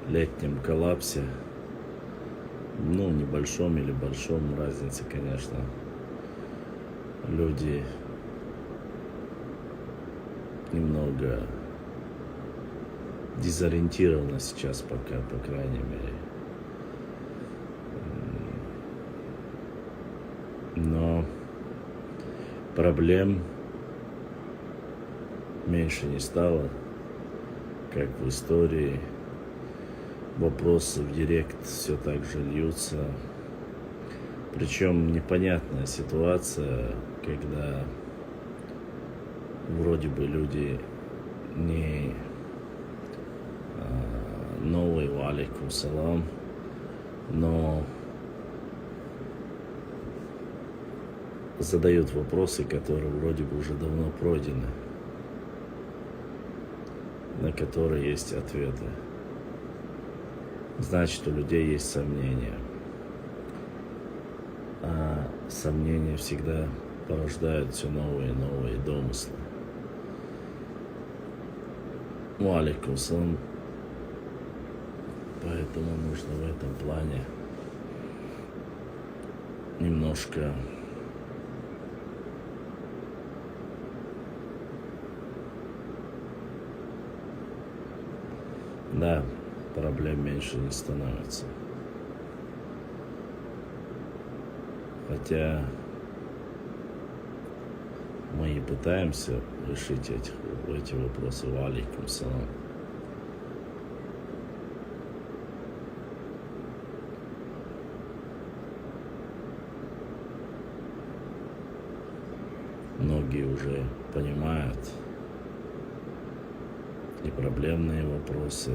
летнем коллапсе, ну, небольшом или большом, разницы, конечно. Люди немного дезориентированы сейчас пока, по крайней мере. Но проблем меньше не стало, как в истории. Вопросы в директ все так же льются. Причем непонятная ситуация, когда вроде бы люди не новый, валикум салам, но задают вопросы, которые вроде бы уже давно пройдены, на которые есть ответы. Значит, у людей есть сомнения. А сомнения всегда порождают все новые и новые домыслы. Валикум салам. Поэтому нужно в этом плане немножко проблем меньше не становится. Хотя мы и пытаемся решить эти вопросы. Валикум салам. Многие уже понимают и проблемные вопросы,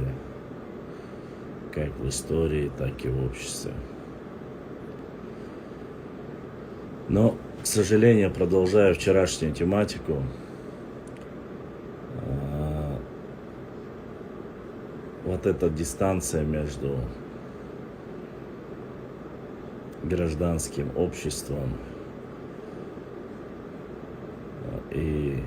как в истории, так и в обществе. Но, к сожалению, продолжая вчерашнюю тематику, вот эта дистанция между гражданским обществом и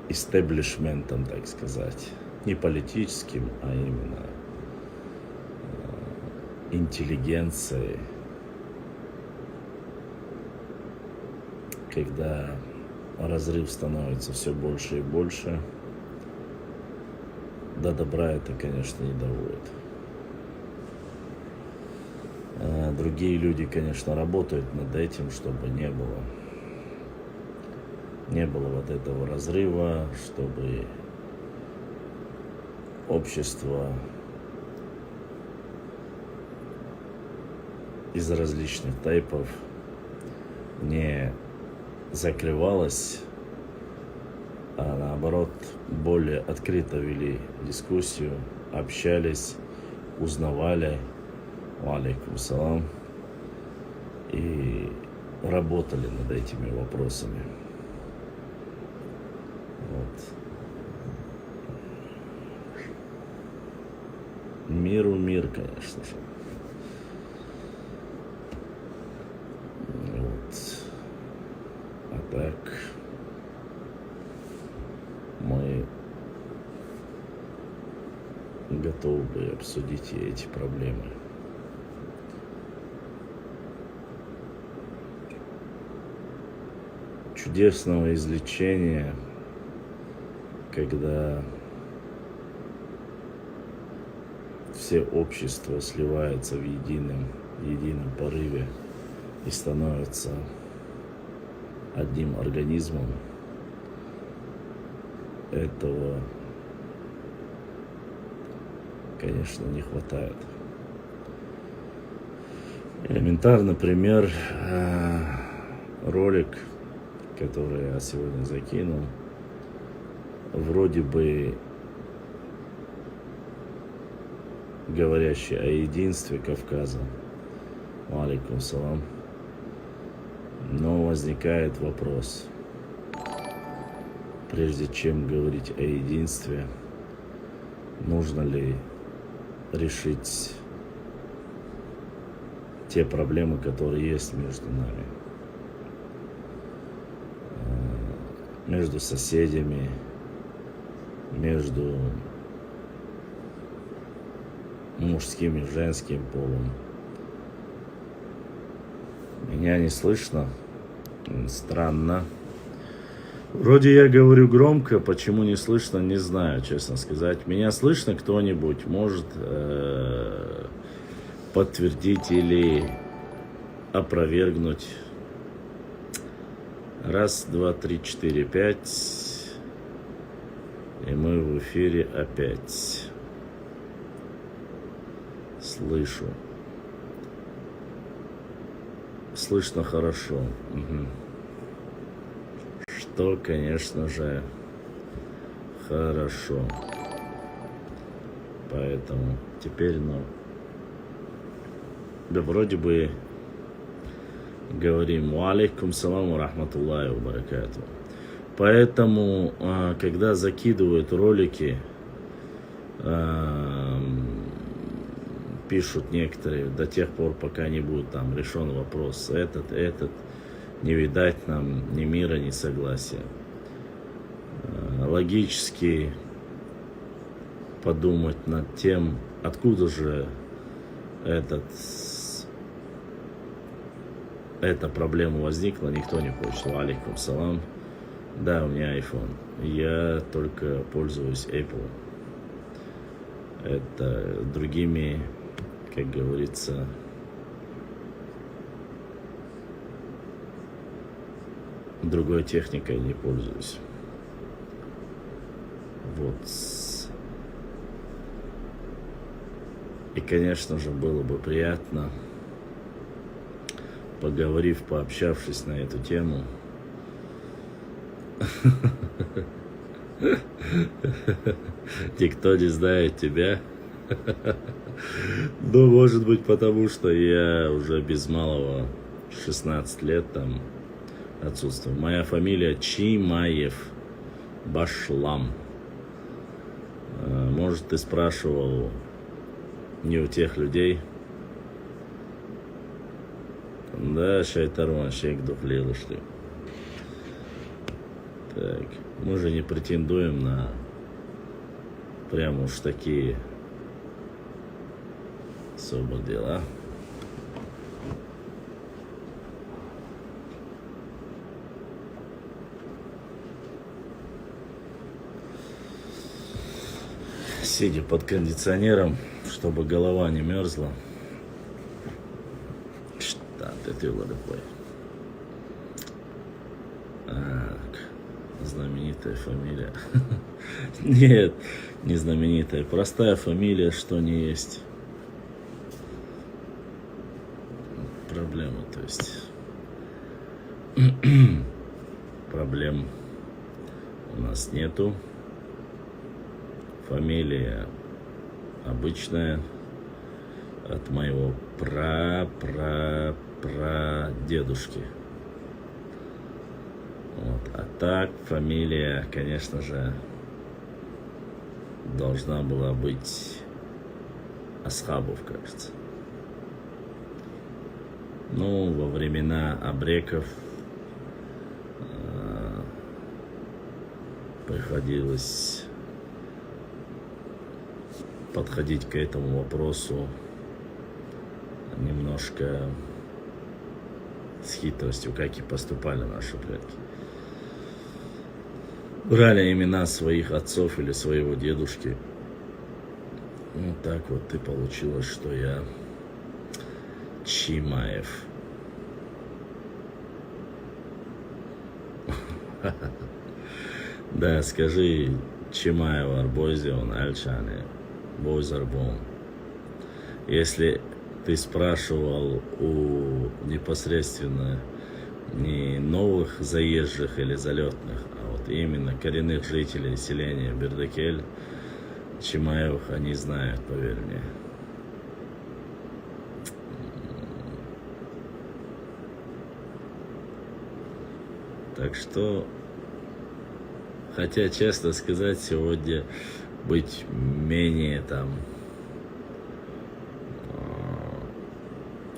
истеблишментом, так сказать, не политическим, а именно интеллигенцией, когда разрыв становится все больше и больше, до добра это, конечно, не доводит. Другие люди, конечно, работают над этим, чтобы не было вот этого разрыва, чтобы общество из различных типов не закрывалось, а наоборот более открыто вели дискуссию, общались, узнавали, валикум салам, и работали над этими вопросами. Вот. Миру мир, конечно же. Вот. А так мы готовы бы обсудить и эти проблемы. Чудесного излечения, когда все общество сливается в едином порыве и становится одним организмом, этого, конечно, не хватает. Элементарный пример, ролик, который я сегодня закинул, вроде бы говорящий о единстве Кавказа, валикум салам, но возникает вопрос: прежде чем говорить о единстве, нужно ли решить те проблемы, которые есть между нами, между соседями, между мужским и женским полом. Меня не слышно? Странно. Вроде я говорю громко, почему не слышно, не знаю, честно сказать. Меня слышно кто-нибудь? Может подтвердить или опровергнуть? Раз, два, три, четыре, пять. И мы в эфире опять. Слышу. Слышно хорошо. Угу. Что, конечно же, хорошо. Поэтому теперь, да вроде бы говорим «Ва алейкум салам ва рахматуллахи ва баракату». Поэтому, когда закидывают ролики, пишут некоторые, до тех пор, пока не будет там решен вопрос этот, не видать нам ни мира, ни согласия. Логически подумать над тем, откуда же эта проблема возникла, никто не хочет. Ва алейкум салам. Да, у меня iPhone. Я только пользуюсь Apple. Это другими, как говорится, другой техникой не пользуюсь. Вот. И, конечно же, было бы приятно, поговорив, пообщавшись на эту тему. Никто не знает тебя. Ну, может быть, потому что я уже без малого 16 лет там отсутствую. Моя фамилия Чимаев Башлам. Может, ты спрашивал не у тех людей? Да, шайтарван, шейх духлил, что. Так, мы же не претендуем на прямо уж такие особо дела. Сидя под кондиционером, чтобы голова не мерзла. Что ты ларапой? Знаменитая фамилия. Нет, не знаменитая. Простая фамилия, что не есть. Проблема, то есть. Проблем у нас нету. Фамилия обычная. От моего прадедушки. Вот. А так, фамилия, конечно же, должна была быть Асхабов, кажется. Ну, во времена абреков приходилось подходить к этому вопросу немножко с хитростью, как и поступали наши предки. Брали имена своих отцов или своего дедушки. Вот так вот и получилось, что я Чимаев. Да, скажи Чимаев Арбозион Альчане Бойзарбон. Если ты спрашивал у непосредственно не новых заезжих или залетных, а вот именно коренных жителей селения Бердыкель, Чимаевых они знают, поверь мне. Так что, хотя, честно сказать, сегодня быть менее там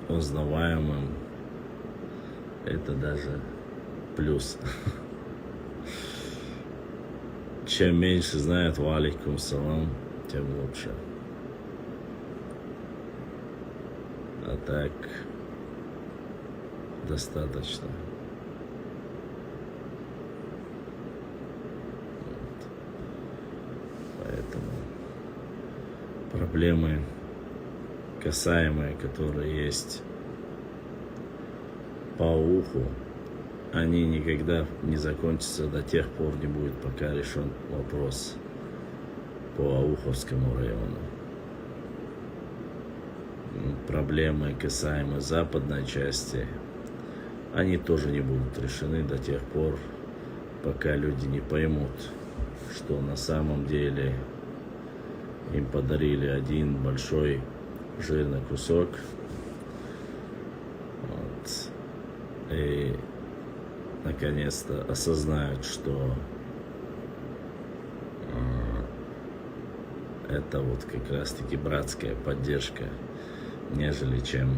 узнаваемым, это даже плюс. Чем меньше знают ва алейкум салам, тем лучше. так достаточно. Вот. Поэтому проблемы, касаемые, которые есть по уху, они никогда не закончатся до тех пор, не будет пока решен вопрос по Ауховскому району. Проблемы, касаемые западной части, они тоже не будут решены до тех пор, пока люди не поймут, что на самом деле им подарили один большой жирный кусок. Вот. И наконец-то осознают, что это вот как раз-таки братская поддержка, нежели чем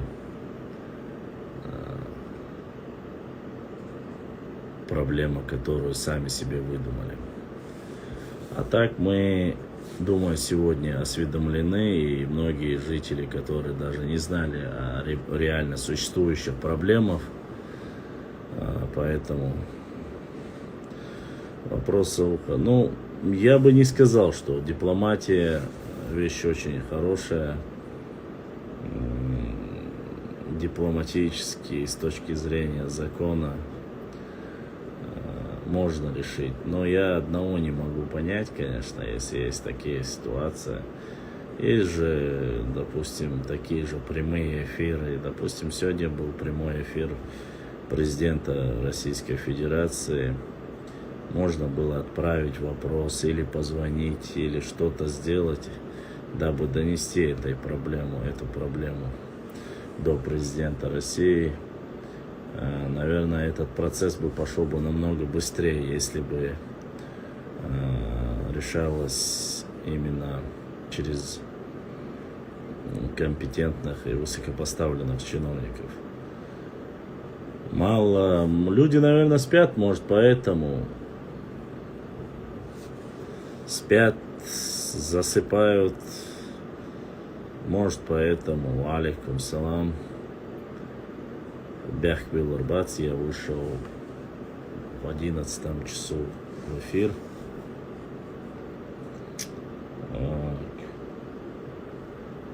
проблема, которую сами себе выдумали. А так мы, думаю, сегодня осведомлены, и многие жители, которые даже не знали о реально существующих проблемах, поэтому вопрос уха. Ну, я бы не сказал, что дипломатия вещь очень хорошая. Дипломатически, с точки зрения закона, можно решить. Но я одного не могу понять, конечно, если есть такие ситуации. Есть же, допустим, такие же прямые эфиры. Допустим, сегодня был прямой эфир президента Российской Федерации. Можно было отправить вопрос или позвонить, или что-то сделать, дабы донести эту проблему до президента России. Наверное, этот процесс бы пошел бы намного быстрее, если бы решалось именно через компетентных и высокопоставленных чиновников. Мало. Люди, наверное, спят, может, поэтому спят, засыпают. Может, поэтому. Алейкум салам. Бяхбил Арбац, я вышел в 11 часу в эфир.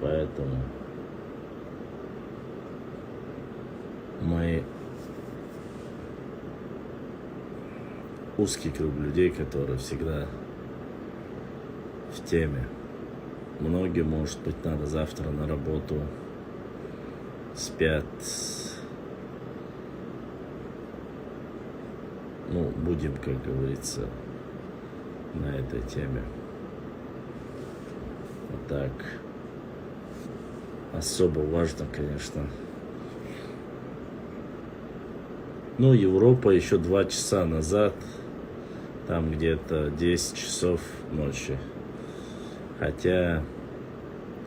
Поэтому мои узкий круг людей, которые всегда в теме. Многим, может быть, надо завтра на работу, спят. Ну, будем, как говорится, на этой теме. Вот так. Особо важно, конечно. Ну, Европа еще 2 часа назад, там где-то 10 часов ночи. Хотя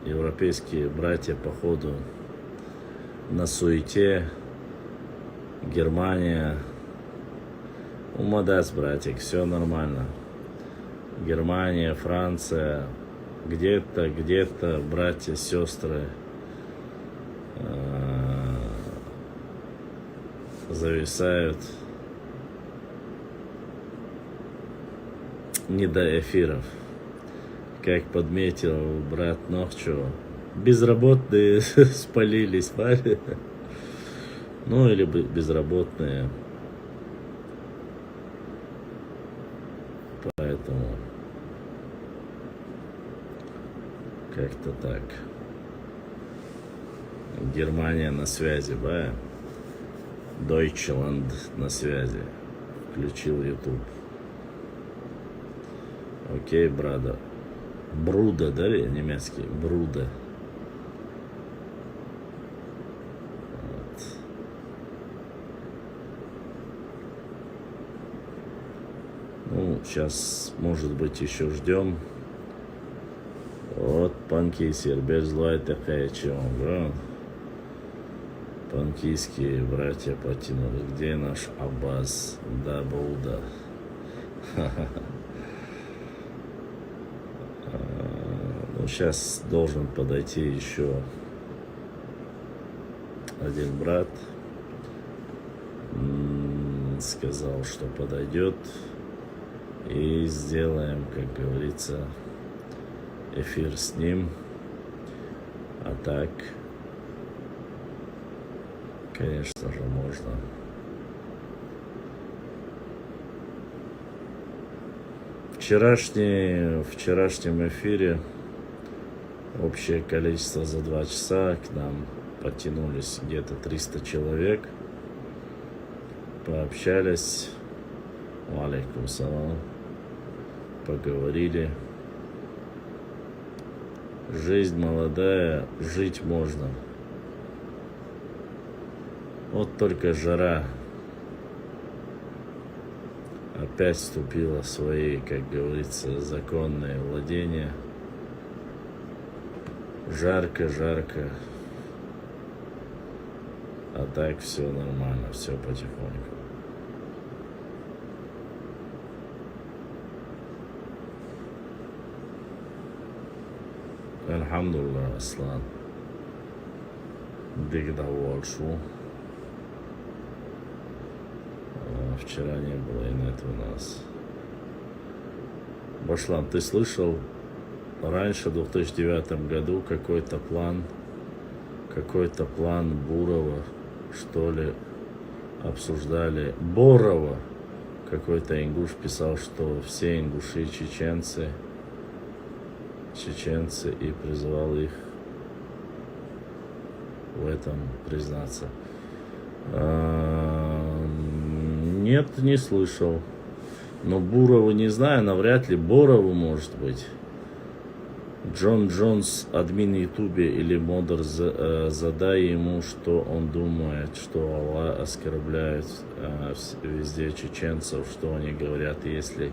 европейские братья, походу, на суете. Германия. Умадас, братик, все нормально. Германия, Франция, где-то братья, сестры зависают не до эфиров. Как подметил брат Нохчо, безработные спалились, парень. Ну или безработные. Поэтому как-то так. Германия на связи, да? Deutschland на связи. Включил YouTube. Окей, брада. Бруда, да, немецкий? Бруда. Вот. Ну, сейчас, может быть, еще ждем. Вот, панкейсер, без лайта кайчон, да? Панкийские братья потянули. Где наш Аббас? Да, Бауда. Ну, сейчас должен подойти еще один брат сказал, что подойдет, и сделаем, как говорится, эфир с ним. А так, конечно же, можно. В вчерашнем эфире общее количество за 2 часа к нам подтянулись где-то 300 человек. Пообщались. Алейкум салам. Поговорили. Жизнь молодая, жить можно. Вот только жара опять вступила в свои, как говорится, законные владения. Жарко. А так все нормально, все потихоньку. Альхамдулилlah, Аслан. Дигдаволшу. Вчера не было и нет у нас. Башлан, ты слышал, раньше, в 2009 году, какой-то план Бурова, что ли, обсуждали. Борова. Какой-то ингуш писал, что все ингуши чеченцы, и призывал их в этом признаться. Нет, не слышал. Но Бурову не знаю, навряд ли. Борову, может быть. Джон Джонс, админ Ютубе или модер, задай ему, что он думает, что Аллах оскорбляет везде чеченцев, что они говорят, если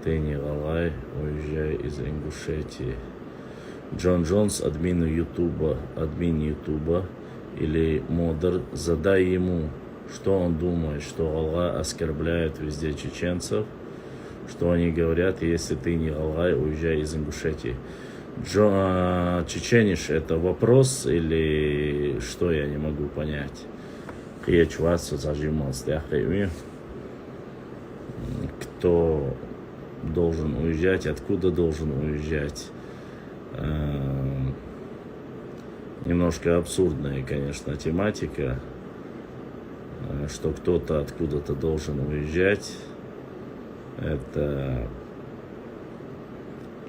ты не Аллах, уезжай из Ингушетии. Джон Джонс, админ Ютуба или модер, задай ему, что он думает, что Аллах оскорбляет везде чеченцев, что они говорят, если ты не Аллах, уезжай из Ингушетии. Чечениш, это вопрос или что, я не могу понять. Кто должен уезжать, откуда должен уезжать? Немножко абсурдная, конечно, тематика, что кто-то откуда-то должен уезжать. Это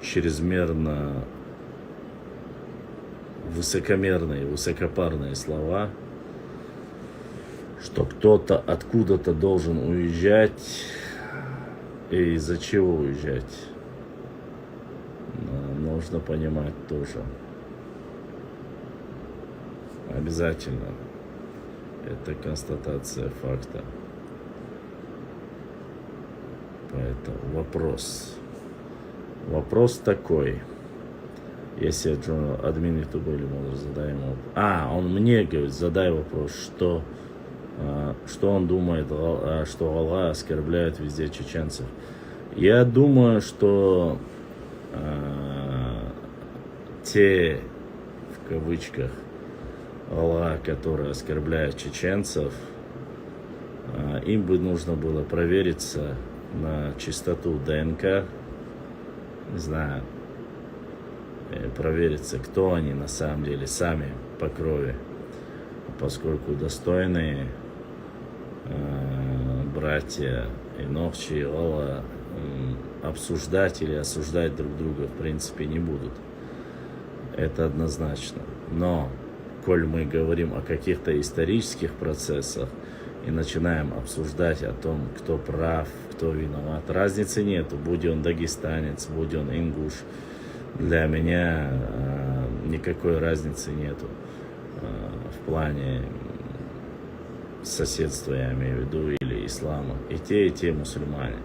чрезмерно высокомерные, высокопарные слова, что кто-то откуда-то должен уезжать. И из-за чего уезжать? Нужно понимать тоже. Обязательно. Это констатация факта. Поэтому вопрос такой. Если я админ Ютуба или модер, задай ему. Он мне говорит, задай вопрос, что он думает, что Аллах оскорбляет везде чеченцев. Я думаю, что те, в кавычках, Аллах, которые оскорбляют чеченцев, им бы нужно было провериться на чистоту ДНК, не знаю, провериться, кто они на самом деле сами по крови, поскольку достойные братья и Нохчи, и Алла обсуждать или осуждать друг друга в принципе не будут. Это однозначно. Но, коль мы говорим о каких-то исторических процессах и начинаем обсуждать о том, кто прав, кто виноват, разницы нету, будь он дагестанец, будь он ингуш, для меня никакой разницы нету в плане соседства, я имею в виду, или ислама. И те мусульмане.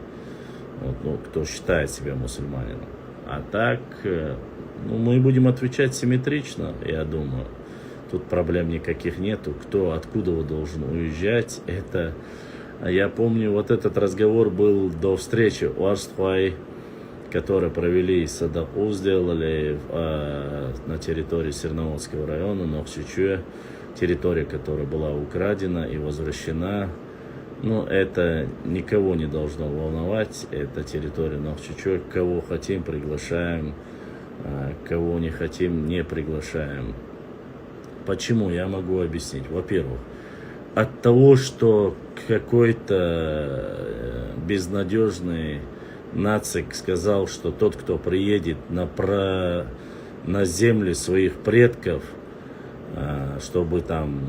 Кто считает себя мусульманином. А так, мы будем отвечать симметрично, я думаю. Тут проблем никаких нету. Кто, откуда должен уезжать, это... Я помню, вот этот разговор был до встречи у Арстхуай, который провели Садаку, сделали на территории Серноводского района, Нохчичуя, территория, которая была украдена и возвращена. Но это никого не должно волновать, это территория Нохчичок. Кого хотим, приглашаем, кого не хотим, не приглашаем. Почему? Я могу объяснить. Во-первых, от того, что какой-то безнадежный нацик сказал, что тот, кто приедет на земли своих предков, чтобы там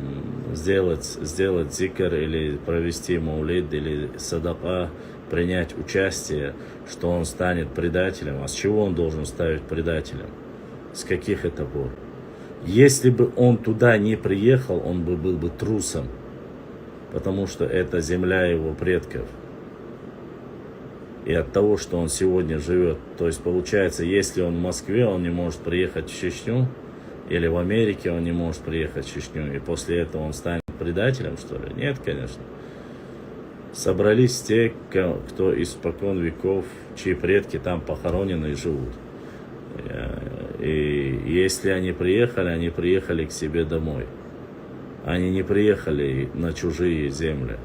сделать зикр или провести маулид или садака, принять участие, что он станет предателем. А с чего он должен стать предателем? С каких это пор? Если бы он туда не приехал, он был бы трусом, потому что это земля его предков. И от того, что он сегодня живет, то есть получается, если он в Москве, он не может приехать в Чечню, или в Америке он не может приехать в Чечню, и после этого он станет предателем, что ли? Нет, конечно. Собрались те, кто испокон веков, чьи предки там похоронены и живут. И если они приехали к себе домой. Они не приехали на чужие земли.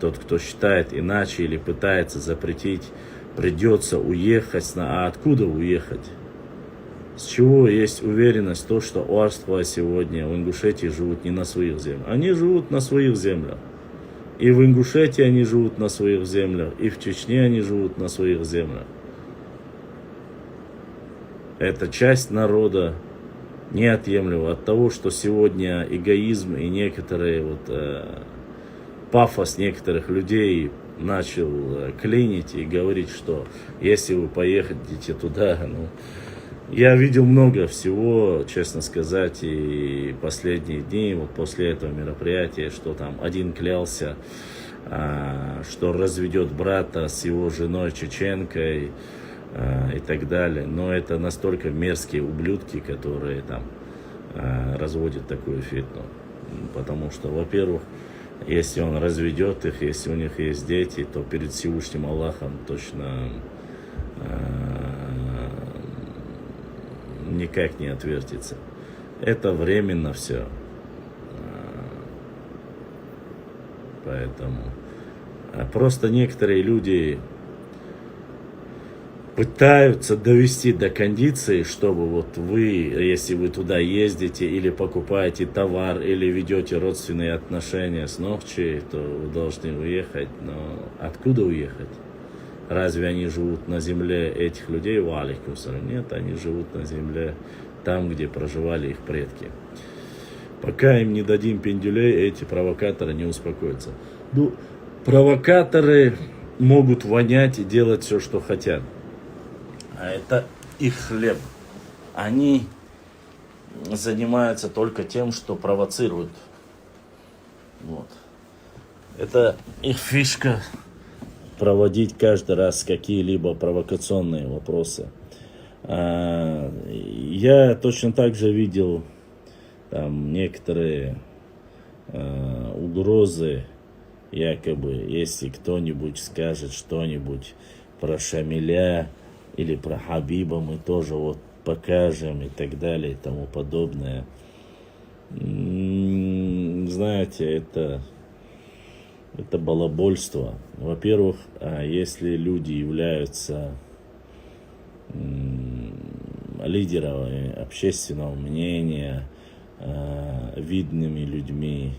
Тот, кто считает иначе или пытается запретить, придется уехать. А откуда уехать? С чего есть уверенность, то, что уарства сегодня в Ингушетии живут не на своих землях? Они живут на своих землях. И в Ингушетии они живут на своих землях, и в Чечне они живут на своих землях. Это часть народа, неотъемлемо от того, что сегодня эгоизм и некоторые пафос некоторых людей начал клинить и говорить, что если вы поедете туда, я видел много всего, честно сказать, и последние дни, вот после этого мероприятия, что там один клялся, что разведет брата с его женой чеченкой и так далее. Но это настолько мерзкие ублюдки, которые там разводят такую фитну. Потому что, во-первых, если он разведет их, если у них есть дети, то перед Всевышним Аллахом точно никак не отвертится. Это временно все. Поэтому просто некоторые люди пытаются довести до кондиции, чтобы вот вы, если вы туда ездите или покупаете товар, или ведете родственные отношения с Нохчи, то вы должны уехать. Но откуда уехать? Разве они живут на земле этих людей? Нет, они живут на земле там, где проживали их предки. Пока им не дадим пендюлей, эти провокаторы не успокоятся. Провокаторы могут вонять и делать все, что хотят. А это их хлеб. Они занимаются только тем, что провоцируют. Вот. Это их фишка. Проводить каждый раз какие-либо провокационные вопросы. Я точно так же видел там некоторые угрозы, якобы, если кто-нибудь скажет что-нибудь про Шамиля или про Хабиба, мы тоже вот покажем и так далее и тому подобное. Знаете, это балабольство. Во-первых, если люди являются лидерами общественного мнения, видными людьми,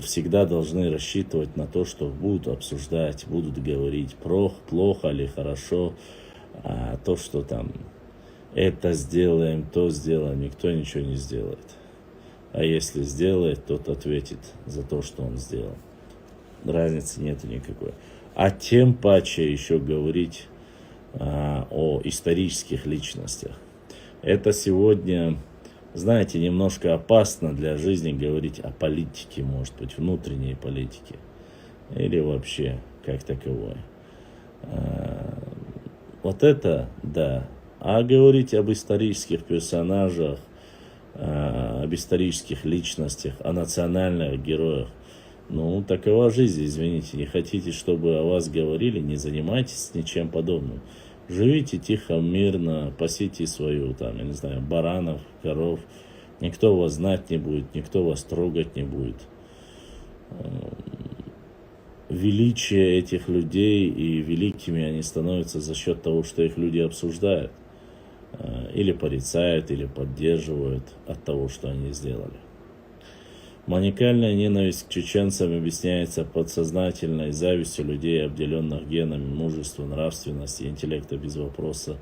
всегда должны рассчитывать на то, что будут обсуждать, будут говорить плохо или хорошо, а то, что там это сделаем, то сделаем, никто ничего не сделает. А если сделает, тот ответит за то, что он сделал. Разницы нету никакой. А тем паче еще говорить о исторических личностях. Это сегодня, знаете, немножко опасно для жизни говорить о политике, может быть, внутренней политике. Или вообще как таковой. Вот это, да. А говорить об исторических персонажах, об исторических личностях, о национальных героях, такова жизнь, извините. Не хотите, чтобы о вас говорили, не занимайтесь ничем подобным. Живите тихо, мирно, пасите свою, баранов, коров, Никто вас знать не будет, никто вас трогать не будет. Величие этих людей и великими они становятся за счет того, что их люди обсуждают, или порицают, или поддерживают от того, что они сделали. Маниакальная ненависть к чеченцам объясняется подсознательной завистью людей, обделенных генами мужества, нравственности, интеллекта без вопроса.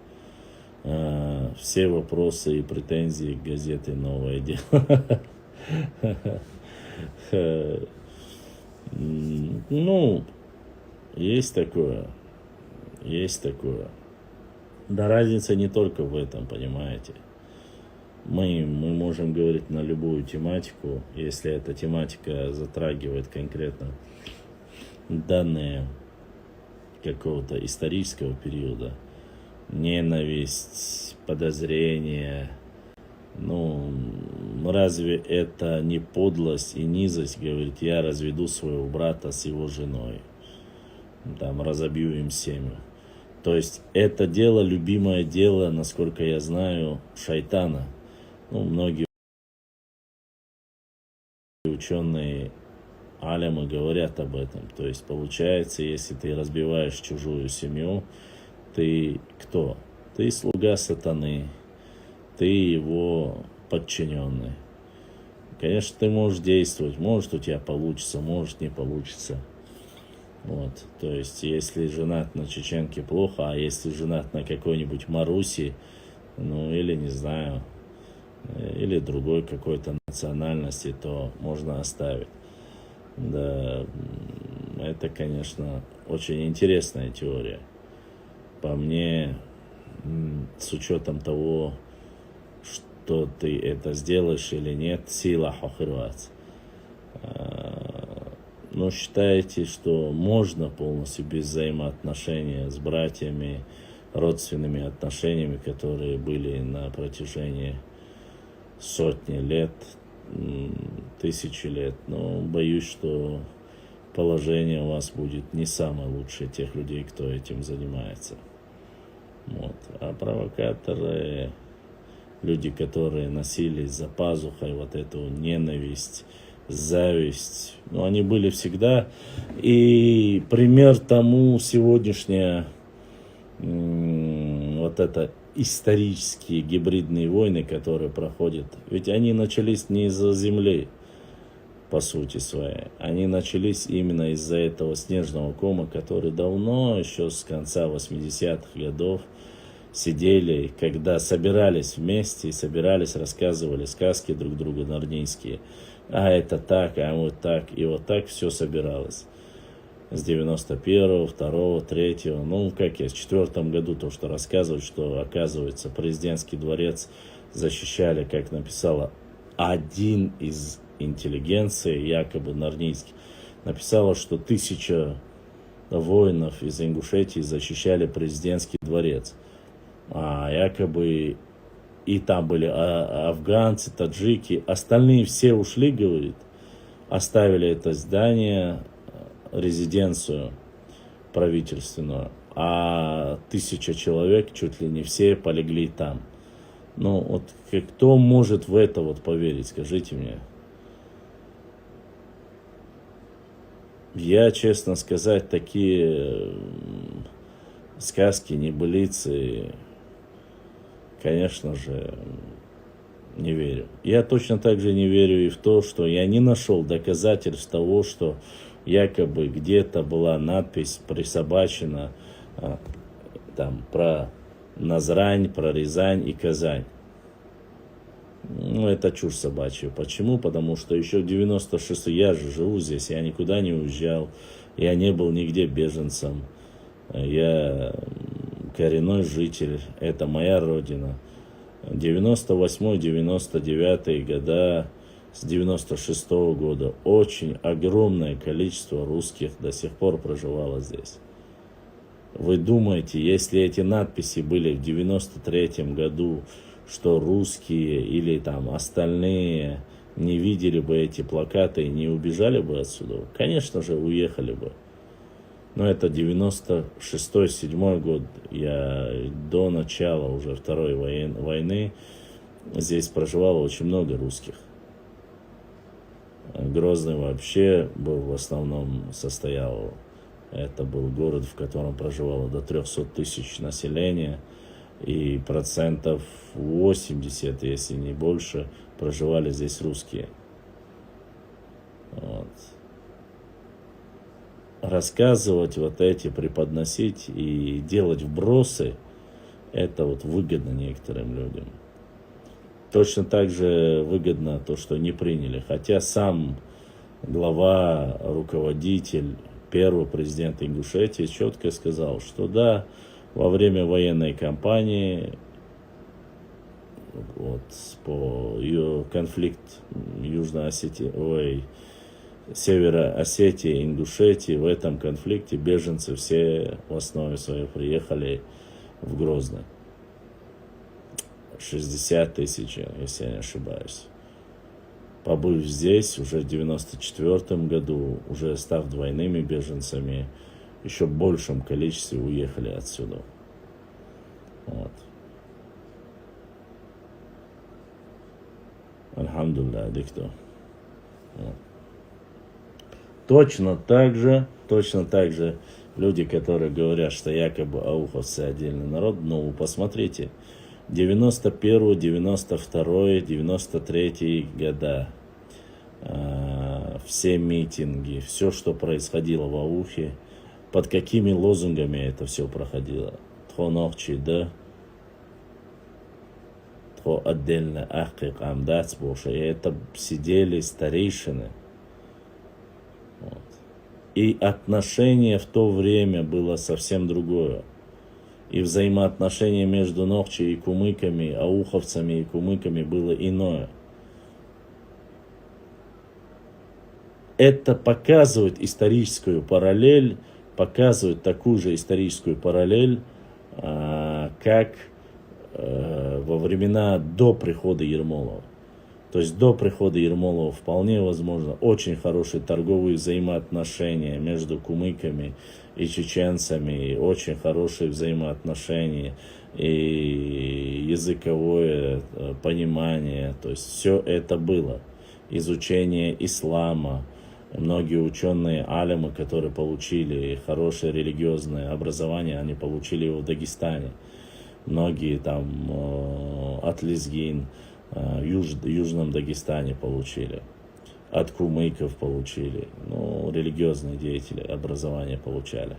Все вопросы и претензии к газете «Новое дело». Ну, есть такое. Есть такое. Да разница не только в этом, понимаете. Мы можем говорить на любую тематику, если эта тематика затрагивает конкретно данные какого-то исторического периода. Ненависть, подозрение. Ну, разве это не подлость и низость, говорит, я разведу своего брата с его женой, там, разобью им семью. То есть это дело, любимое дело, насколько я знаю, шайтана. Ну, многие ученые алимы говорят об этом. То есть получается, если ты разбиваешь чужую семью, ты кто? Ты слуга сатаны, ты его подчиненный. Конечно, ты можешь действовать, может у тебя получится, может не получится. Вот, то есть, если женат на чеченке, плохо, а если женат на какой-нибудь Маруси, ну, или, не знаю, или другой какой-то национальности, то можно оставить. Да, это, конечно, очень интересная теория. По мне, с учетом того, что ты это сделаешь или нет, сила хохирвац. Но считаете, что можно полностью без взаимоотношения с братьями, родственными отношениями, которые были на протяжении сотни лет, тысячи лет. Но боюсь, что положение у вас будет не самое лучшее тех людей, кто этим занимается. Вот. А провокаторы, люди, которые носили за пазухой вот эту ненависть, зависть, ну, они были всегда. И пример тому сегодняшняя вот это исторические гибридные войны, которые проходят. Ведь они начались не из-за земли, по сути своей. Они начались именно из-за этого снежного кома, который давно, еще с конца 80-х годов, сидели, когда собирались вместе, и собирались, рассказывали сказки друг другу нарнийские. А это так, а вот так. И вот так все собиралось. С 91-го, 2-го, 3-го, ну, как я, в 4-м году то, что рассказывают, что, оказывается, президентский дворец защищали, как написала один из интеллигенции, якобы нарнийский, написала, что 1000 воинов из Ингушетии защищали президентский дворец. А якобы и там были афганцы, таджики, остальные все ушли, говорит, оставили это здание, резиденцию правительственную, а 1000 человек, чуть ли не все, полегли там. Ну, вот кто может в это вот поверить, скажите мне? Я, честно сказать, такие сказки, небылицы, конечно же, не верю. Я точно так же не верю и в то, что я не нашел доказательств того, что якобы где-то была надпись присобачена там про Назрань, про Рязань и Казань. Ну, это чушь собачья. Почему? Потому что еще в 96-м, я же живу здесь, я никуда не уезжал, я не был нигде беженцем. Я коренной житель, это моя родина. 98-99 года, с 96-го года очень огромное количество русских до сих пор проживало здесь. Вы думаете, если эти надписи были в 93-м году, что русские или там остальные не видели бы эти плакаты и не убежали бы отсюда? Конечно же, уехали бы. Но это 96-7 год, я до начала уже Второй войны, здесь проживало очень много русских. Грозный вообще был в основном состоял, это был город, в котором проживало до 300 тысяч населения, и процентов 80, если не больше, проживали здесь русские. Вот. Рассказывать вот эти, преподносить и делать вбросы, это вот выгодно некоторым людям. Точно так же выгодно то, что не приняли. Хотя сам глава, руководитель, первый президент Ингушетии четко сказал, что да, во время военной кампании вот, по ее конфликт Южной Осетии, Севера Осетии, Ингушетии, в этом конфликте беженцы все в основе своей приехали в Грозный. 60 тысяч, если я не ошибаюсь. Побыв здесь уже в 1994 году, уже став двойными беженцами, еще в большем количестве уехали отсюда. Вот. Альхамдулилля, диктор. Вот. Точно так же люди, которые говорят, что якобы ауховцы отдельный народ, но вы посмотрите, 91, 92, 93 года, все митинги, все, что происходило в Аухе, под какими лозунгами это все проходило. Тхонохчи, да? Тхо отдельно ахкик амдац больше. И это сидели старейшины. Вот. И отношение в то время было совсем другое. И взаимоотношение между Нохчи и кумыками, ауховцами и кумыками было иное. Это показывает историческую параллель, показывает такую же историческую параллель, как во времена до прихода Ермолова. То есть до прихода Ермолова вполне возможно очень хорошие торговые взаимоотношения между кумыками и чеченцами, и очень хорошие взаимоотношения, и языковое понимание, то есть все это было. Изучение ислама, многие ученые алимы, которые получили хорошее религиозное образование, они получили его в Дагестане. Многие там от Лезгин, в Южном Дагестане получили, от кумыков получили, религиозные деятели образование получали.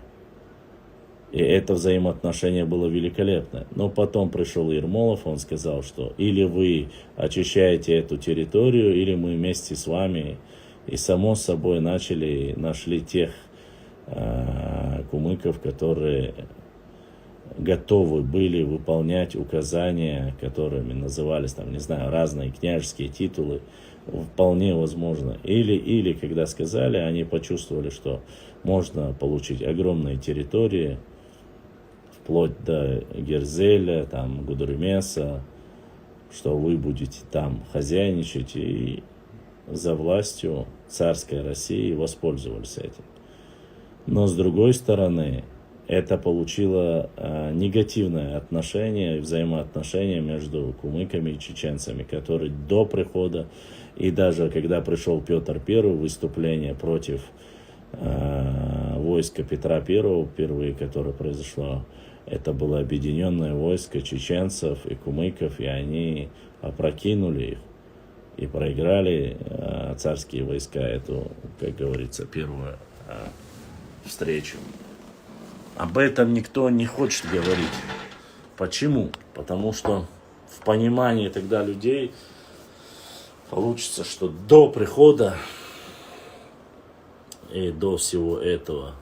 И это взаимоотношение было великолепное. Но потом пришел Ермолов, он сказал, что или вы очищаете эту территорию, или мы вместе с вами. И само собой нашли тех кумыков, которые готовы были выполнять указания, которыми назывались, там, не знаю, разные княжеские титулы, вполне возможно. Или когда сказали, они почувствовали, что можно получить огромные территории, вплоть до Герзеля, там, Гудермеса, что вы будете там хозяйничать, и за властью царской России воспользовались этим. Но с другой стороны, это получило негативное отношение и взаимоотношения между кумыками и чеченцами, которые до прихода, и даже когда пришел Петр I, выступление против войска Петра I, впервые, которое произошло, это было объединенное войско чеченцев и кумыков, и они опрокинули их и проиграли царские войска эту, как говорится, первую встречу. Об этом никто не хочет говорить. Почему? Потому что в понимании тогда людей получится, что до прихода и до всего этого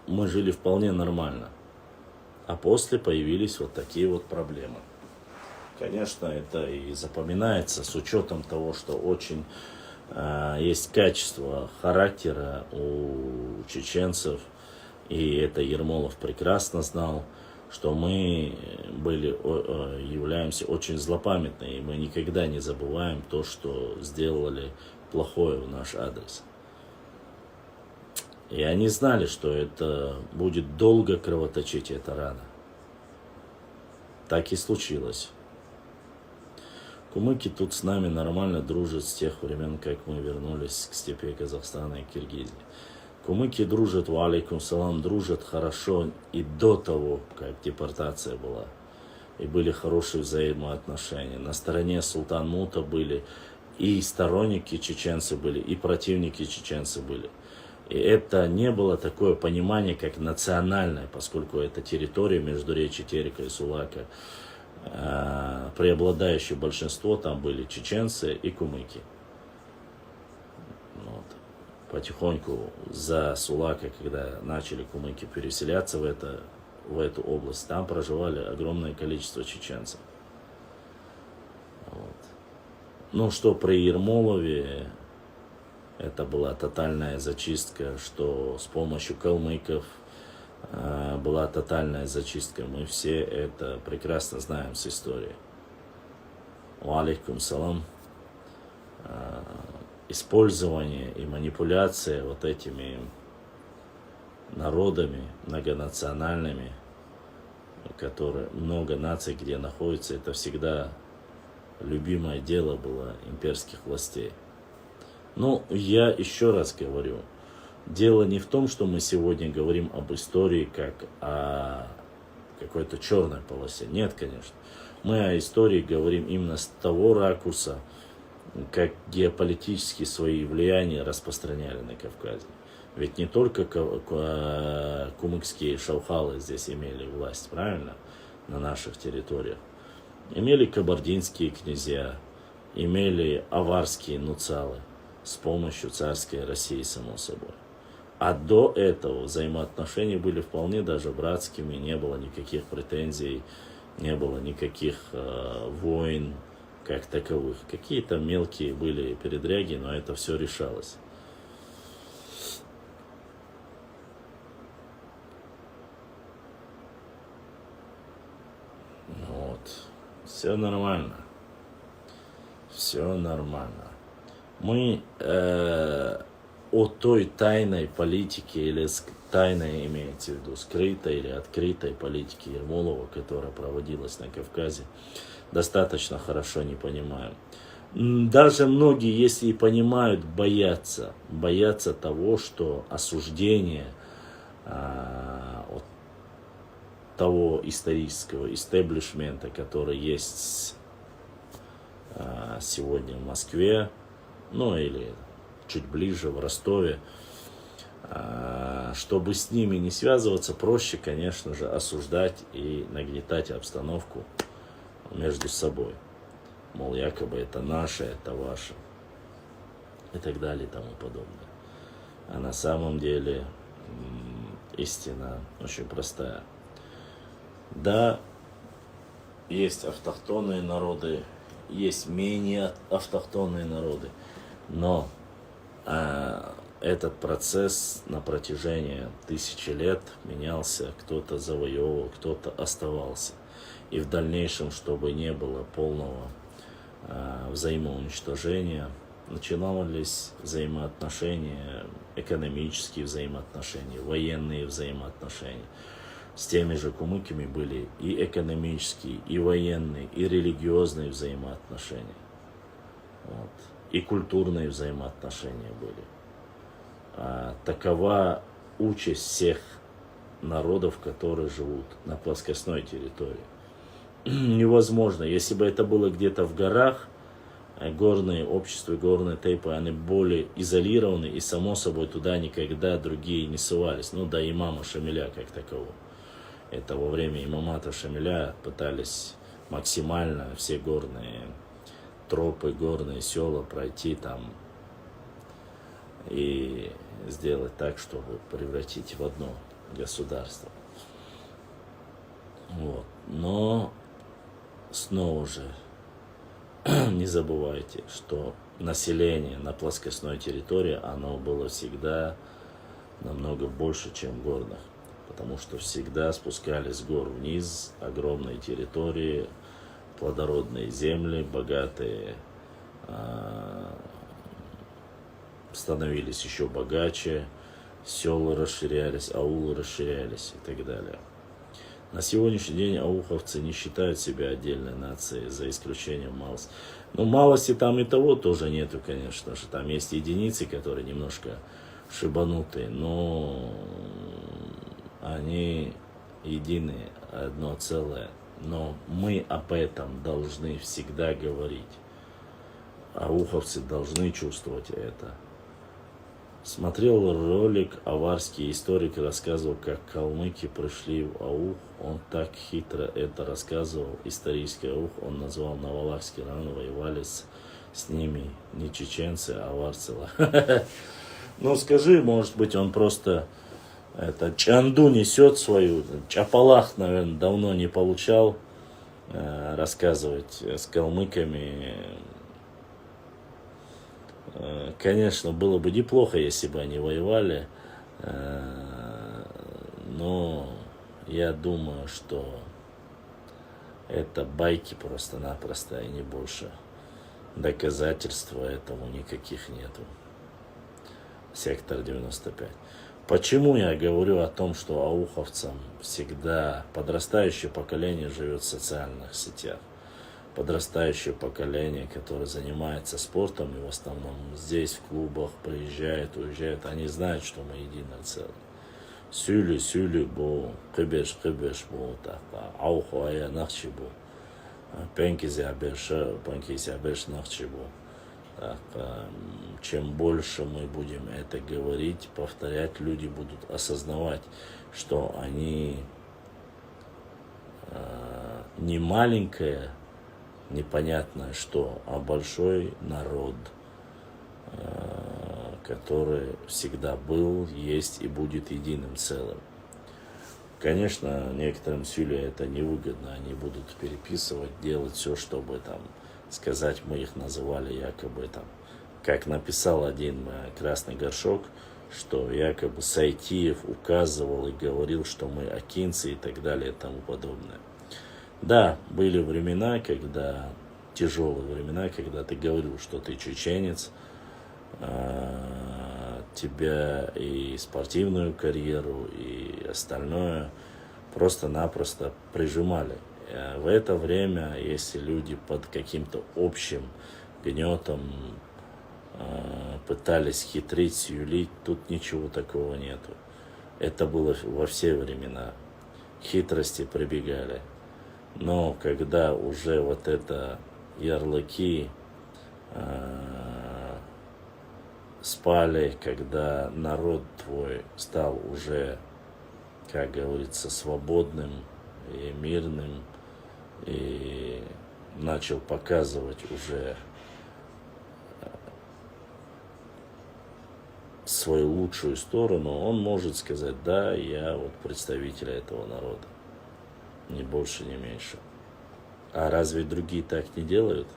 мы жили вполне нормально. А после появились вот такие вот проблемы. Конечно, это и запоминается с учетом того, что очень есть качество характера у чеченцев, и это Ермолов прекрасно знал, что мы являемся очень злопамятными, и мы никогда не забываем то, что сделали плохое в наш адрес. И они знали, что это будет долго кровоточить, эта рана. Так и случилось. Кумыки тут с нами нормально дружат с тех времен, как мы вернулись к степи Казахстана и Киргизии. Кумыки дружат, ва алейкум салам, дружат хорошо и до того, как депортация была. И были хорошие взаимоотношения. На стороне Султанмута были и сторонники чеченцы были, и противники чеченцы были. И это не было такое понимание, как национальное, поскольку это территория между речи Терека и Сулака. Преобладающее большинство там были чеченцы и кумыки. Вот. Потихоньку за Сулака, когда начали кумыки переселяться в эту область, там проживали огромное количество чеченцев. Вот. Ну, что при Ермолове, это была тотальная зачистка, что с помощью калмыков была тотальная зачистка. Мы все это прекрасно знаем с истории. Ва алейкум салам. Использование и манипуляция вот этими народами многонациональными, которые много наций, где находятся, это всегда любимое дело было имперских властей. Но я еще раз говорю, дело не в том, что мы сегодня говорим об истории как о какой-то черной полосе. Нет, конечно. Мы о истории говорим именно с того ракурса, как геополитически свои влияния распространяли на Кавказе. Ведь не только кумыкские шаухалы здесь имели власть, правильно? На наших территориях. Имели кабардинские князья, имели аварские нуцалы с помощью царской России, само собой. А до этого взаимоотношения были вполне даже братскими, не было никаких претензий, не было никаких войн как таковых. Какие-то мелкие были передряги, но это все решалось. Вот. Все нормально. Все нормально. Мы о той тайной политике, или тайной имеется в виду, скрытой или открытой политике Ермолова, которая проводилась на Кавказе, достаточно хорошо не понимаем. Даже многие, если и понимают, боятся того, что осуждение от того исторического истеблишмента, который есть сегодня в Москве, ну или чуть ближе в Ростове, чтобы с ними не связываться, проще, конечно же, осуждать и нагнетать обстановку между собой. Мол, якобы это наше, это ваше. И так далее и тому подобное. А на самом деле истина очень простая. Да, есть автохтонные народы, есть менее автохтонные народы, но этот процесс на протяжении тысячи лет менялся, кто-то завоевывал, кто-то оставался. И в дальнейшем, чтобы не было полного взаимоуничтожения, начинались взаимоотношения, экономические взаимоотношения, военные взаимоотношения. С теми же кумыками были и экономические, и военные, и религиозные взаимоотношения. Вот. И культурные взаимоотношения были. Такова участь всех народов, которые живут на плоскостной территории. Невозможно. Если бы это было где-то в горах, горные общества, горные тейпы, они более изолированы, и само собой туда никогда другие не сувались. Ну, до имама Шамиля как такового. Это во время имамата Шамиля пытались максимально все горные тропы, горные села пройти там и сделать так, чтобы превратить в одно государство. Вот. Но снова же не забывайте, что население на плоскостной территории, оно было всегда намного больше, чем горных. Потому что всегда спускались с гор вниз, огромные территории, плодородные земли, богатые, становились еще богаче, села расширялись, аулы расширялись и так далее. На сегодняшний день ауховцы не считают себя отдельной нацией, за исключением малости. Ну, малости там и того тоже нету, конечно же. Там есть единицы, которые немножко шибанутые, но они единые, одно целое. Но мы об этом должны всегда говорить. Ауховцы должны чувствовать это. Смотрел ролик, аварский историк рассказывал, как калмыки пришли в Аух. Он так хитро это рассказывал. Исторический Аух он назвал Навалахский район, воевали с ними не чеченцы, а аварцы. Ну скажи, может быть, он просто это чанду несет свою. Чапалах, наверное, давно не получал рассказывать с калмыками. Конечно, было бы неплохо, если бы они воевали, но я думаю, что это байки просто-напросто, и не больше. Доказательства этому никаких нету. Сектор 95. Почему я говорю о том, что ауховцам всегда подрастающее поколение живет в социальных сетях? Подрастающее поколение, которое занимается спортом и в основном здесь в клубах приезжает, уезжает, они знают, что мы единое целое. Сюли бу, кыбеш бу, так, аухуая нахчи бу, пенки зябеш нахчи бу. Так, чем больше мы будем это говорить, повторять, люди будут осознавать, что они не маленькое, непонятное что, а большой народ, который всегда был, есть и будет единым целым. Конечно, некоторым сюле это невыгодно, они будут переписывать, делать все, чтобы там сказать, мы их называли якобы там, как написал один красный горшок, что якобы Сайтиев указывал и говорил, что мы акинцы и так далее и тому подобное. Да, были времена, когда, тяжелые времена, когда ты говорил, что ты чеченец, тебя и спортивную карьеру, и остальное просто-напросто прижимали. В это время, если люди под каким-то общим гнетом пытались хитрить, юлить, тут ничего такого нету. Это было во все времена. Хитрости прибегали. Но когда уже вот это ярлыки спали, когда народ твой стал уже, как говорится, свободным и мирным, и начал показывать уже свою лучшую сторону, он может сказать, да, я вот представитель этого народа. Ни больше, ни меньше. А разве другие так не делают?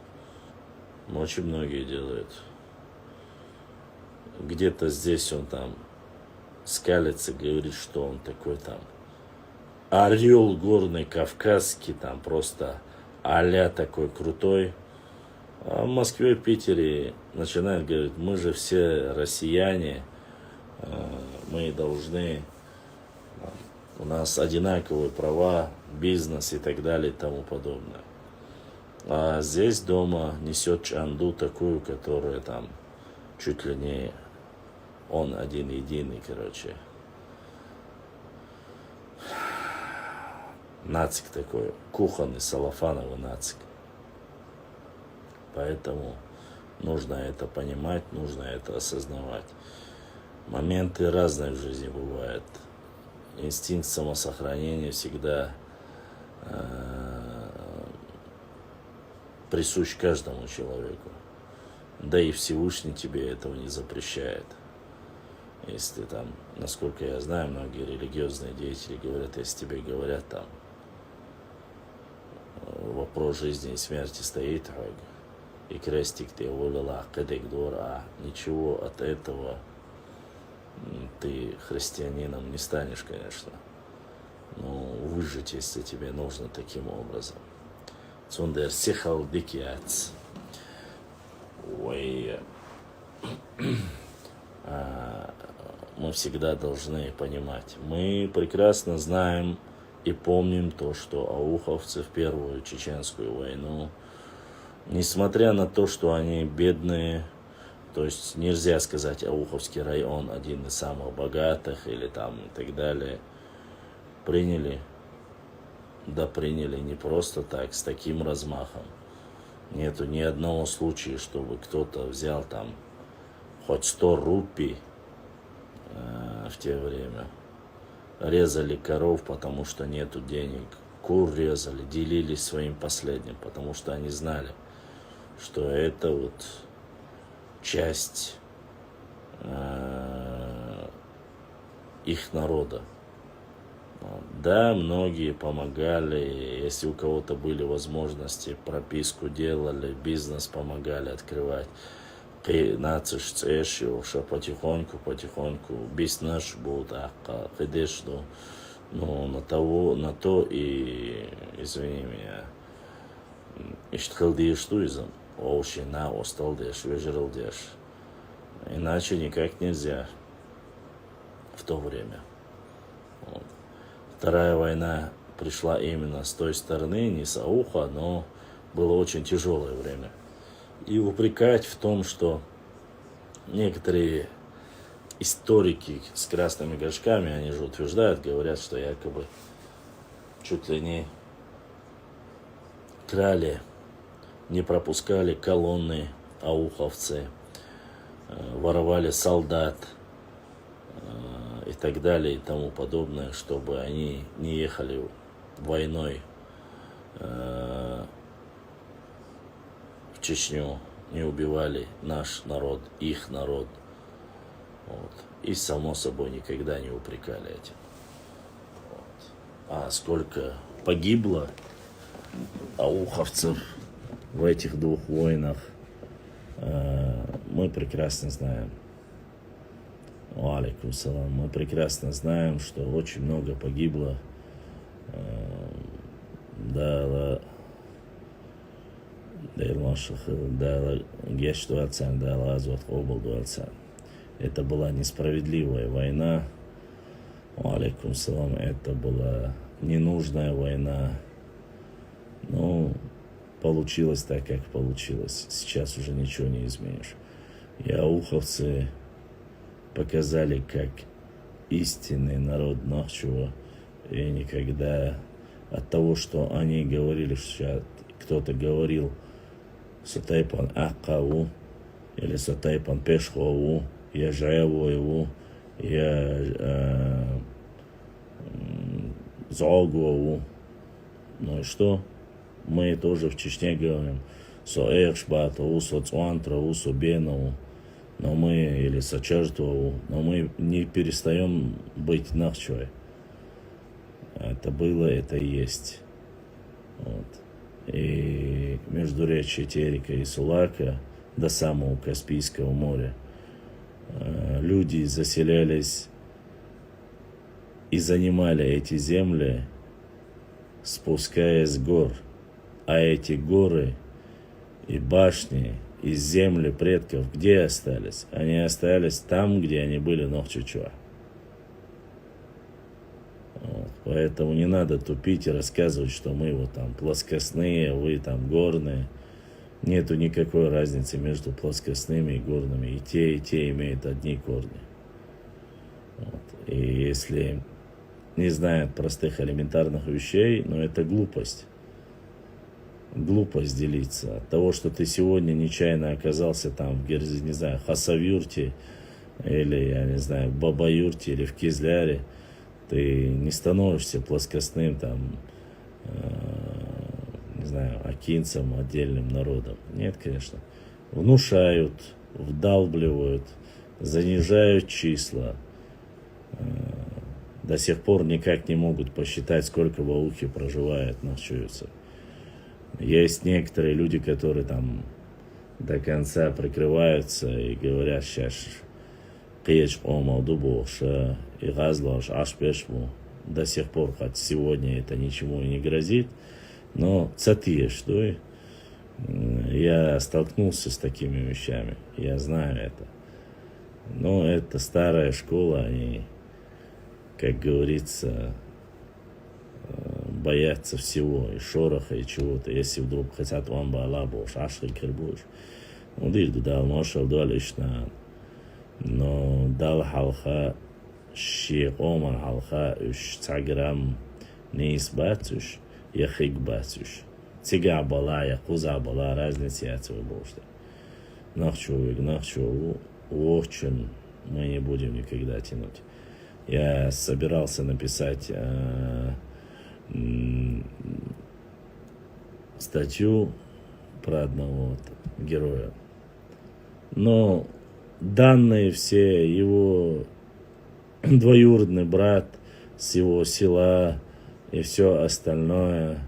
Очень многие делают. Где-то здесь он там скалится, говорит, что он такой там орел горный, кавказский, там просто а-ля такой крутой. А в Москве, в Питере начинают говорить, мы же все россияне, мы должны, у нас одинаковые права, бизнес и так далее и тому подобное. А здесь дома несет чанду такую, которая там чуть ли не он один единый, короче. Нацик такой, кухонный, салафановый нацик. Поэтому нужно это понимать, нужно это осознавать. Моменты разные в жизни бывают. Инстинкт самосохранения всегда присущ каждому человеку. Да и Всевышний тебе этого не запрещает. Если там, насколько я знаю, многие религиозные деятели говорят, если тебе говорят там, вопрос жизни и смерти стоит, и крестик ты уволила, ничего от этого ты христианином не станешь, конечно. Но выжить, если тебе нужно таким образом. Цундер сихал дикиац. Ой. Мы всегда должны понимать. Мы прекрасно знаем И помним то, что ауховцы в Первую Чеченскую войну, несмотря на то, что они бедные, то есть нельзя сказать, Ауховский район один из самых богатых или там и так далее, приняли не просто так, с таким размахом. Нету ни одного случая, чтобы кто-то взял там хоть 100 рупий в те время. Резали коров, потому что нету денег. Кур резали, делились своим последним, потому что они знали, что это вот часть их народа. Да, многие помогали, если у кого-то были возможности, прописку делали, бизнес помогали открывать. Что потихоньку, бизнес будет, ну, на то и, извини меня, иштхалдиштуизм, на осталдеш, вежералдеш. Иначе никак нельзя в то время. Вот. Вторая война пришла именно с той стороны, не с Ауха, но было очень тяжелое время. И упрекать в том, что некоторые историки с красными горшками, они же утверждают, говорят, что якобы чуть ли не крали, не пропускали колонны ауховцы, воровали солдат и так далее и тому подобное, чтобы они не ехали войной в Чечню, не убивали наш народ, их народ. Вот. И, само собой, никогда не упрекали этим. Вот. А сколько погибло ауховцев в этих двух войнах, мы прекрасно знаем. Алейкум салам. Мы прекрасно знаем, что очень много погибло. Это была несправедливая война. Алейкум салам. Это была ненужная война. Ну, получилось так, как получилось. Сейчас уже ничего не изменишь. И ауховцы показали, как истинный народ Нахчева. И никогда от того, что они говорили, что кто-то говорил Сатайпан Аккаву или Сатайпан Пешхову, я Жаеву, я Зогову. Ну и что? Мы тоже в Чечне говорим со Эхшбатову, со Цуантрову, со Бенову, но мы, или со Чертову, но мы не перестаем быть Нахчевой. Это было, это и есть. Вот. И междуречье Терека и Сулака до самого Каспийского моря люди заселялись и занимали эти земли, спускаясь с гор. А эти горы и башни, и земли предков где остались? Они остались там, где они были Нохчичуа. Вот. Поэтому не надо тупить и рассказывать, что мы вот там плоскостные, вы там горные. Нету никакой разницы между плоскостными и горными. И те имеют одни корни. Вот. И если не знают простых элементарных вещей, но это глупость. Глупость делиться. От того, что ты сегодня нечаянно оказался там в не знаю, Хасавюрте, или, я не знаю, в Бабаюрте, или в Кизляре, ты не становишься плоскостным там, не знаю, акинцем, отдельным народом. Нет, конечно. Внушают, вдалбливают, занижают числа. До сих пор никак не могут посчитать, сколько в Аухе проживает нахчуевцев. Есть некоторые люди, которые там до конца прикрываются и говорят сейчас «Кеч омалдубоша и газлаш ашпешму». До сих пор, хоть сегодня это ничему и не грозит, но цатие, что я столкнулся с такими вещами, я знаю это. Но это старая школа, они, как говорится, боятся всего, и шороха, и чего-то. Если вдруг хотят вам балабу, шашки кирбуш, ну, дыду, да, ношел долишна, но дал халха, щи оман халха, уж цаграм не избатуш, яхик батуш. Тига бала, якуза бала, разница я твой бошта. Нахчу, очень мы не будем никогда тянуть. Я собирался написать статью про одного героя. Но данные все, его двоюродный брат с его села и все остальное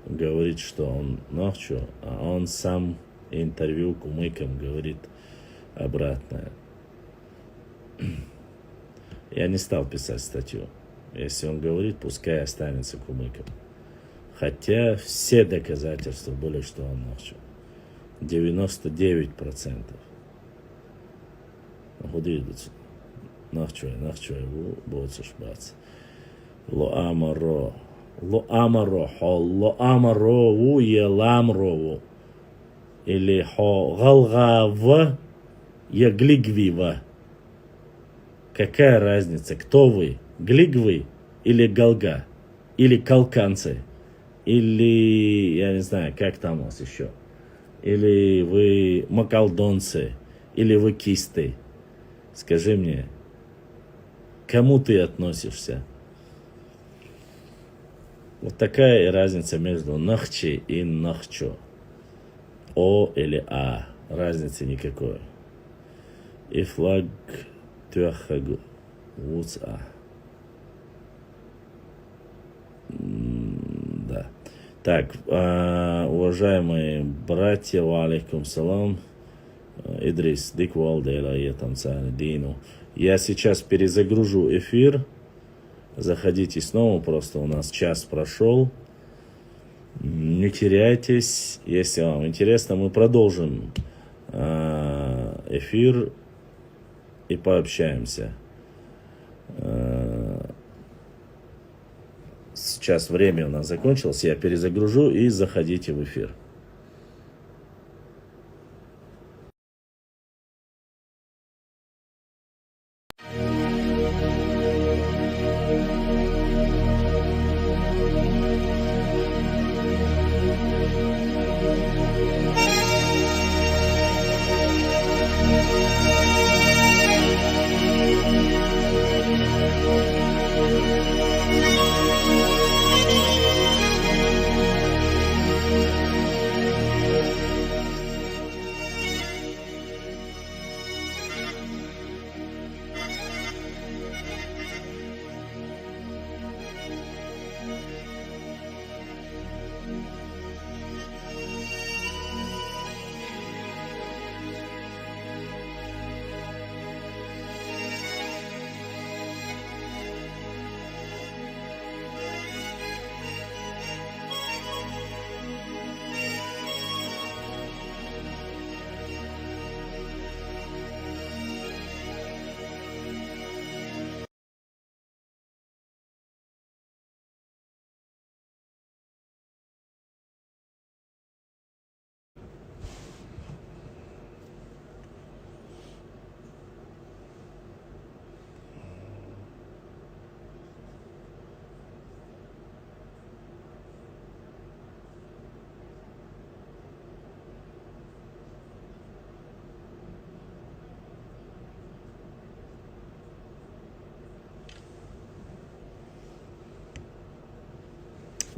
говорит, что он ночью, а он сам интервью кумыкам говорит обратное. Я не стал писать статью. Если он говорит, пускай останется кумыком. Хотя все доказательства были, что он ночью. 99%. Худидуц. Нахчой, боцуш бац. Ло амаро, у еламрову. Или хо галгава, яглигвива. Какая разница, кто вы? Глигвы или галга? Или калканцы? Или, я не знаю, как там у вас еще? Или вы макалдонцы? Или вы кисты? Скажи мне, к кому ты относишься? Вот такая разница между нахчи и нахчо. О или А. Разницы никакой. И флаг тюахагу. Вуца. Да. Так, уважаемые братья, алейкум салам. Идрис, диквалдейла, Дину. Я сейчас перезагружу эфир. Заходите снова, просто у нас час прошел. Не теряйтесь. Если вам интересно, мы продолжим эфир и пообщаемся. Сейчас время у нас закончилось. Я перезагружу и заходите в эфир.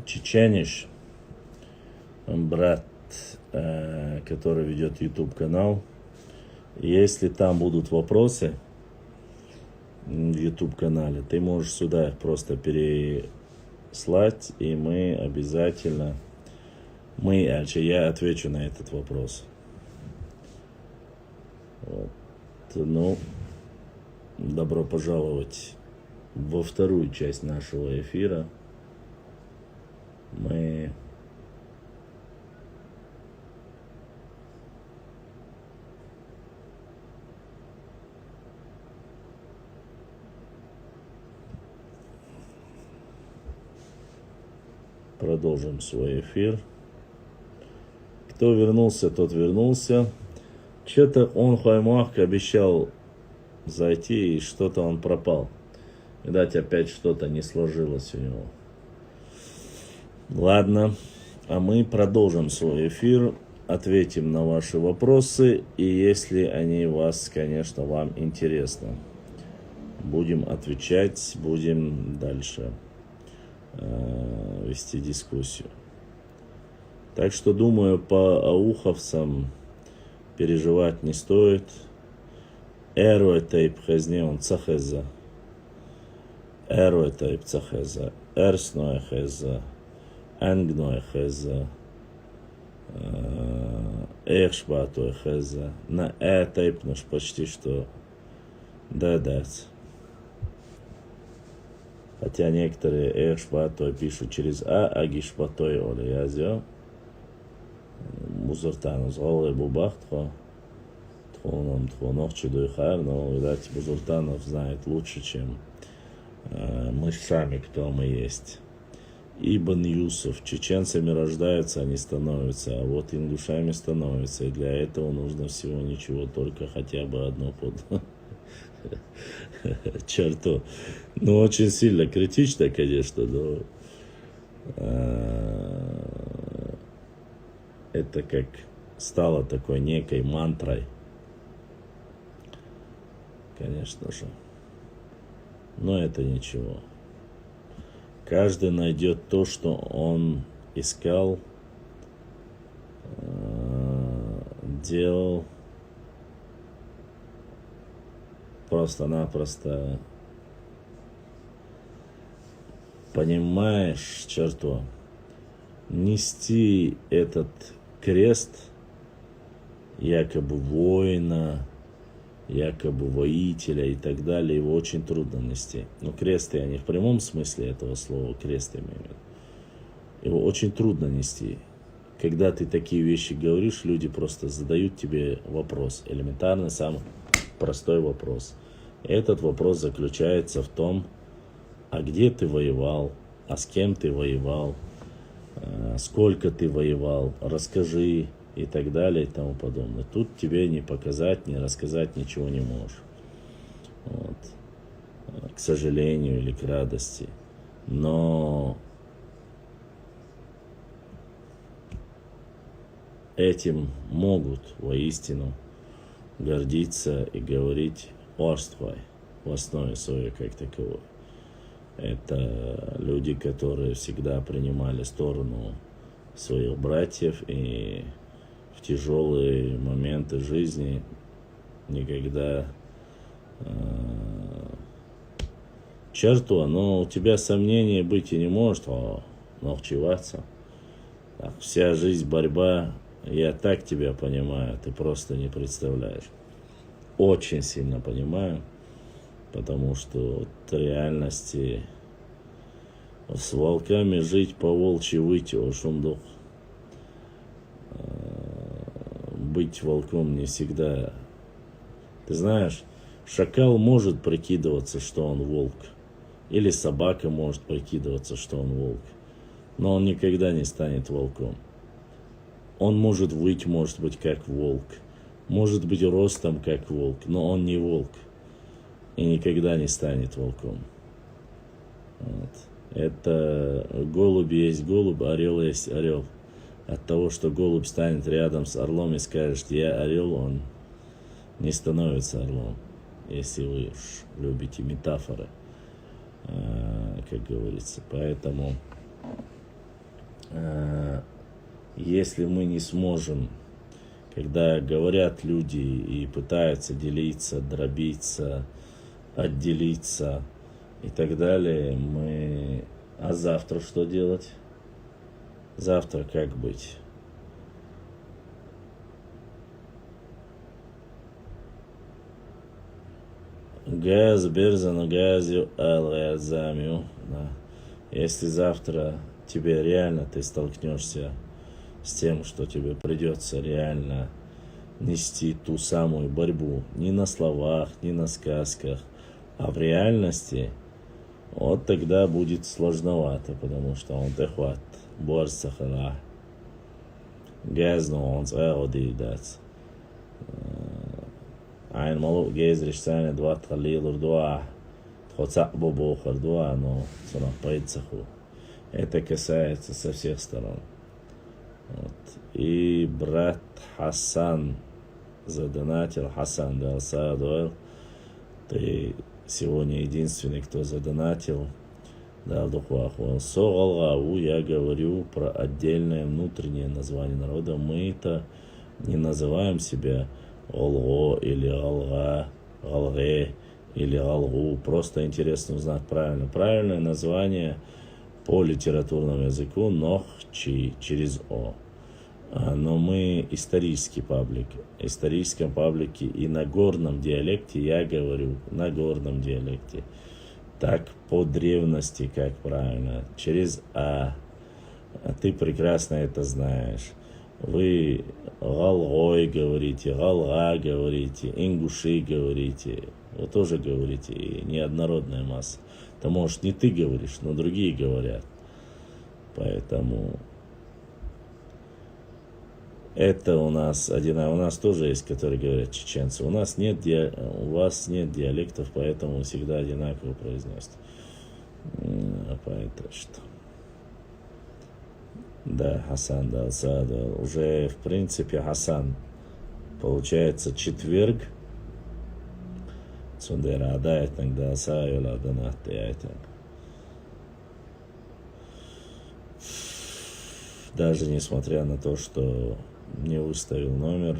Чечениш, брат, который ведет YouTube канал. Если там будут вопросы в YouTube канале, ты можешь сюда их просто переслать, и мы обязательно, я отвечу на этот вопрос. Вот. Ну, добро пожаловать во вторую часть нашего эфира. Мы продолжим свой эфир. Кто вернулся, тот вернулся. Что-то он, Хаймах, обещал зайти, и что-то он пропал. Видать, опять что-то не сложилось у него. Ладно, а мы продолжим свой эфир, ответим на ваши вопросы, и если они вас, конечно, вам интересны, будем отвечать, будем дальше вести дискуссию. Так что, думаю, по ауховцам переживать не стоит. Эруэтейп хазнеон цахеза. Эруэтейп цахеза. Эрсноя хеза. Энгноя хеза. Эхшбатоя хеза. На этейп наш почти что дадец. Хотя некоторые эхшбатой пишут через а гишбатой оле язё. Бузуртан зголы бубахтхо. Тхоном тхонох чудойхар, но, видать, Бузуртанов знает лучше, чем мы сами, кто мы есть. Ибн Юсуф. Чеченцами рождаются, они становятся, а вот ингушами становятся. И для этого нужно всего ничего, только хотя бы одно под черту. Ну, очень сильно критично, конечно, но это как стало такой некой мантрой. Конечно же. Но это ничего. Каждый найдет то, что он искал, делал. Просто-напросто понимаешь, черту, нести этот крест якобы воина, якобы воителя и так далее, его очень трудно нести. Но крест, я не в прямом смысле этого слова, крест имею в виду. Его очень трудно нести. Когда ты такие вещи говоришь, люди просто задают тебе вопрос. Элементарный, самый простой вопрос. Этот вопрос заключается в том, а где ты воевал, а с кем ты воевал, сколько ты воевал, расскажи и так далее и тому подобное. Тут тебе не показать, не рассказать ничего не можешь. Вот. К сожалению или к радости. Но этим могут воистину гордиться и говорить орствой в основе своей как таковой. Это люди, которые всегда принимали сторону своих братьев и в тяжелые моменты жизни никогда черту, но у тебя сомнений быть и не может, научиваться. Вся жизнь борьба, я так тебя понимаю, ты просто не представляешь. Очень сильно понимаю, потому что в реальности с волками жить, по волчьи выйти, ошумдух. Быть волком не всегда. Ты знаешь, шакал может прикидываться, что он волк. Или собака может прикидываться, что он волк. Но он никогда не станет волком. Он может выть, может быть, как волк. Может быть, ростом, как волк. Но он не волк. И никогда не станет волком. Вот. Это голубь есть голубь, орел есть орел. От того, что голубь станет рядом с орлом и скажет, я орел, он не становится орлом. Если вы любите метафоры, как говорится. Поэтому, если мы не сможем, когда говорят люди и пытаются делиться, дробиться, отделиться и так далее, мы... А завтра что делать? Завтра как быть? Газ берзану газю алязамю. Если завтра тебе реально ты столкнешься с тем, что тебе придется реально нести ту самую борьбу, не на словах, не на сказках, а в реальности, вот тогда будет сложновато, потому что он техват борса хара газно он заодидец. Айн малу гезриш сане два тралилур два тхоца бобохар два, но цена пайцаху. Это касается со всех сторон. Вот. И брат Хасан задонатил, Хасан дал садуэл. Ты сегодня единственный, кто задонатил. Дал духваху. Согалгау, я говорю про отдельное внутреннее название народа. Мы-то не называем себя Олго или Алга, Алге или Алгу. Просто интересно узнать правильно. Правильное название по литературному языку Нохчи через О. Но мы исторический паблик. В историческом паблике и на горном диалекте я говорю, на горном диалекте. Так по древности, как правильно. Через А. Ты прекрасно это знаешь. Вы Галгой говорите, Галга говорите, Ингуши говорите. Вы тоже говорите, и неоднородная масса. Это, может, не ты говоришь, но другие говорят. Поэтому это у нас у нас тоже есть, которые говорят чеченцы. У вас нет диалектов, поэтому всегда одинаково произносят. Поэтому что? Да, Хасан дал саду. Уже, в принципе, Хасан, получается, четверг. Цундера адает тогда саюла донатяйте. Даже несмотря на то, что не выставил номер,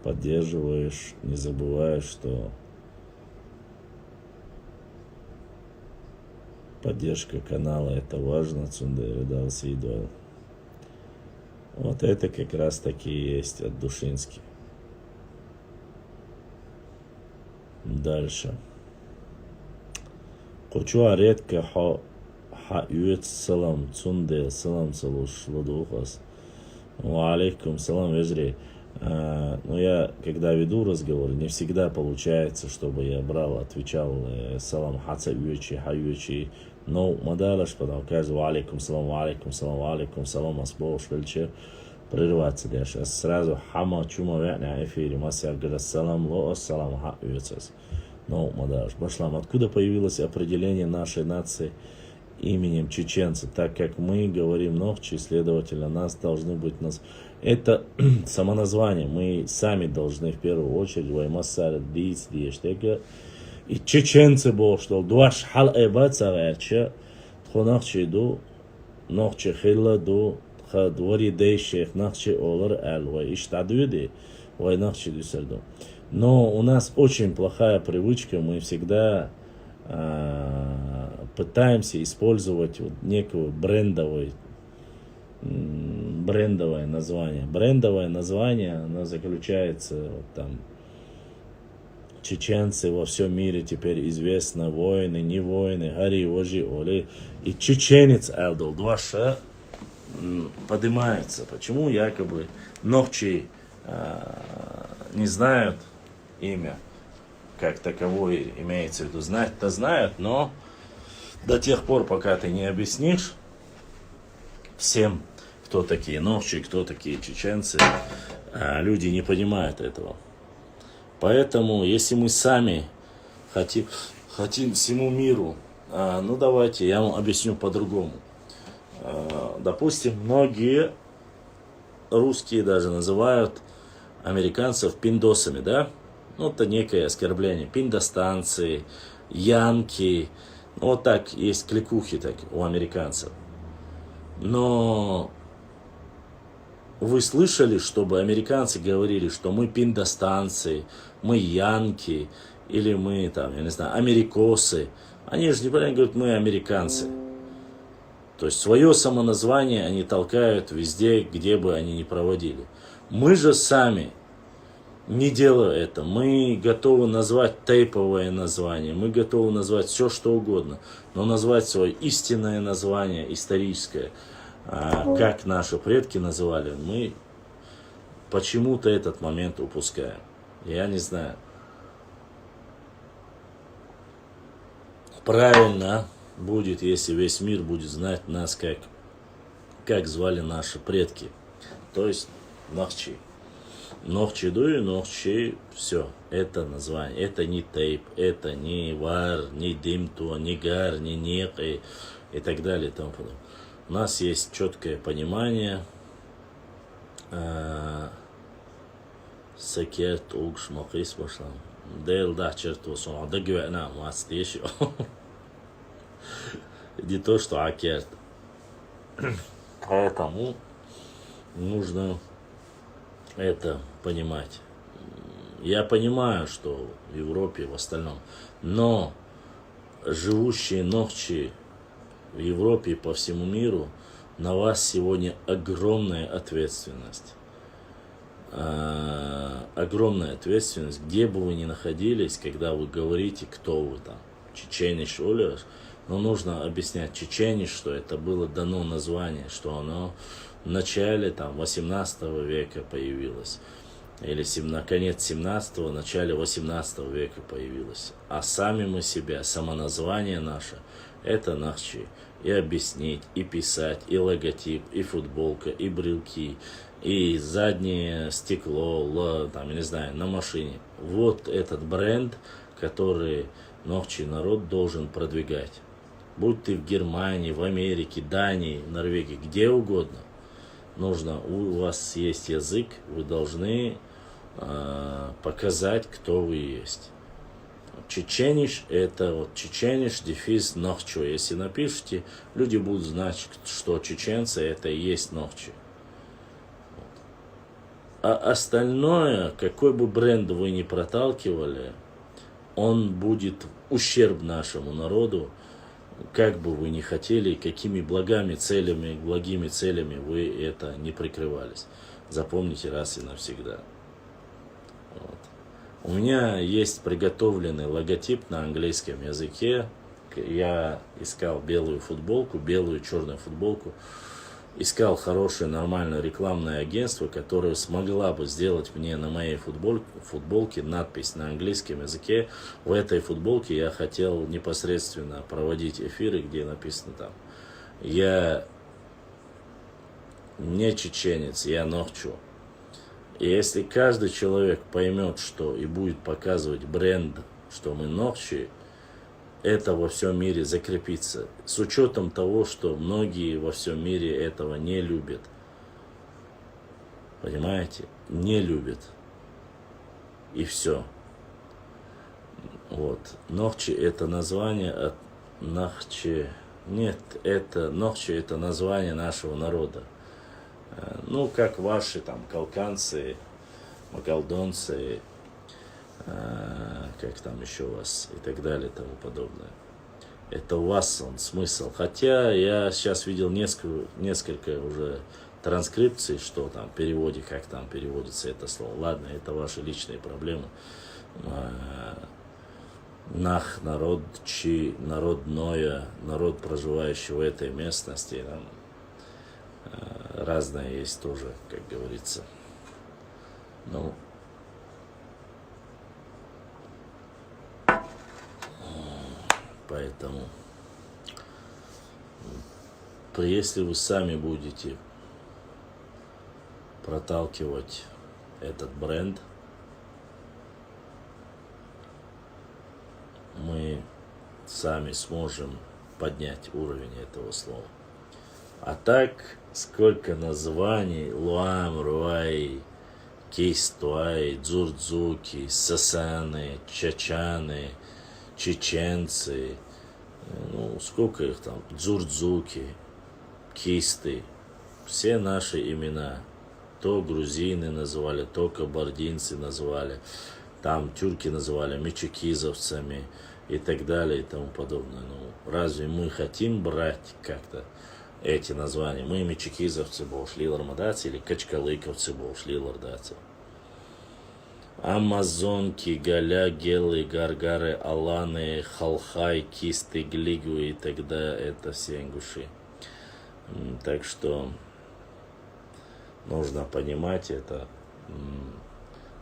поддерживаешь, не забываешь, что поддержка канала это важно, Цундера дал сидуэл. Вот это как раз таки есть от Душински. Дальше. Кучуа редко хаюет салам Цундел салам салуш ладухас. Алейкум салам вежри. Но я, когда веду разговор, не всегда получается, чтобы я брал, отвечал салам хаца юечи, хаюечи. Но мадалаш, потому каждый алейкум салам, асбош, вельче. Прерваться дальше. Сразу хама чума на эфире. Масяр говорит салам, ло салам хаюецес. Но мадалаш. Башлам, откуда появилось определение нашей нации именем чеченцы, так как мы говорим Нохчи, следовательно, нас должны быть это самоназвание, мы сами должны в первую очередь ваймасар диц диештега и чеченцы бо что дуаш хал эбаца верче тхонахчи ду Нохчи хилла ду хадвари дейшех Нохчи олар алва иштадуди вай Нохчи дюсерду. Но у нас очень плохая привычка, мы всегда пытаемся использовать вот некое брендовое название. Брендовое название, оно заключается вот там чеченцы во всем мире теперь известно, воины, не воины, хари, ожи, оли. И чеченец Элдол, два ша поднимается. Почему якобы Нохчи не знают имя? Как таковое имеется в виду, знать-то знают, но до тех пор, пока ты не объяснишь всем, кто такие Нохчи, кто такие чеченцы, люди не понимают этого. Поэтому, если мы сами хотим всему миру, ну давайте, я вам объясню по-другому. Допустим, многие русские даже называют американцев пиндосами, да? Ну, это некое оскорбление. Пиндостанции, янки. Ну, вот так есть кликухи так у американцев. Но вы слышали, чтобы американцы говорили, что мы пиндостанции, мы янки, или мы там, я не знаю, америкосы. Они же неправильно говорят, мы американцы. То есть свое самоназвание они толкают везде, где бы они ни проводили. Мы же сами не делаю это. Мы готовы назвать тейповое название, мы готовы назвать все, что угодно, но назвать свое истинное название, историческое, как наши предки называли, мы почему-то этот момент упускаем. Я не знаю. правильно будет, если весь мир будет знать нас, как звали наши предки. То есть Нохчи. Нохчидуй, Нохчи, все, это название. Это не тейп, это не вар, не димту, не гар, не нек и так далее и тому подобное. У нас есть четкое понимание. Секет угш макис башлам. Дейл да черту сон, да гвена мастиш. Не то, что акерт. Поэтому нужно это понимать. Я понимаю, что в Европе в остальном, но живущие Нохчи в Европе и по всему миру, на вас сегодня огромная ответственность. Огромная ответственность, где бы вы ни находились, когда вы говорите, кто вы там, чеченец, олеш, но нужно объяснять чеченец, что это было дано название, что оно в начале там 18 века появилось, или конец 17-го, начале 18 века появилось. А сами мы себя, самоназвание наше, это Нохчи. И объяснить, и писать, и логотип, и футболка, и брелки, и заднее стекло, там, я не знаю, на машине. Вот этот бренд, который Нохчи народ должен продвигать. Будь ты в Германии, в Америке, Дании, Норвегии, где угодно. У вас есть язык, вы должны показать, кто вы есть. Чечениш, это вот чечениш, дефис, Нохчо. Если напишите, люди будут знать, что чеченцы это и есть Нохчи. А остальное, какой бы бренд вы ни проталкивали, он будет ущерб нашему народу, как бы вы ни хотели, какими благими целями вы это не прикрывались. Запомните раз и навсегда. Вот. У меня есть приготовленный логотип на английском языке. Я искал белую футболку, белую черную футболку. Искал хорошее, нормальное рекламное агентство, которое смогла бы сделать мне на моей футболке надпись на английском языке. В этой футболке я хотел непосредственно проводить эфиры, где написано там: я не чеченец, я Нохчу. И если каждый человек поймет, что и будет показывать бренд, что мы Нохчи, это во всем мире закрепится. С учетом того, что многие во всем мире этого не любят. Понимаете? Не любят. И все. Вот. Нохчи это название от Нохчи. Нет, Нохчи это название нашего народа. Ну, как ваши там калканцы, магалдонцы, как там еще у вас и так далее и тому подобное. Это у вас он смысл. Хотя я сейчас видел несколько уже транскрипций, что там в переводе, как там переводится это слово. Ладно, это ваши личные проблемы. Нах, народ, чи, народное, народ, проживающий в этой местности. Там, разное есть тоже, как говорится. Ну, поэтому, если вы сами будете проталкивать этот бренд, мы сами сможем поднять уровень этого слова. А так, сколько названий: Луам, Руай, Кейстуай, Дзурдзуки, Сасаны, Чачаны, чеченцы, ну, сколько их там, Дзурдзуки, Кисты, все наши имена. То грузины называли, то кабардинцы называли, там тюрки называли мичикизовцами и так далее и тому подобное. Ну, разве мы хотим брать как-то эти названия? Мы мичикизовцы болшлилар мадаться или качкалыковцы болшлилар даться? Амазонки, Галя, Гелы, Гаргары, Аланы, Халхай, Кисты, Глигу и тогда это все ингуши. Так что нужно понимать это.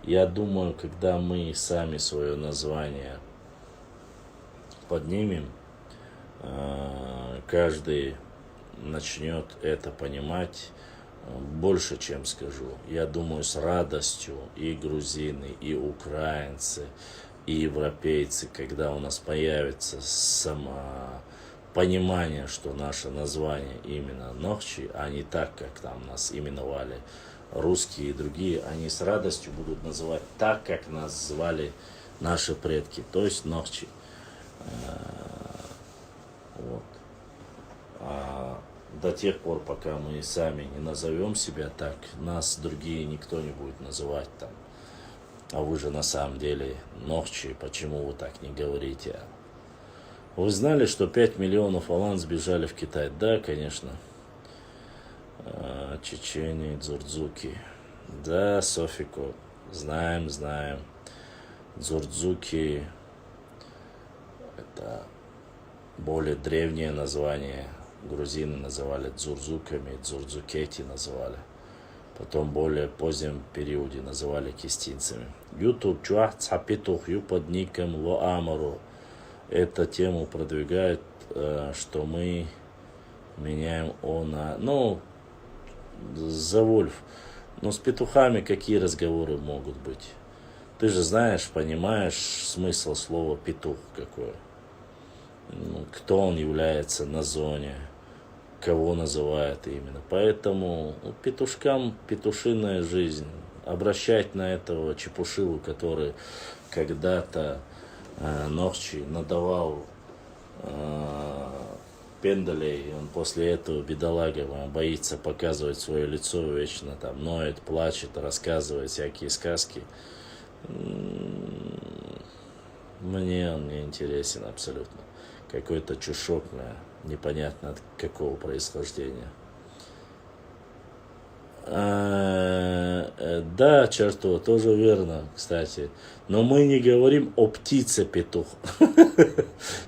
Я думаю, когда мы сами свое название поднимем, каждый начнет это понимать больше, чем скажу. Я думаю, с радостью и грузины, и украинцы, и европейцы, когда у нас появится понимание, что наше название именно Нохчи, а не так, как там нас именовали русские и другие, они с радостью будут называть так, как нас звали наши предки, то есть Нохчи. Вот. А до тех пор, пока мы сами не назовем себя так, нас другие никто не будет называть там. А вы же на самом деле Нохчи, почему вы так не говорите? Вы знали, что 5 миллионов алан сбежали в Китай? Да, конечно. Чечения, Дзурдзуки. Да, Софико. Знаем. Дзурдзуки — это более древнее название. Грузины называли дзурдзуками, дзурдзукети называли. Потом в более позднем периоде называли кистинцами. Ютуб чуах цапитух ю под ником Ло Амару. Эту тему продвигает, что мы меняем на... Ну, за Вольф. Но с петухами какие разговоры могут быть? Ты же знаешь, понимаешь смысл слова петух какой. Ну, кто он является на зоне, кого называют именно. Поэтому петушкам петушиная жизнь. Обращать на этого чепушилу, который когда-то Нохчи надавал пендалей, он после этого, бедолага, боится показывать свое лицо, вечно там ноет, плачет, рассказывает всякие сказки. Мне он не интересен абсолютно. Какой-то чушок, непонятно от какого происхождения. Да, Чертова, тоже верно, кстати. Но мы не говорим о птице-петух.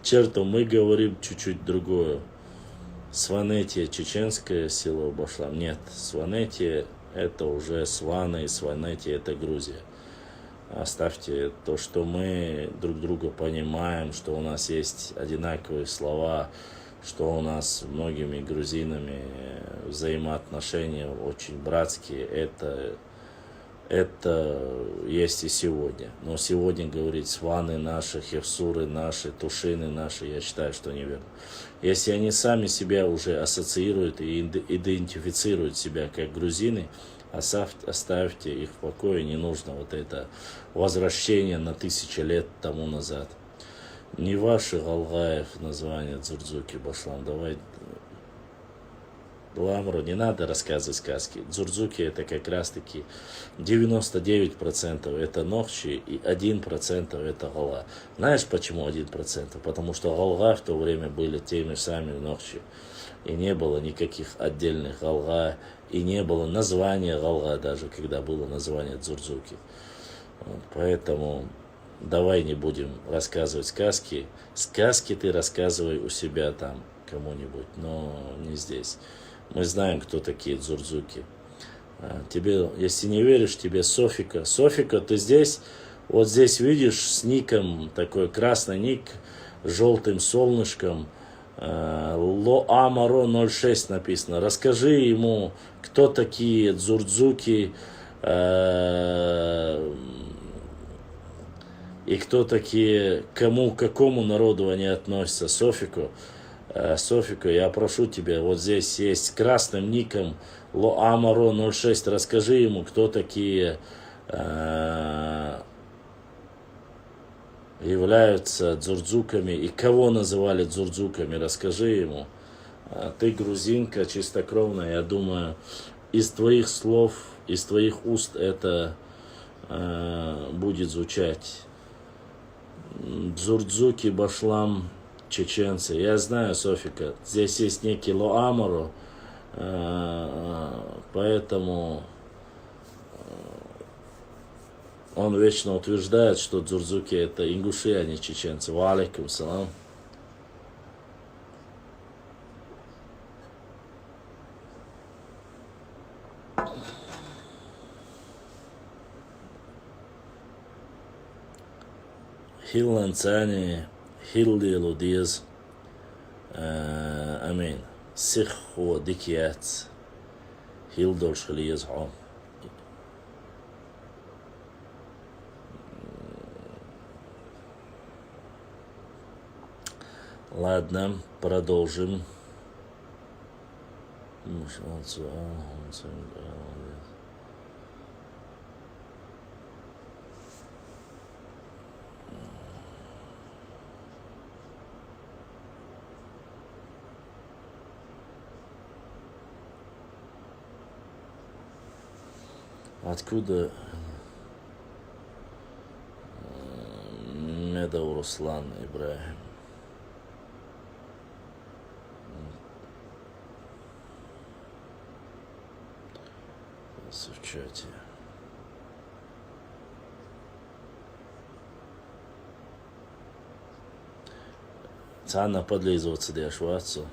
Чертов, мы говорим чуть-чуть другое. Сванетия, чеченское село Башлам. Нет, Сванетия — это уже Сваны, и Сванетия — это Грузия. Оставьте то, что мы друг друга понимаем, что у нас есть одинаковые слова, что у нас с многими грузинами взаимоотношения очень братские. Это есть и сегодня. Но сегодня говорить сваны наши, хевсуры наши, тушины наши, я считаю, что неверно. Если они сами себя уже ассоциируют и идентифицируют себя как грузины, оставьте их в покое, не нужно вот это возвращение на 1000 лет тому назад. Не ваши Галгаев название Дзурдзуки Башлам. Давай, Ламру, не надо рассказывать сказки. Дзурдзуки — это как раз таки 99% это Нохчи и 1% это Гала. Знаешь почему 1%? Потому что Галга в то время были теми самыми Нохчи. И не было никаких отдельных Галга, и не было названия Галга даже, когда было название Дзурдзуки. Вот, поэтому давай не будем рассказывать сказки. Сказки ты рассказывай у себя там кому-нибудь, но не здесь. Мы знаем, кто такие дзурдзуки. Тебе, если не веришь, тебе Софика. Софика, ты здесь? Вот здесь видишь с ником, такой красный ник, желтым солнышком. Ло Амаро 06 написано. Расскажи ему, кто такие дзурдзуки и кто такие, к какому народу они относятся. Софико, я прошу тебя, вот здесь есть красным ником Ло Амаро 06. Расскажи ему, кто такие являются дзурдзуками и кого называли дзурдзуками. Расскажи ему. Ты грузинка чистокровная, я думаю, из твоих слов, из твоих уст это будет звучать. Дзурдзуки Башлам, чеченцы. Я знаю, Софика, здесь есть некий Ло Амаро, поэтому он вечно утверждает, что дзурдзуки — это ингуши, а не чеченцы. Ва алейкум салам. Хилланцани, Хилли Лудиз. Амин. Сихо дикият. Хилдорш хлиезхо. Ладно, продолжим. Откуда Медов Руслан Ибрагим? В чате. Цана подлизываться для Швацу.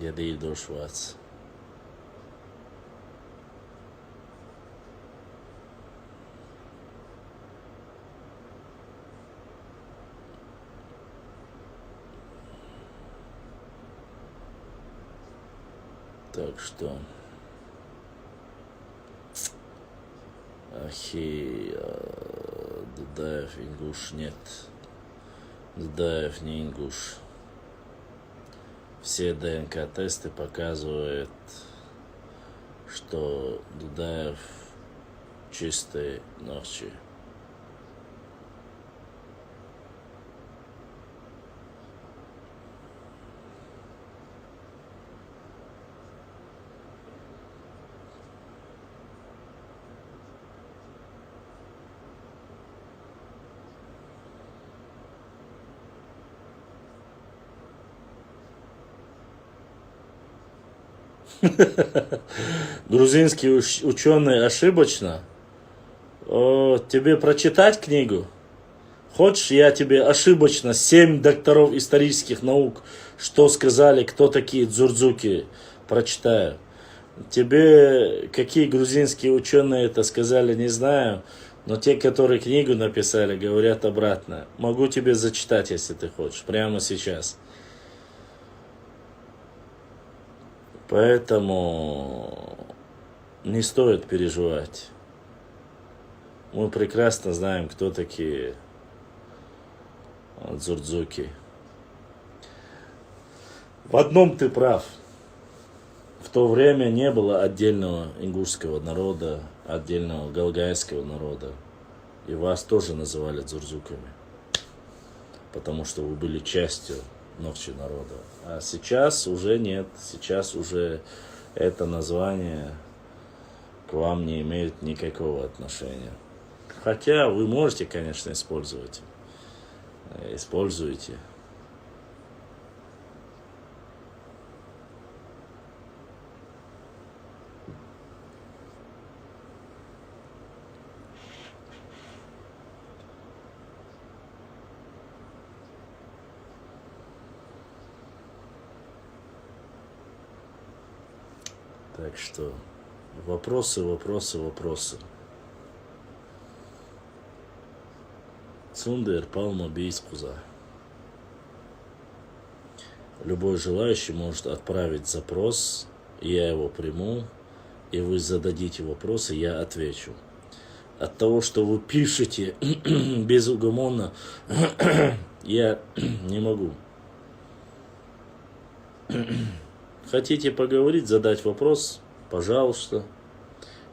Я değil до Швац. Так что Ахи Дудаев ингуш нет. Дудаев не ингуш. Все ДНК-тесты показывают, что Дудаев чистый ночи. Грузинский ученый ошибочно. Тебе прочитать книгу? Хочешь, я тебе ошибочно 7 докторов исторических наук, что сказали, кто такие дзурдзуки, прочитаю. Тебе какие грузинские ученые это сказали, не знаю, но те, которые книгу написали, говорят обратно. Могу тебе зачитать, если ты хочешь, прямо сейчас. Поэтому не стоит переживать. Мы прекрасно знаем, кто такие дзурдзуки. В одном ты прав. В то время не было отдельного ингушского народа, отдельного галгайского народа. И вас тоже называли дзурдзуками. Потому что вы были частью Нохчи народа. А сейчас уже нет. Сейчас уже это название к вам не имеет никакого отношения. Хотя вы можете, конечно, использовать. Используйте. Так что вопросы. Цундер Палма Бейскуза. Любой желающий может отправить запрос, я его приму, и вы зададите вопросы, я отвечу. От того, что вы пишете безугомонно, я не могу. Хотите поговорить, задать вопрос? Пожалуйста.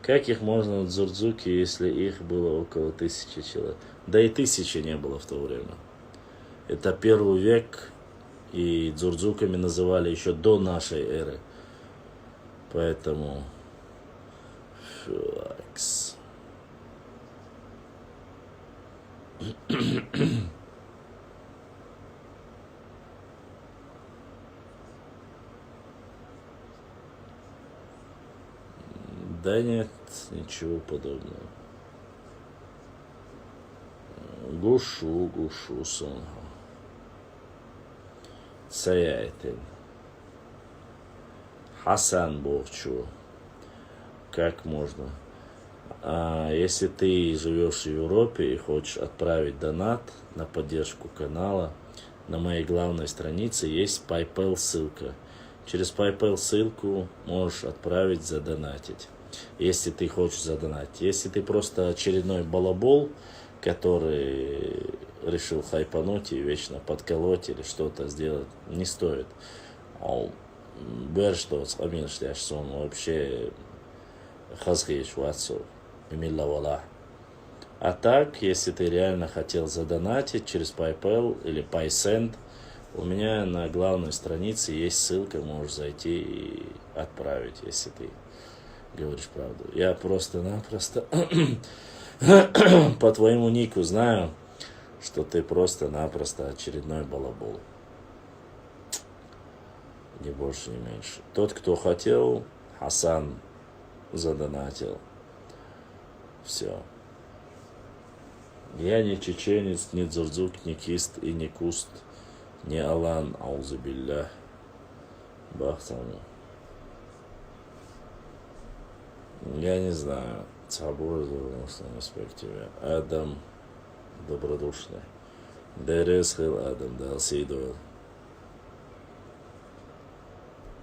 Как их можно в дзурдзуке, если их было около 1000 человек? Да и 1000 не было в то время. Это 1 век, и дзурдзуками называли еще до нашей эры. Поэтому... Флакс. Да нет, ничего подобного. Гушу сонга. Цаяйтен. Хасан Бовчу. Как можно? Если ты живешь в Европе и хочешь отправить донат на поддержку канала, на моей главной странице есть PayPal ссылка. Через PayPal ссылку можешь отправить, задонатить, если ты хочешь задонатить. Если ты просто очередной балабол, который решил хайпануть и вечно подколоть или что-то сделать, не стоит. Что он вообще хазгиш ватсу, имилла вала. А так, если ты реально хотел задонатить через PayPal или PaySend, у меня на главной странице есть ссылка, можешь зайти и отправить, если ты говоришь правду. Я просто-напросто по твоему нику знаю, что ты просто-напросто очередной балабол. Ни больше, ни меньше. Тот, кто хотел, Хасан задонатил. Все. Я не чеченец, не дзурдзук, не кист и не куст, не Алан, аузубилля. Бахтану. Я не знаю. Цабур в аспекте. Адам добродушный. Дерес хил Адам, да, Сейдуэл.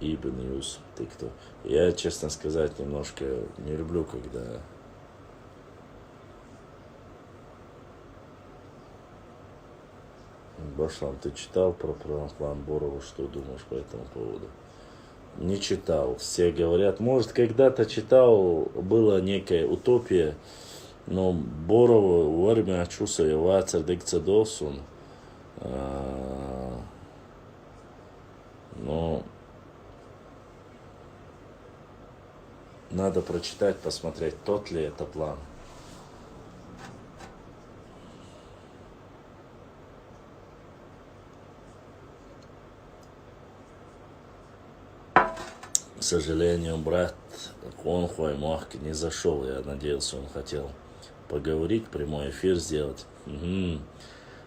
Ибн Юс, ты кто? Я, честно сказать, немножко не люблю, когда Башлам, ты читал про план Борова, что думаешь по этому поводу? Не читал. Все говорят, может, когда-то читал, была некая утопия, но Борова в армии очусая вацер декцедосун. Но надо прочитать, посмотреть, тот ли это план. К сожалению, брат Хонхуай Мохки не зашел. Я надеялся, он хотел поговорить, прямой эфир сделать.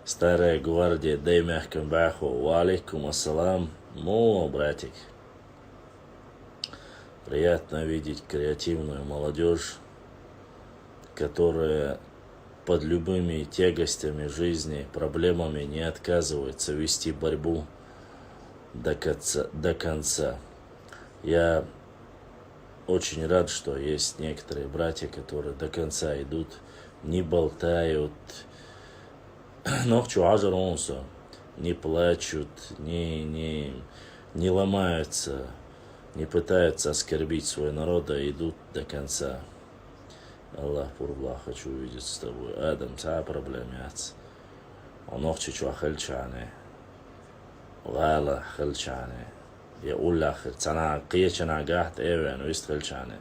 Старая гвардия, дай мягким баху. Валейкум ассалам. Ну, братик. Приятно видеть креативную молодежь, которая под любыми тягостями жизни, проблемами не отказывается вести борьбу до конца. Я очень рад, что есть некоторые братья, которые до конца идут, не болтают, не плачут, не ломаются, не пытаются оскорбить свой народ, а идут до конца. Аллах пурбла, хочу увидеться с тобой. Адам, та проблемяц. Онох чичуа хальчане. Гала хальчане. Я уллахр. Цана киечана гахт эвен, вист хальчане.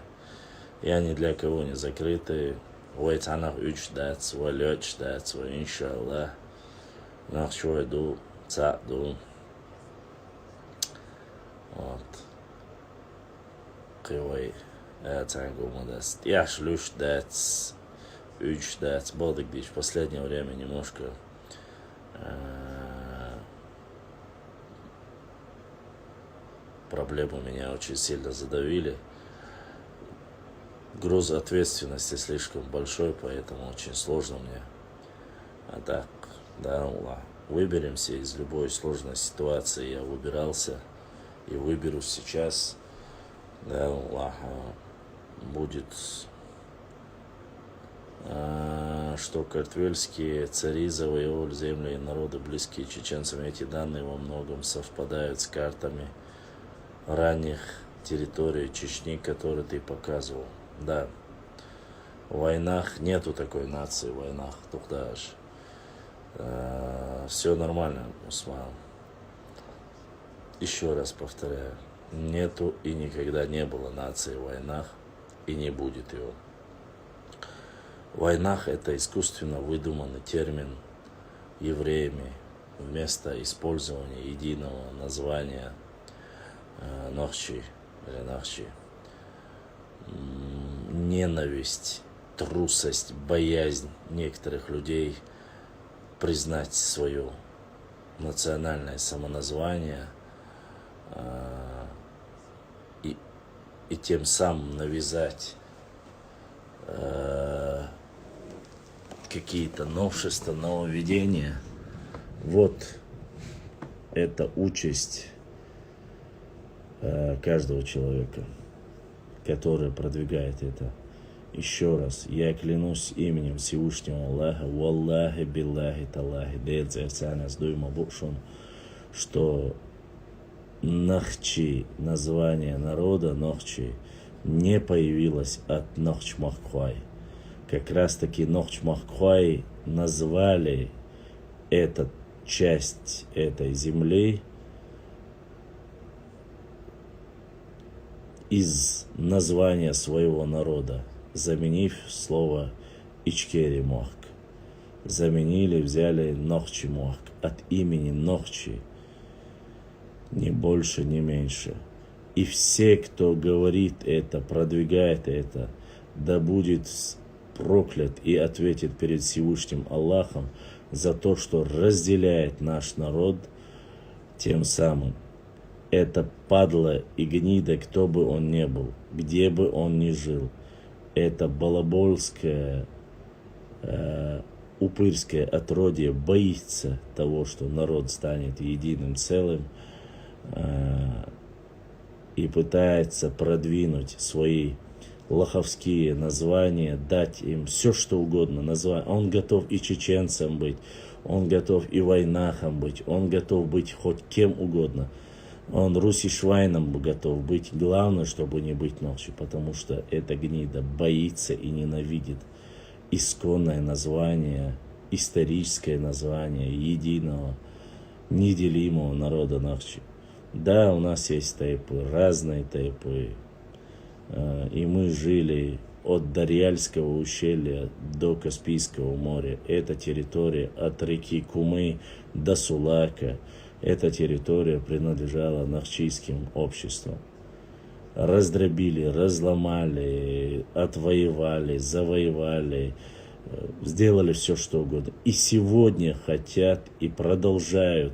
Я ни для кого не закрытый. Ой, цанах уч дац, ой лёч дац, ой иншаллах. Нах чуй ду, ца ду. Вот. Кривой. Я шлюш дац, уч дац. Болдик дичь. В последнее время немножко проблемы меня очень сильно задавили. Груз ответственности слишком большой, поэтому очень сложно мне. А так, да, Аллах, выберемся из любой сложной ситуации. Я выбирался и выберусь сейчас. Да, Аллах, будет, что картвельские цари завоевали земли и народы, близкие чеченцам. Эти данные во многом совпадают с картами ранних территорий Чечни, которые ты показывал. Да, в войнах нету такой нации, в войнах тухдаш. Все нормально, Усман. Еще раз повторяю, нету и никогда не было нации в войнах, и не будет его. В войнах это искусственно выдуманный термин евреями вместо использования единого названия Нохчи или Нахчи. Ненависть, трусость, боязнь некоторых людей признать свое национальное самоназвание и тем самым навязать какие-то новшества, нововведения. Вот это участь каждого человека, который продвигает это. Еще раз, я клянусь именем Всевышнего Аллаха, Валлахи Биллахи Таллахи, что Нахчи, название народа Нохчи, не появилось от Нохчмахквай. Как раз таки Нохчмахквай назвали эту часть этой земли из названия своего народа, заменив слово Ичкеримохк. Заменили, взяли Нохчимохк от имени Нохчи, ни больше, ни меньше. И все, кто говорит это, продвигает это, да будет проклят и ответит перед Всевышним Аллахом за то, что разделяет наш народ тем самым. Это падла и гнида, кто бы он ни был, где бы он ни жил. Это балабольское, упырское отродье боится того, что народ станет единым целым, и пытается продвинуть свои лоховские названия, дать им все, что угодно назвать. Он готов и чеченцем быть, он готов и войнахом быть, он готов быть хоть кем угодно. Он русишвайном готов быть, главное, чтобы не быть ночью, потому что эта гнида боится и ненавидит исконное название, историческое название единого, неделимого народа Нахчи. Да, у нас есть тайпы, разные тайпы, и мы жили от Дарьяльского ущелья до Каспийского моря. Это территория от реки Кумы до Сулака. Эта территория принадлежала нахчийским обществам. Раздробили, разломали, отвоевали, завоевали, сделали все, что угодно. И сегодня хотят и продолжают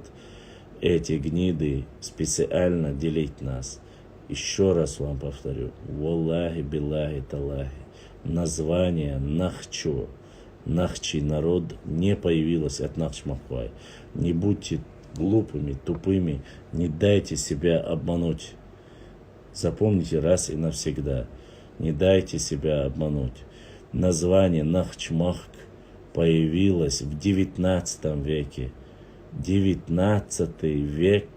эти гниды специально делить нас. Еще раз вам повторю. Валлахи Биллахи Таллахи. Название Нахчо, Нахчий народ не появилось от Нахчмахвай. Не будьте глупыми, тупыми, не дайте себя обмануть. Запомните раз и навсегда. Не дайте себя обмануть. Название Нахчмахк появилось в 19 веке. 19 век,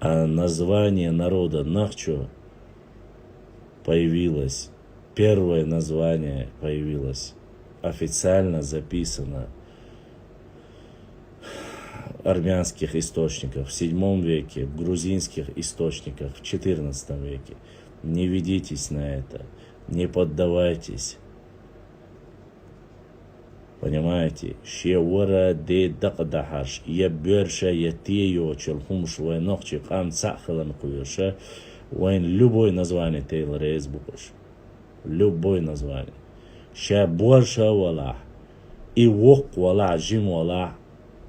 а название народа Нахчо появилось. Первое название появилось. Официально записано армянских источниках в 7 веке, в грузинских источниках в 14 веке. Не ведитесь на это, не поддавайтесь. Понимаете? Шевара де дакдахаш, я берша, я тею, челхумш, войнохчи, хам цахалан куюша, войн любое название Тейлор Эйсбукуш. Любое название. Ша борша валах, и вок валах, жим валах,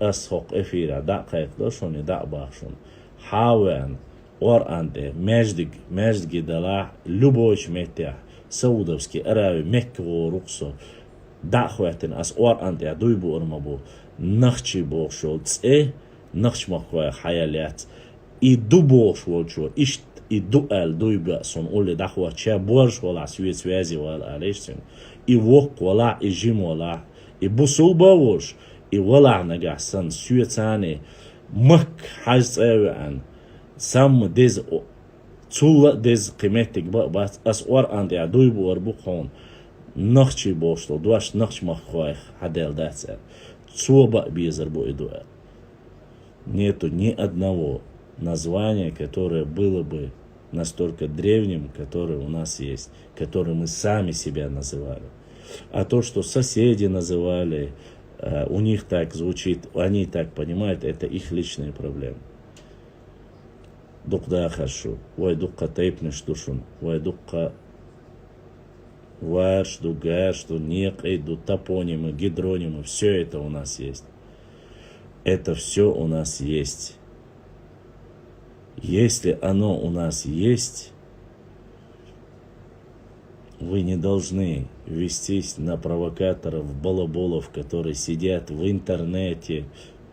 أسحق إفيرا دا قيقدوشون دا باخشون حاوان أنت مجدك دلاح لبوش متح سودوسكي أراوي مكو رقصو دا خواتن أس أنت دوي بو أرمبو نخشي بوشو تسئ نخش مخواه حياليات إي دو بوش وجو إشت إي دو دوي بأسون أولي دا خوات شا بورش ولا سويت وازي ولا عليشتن إي وق ولا إي جيم ولا إي بوسو باوش и валах нагасан сюэцане мак хаз эван сам дез цула дез киметик бас ас ор ант я дуй бор бухон нахчи бошло дуаш нахч махвай хадел даца цуба безер бу идуа. Нету ни одного названия, которое было бы настолько древним, которое у нас есть, которое мы сами себя называли. А то, что соседи называли, у них так звучит, они так понимают, это их личные проблемы. Дукда хашу, вай дукка тейпнеш душун, вай дукка ваш, дугаш, ду нек, ду топонимы, гидронимы, все это у нас есть. Это все у нас есть. Если оно у нас есть, вы не должны вестись на провокаторов, балаболов, которые сидят в интернете,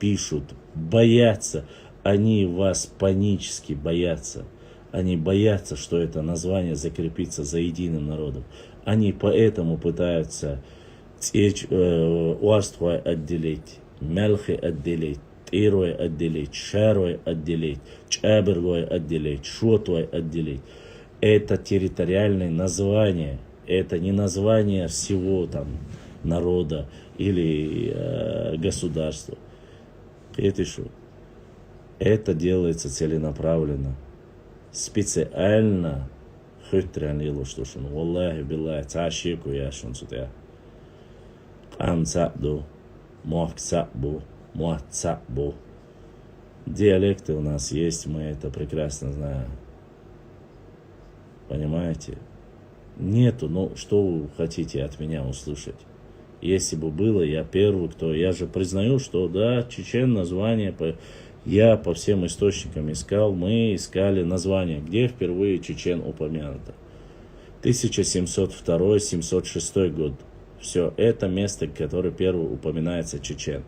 пишут, боятся. Они вас панически боятся. Они боятся, что это название закрепится за единым народом. Они поэтому пытаются Уарствой отделить, Мелхи отделить, Тирой отделить, Шерой отделить, Чабергой отделить, Шотвой отделить. Это территориальные названия. Это не название всего там народа или государства. Это что? Это делается целенаправленно. Специально хитрян илуштушун. Валлахи биллахи цашику яшун сутя. Амцабду, мохцабу, мохцабу. Диалекты у нас есть, мы это прекрасно знаем. Понимаете? Нету, ну что вы хотите от меня услышать? Если бы было, я первый, кто... Я же признаю, что да, чечен название... Я по всем источникам искал, мы искали название, где впервые чечен упомянуто. 1702-706 год. Все, это место, которое первое упоминается чечен.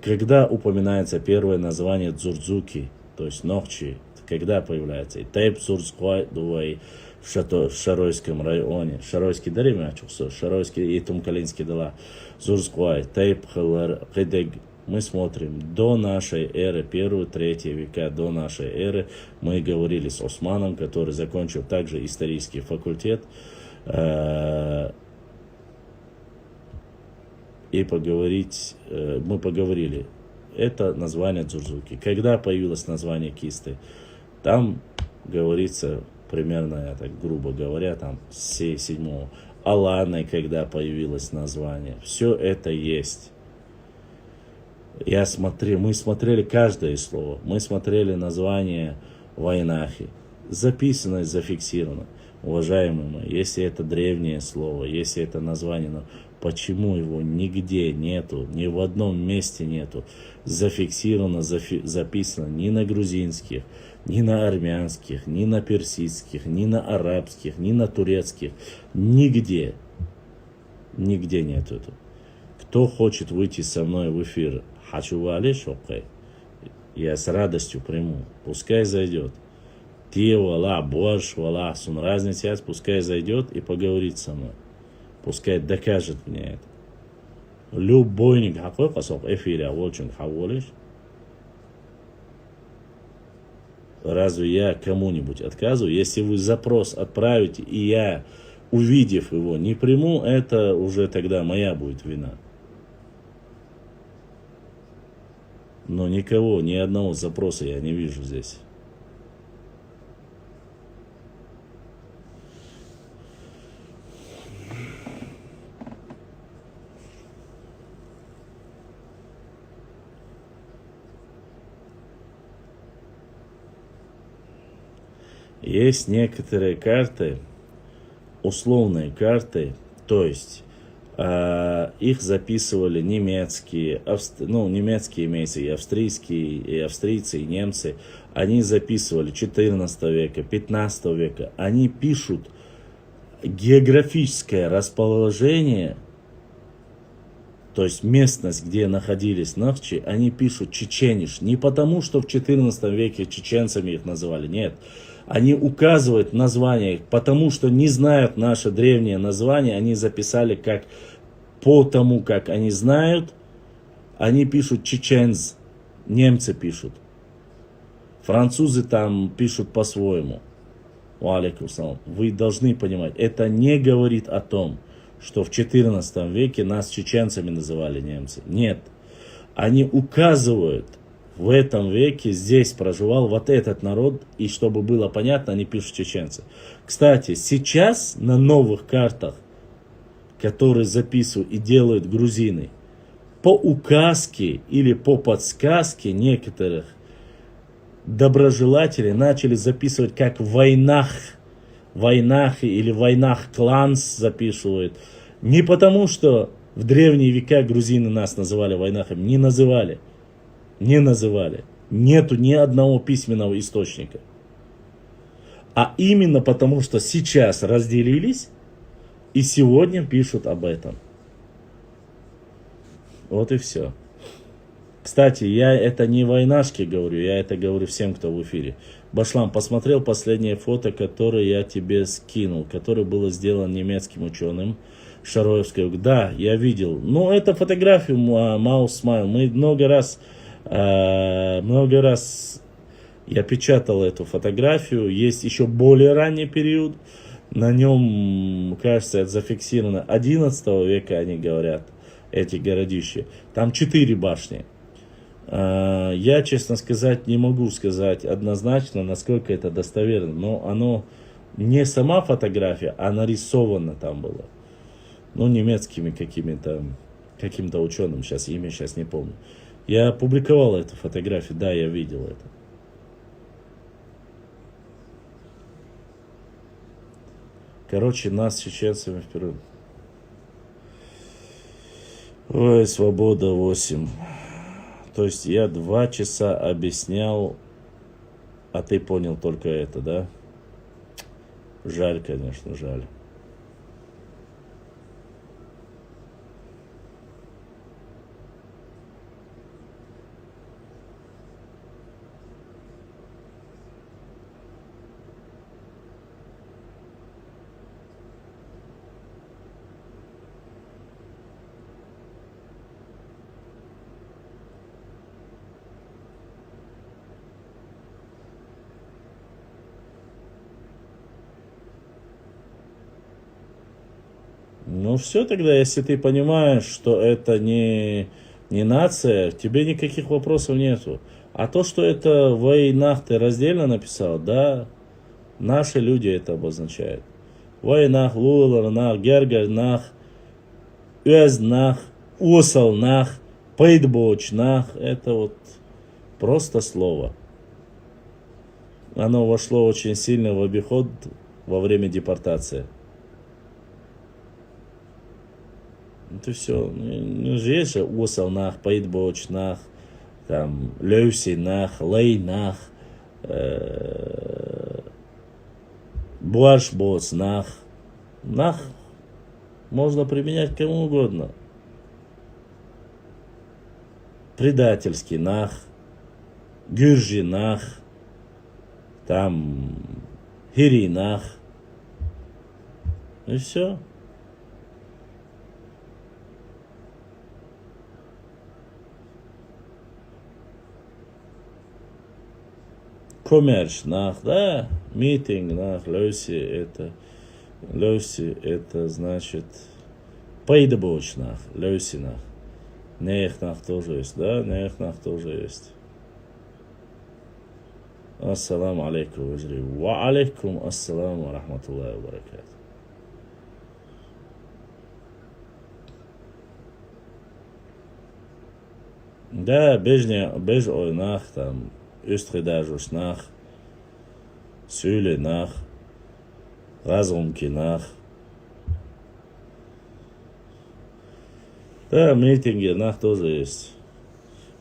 Когда упоминается первое название Дзурдзуки, то есть Нохчи, когда появляется? Тайп Сурсквай Дуай в Шаройском районе. Шаройский даримячуксо, Шаройский и Тумкалинский дала. Зурсквай, Тайп Халар Кедег. Мы смотрим до нашей эры, 1-3 века до нашей эры, мы говорили с Османом, который закончил также исторический факультет, и мы поговорили. Это название Дзурдзуки. Когда появилось название Кисты? Там говорится примерно, я так грубо говоря, там с 7-го. Аланой, когда появилось название. Все это есть. Мы смотрели каждое слово. Мы смотрели название Вайнахи. Записано и зафиксировано. Уважаемые мои, если это древнее слово, если это название, но почему его нигде нету, ни в одном месте нету, зафиксировано, записано ни на грузинских, ни на армянских, ни на персидских, ни на арабских, ни на турецких, нигде нету этого. Кто хочет выйти со мной в эфир, хочу вали шокай, я с радостью приму, пускай зайдет. Ти вала, борщ вала, сун разница, пускай зайдет и поговорит со мной. Пускай докажет мне это. Любой никакой косок эфире, очень хаволишь. Разве я кому-нибудь отказываю? Если вы запрос отправите, и я, увидев его, не приму, это уже тогда моя будет вина. Но никого, ни одного запроса я не вижу здесь. Есть некоторые карты, условные карты, то есть их записывали немецкие, немецкие имеются и австрийские, и австрийцы, и немцы. Они записывали 14 века, 15 века. Они пишут географическое расположение, то есть местность, где находились Нахчи, они пишут чечениш. Не потому, что в 14 веке чеченцами их называли, нет. Они указывают название, потому что не знают наше древнее название, они записали как по тому, как они знают, они пишут чеченц, немцы пишут. Французы там пишут по-своему. Вы должны понимать, это не говорит о том, что в 14 веке нас чеченцами называли немцы. Нет. Они указывают, в этом веке здесь проживал вот этот народ, и чтобы было понятно, они пишут чеченцы. Кстати, сейчас на новых картах, которые записывают и делают грузины, по указке или по подсказке некоторых доброжелателей начали записывать как войнах или войнах кланс записывают. Не потому, что в древние века грузины нас называли войнахами, не называли. Нету ни одного письменного источника. А именно потому, что сейчас разделились и сегодня пишут об этом. Вот и все. Кстати, я это не войнашке говорю, я это говорю всем, кто в эфире. Башлам, посмотрел последнее фото, которое я тебе скинул, которое было сделано немецким ученым Шароевской. Да, я видел. Но это фотографию Маус Смайл. Мы много раз я печатал эту фотографию. Есть еще более ранний период. На нем, кажется, это зафиксировано 11 века, они говорят, эти городища. Там 4 башни. Я, честно сказать, не могу сказать однозначно, насколько это достоверно. Но оно не сама фотография, а нарисовано там было. Ну, немецкими каким-то ученым. Имя сейчас не помню. Я публиковал эту фотографию, да, я видел это. Короче, нас с чеченцами вперед. Ой, свобода 8. То есть я 2 часа объяснял, а ты понял только это, да? Жаль, конечно, жаль. Ну все тогда, если ты понимаешь, что это не нация, тебе никаких вопросов нету. А то, что это в войнах ты раздельно написал, да, наши люди это обозначают. Войнах, луларнах, гергернах, уезнах, усалнах, пейдбочнах, это вот просто слово. Оно вошло очень сильно в обиход во время депортации. Это все. Ну, же есть же усалнах, пейдбочнах, там, левсинах, лейнах, буашбоцнах. Нах можно применять кому угодно. Предательский нах, гюржинах, там, хиринах. И все. Коммерчнах, да, митинг, нах, лёси это значит пейдабочнах, лёсинах. Нехнах тоже есть, да, нехнах тоже есть. Ассаламу алейкум, ваджри. Ва алейкум ассаламу ва рахматуллахи ва баракату. Да, beş oynах, там, Östredajusnach, Sölenach, Razumkinach. Да, митингернах тоже есть.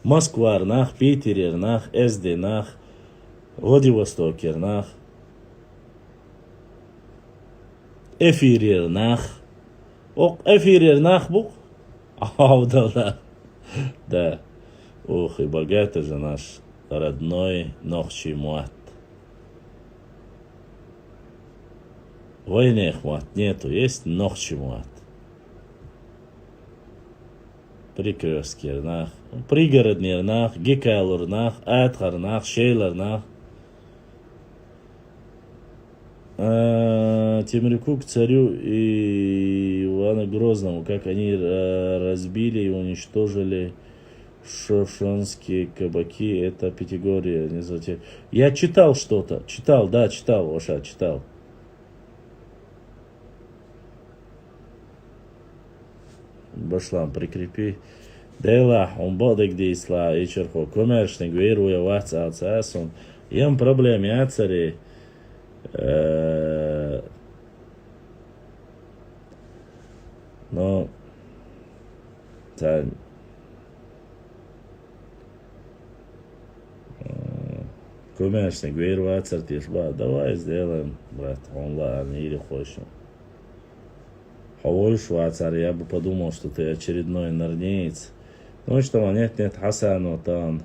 Москварнах, Питерернах, Эзденах, Владивостокернах, Эфирернах. Ок, Эфирернах бук? Да. Да. Ох, и богатый же наш родной Нохчи-Муат. Войнех-Муат нету, есть Нохчи-Муат. Прикрёсткернах, пригороднернах, Гекалурнах, Атхарнах, Шейларнах. Темрюку к царю и Ивану Грозному, как они разбили и уничтожили шошонские кабаки, это Пятигорье. Я читал что-то, читал, Оша, читал. Башлам, прикрепи. Дела, он бодек дисла, и черхо, коммерчник, веруя, ваца, ацасон. Ям проблем, я цари. Но, коммерчник, веруя, ацартиш, давай сделаем, брат, онлайн, или хочешь. Хавой Швейцар, я бы подумал, что ты очередной норнеец. Ну что, нет, Хасан, там,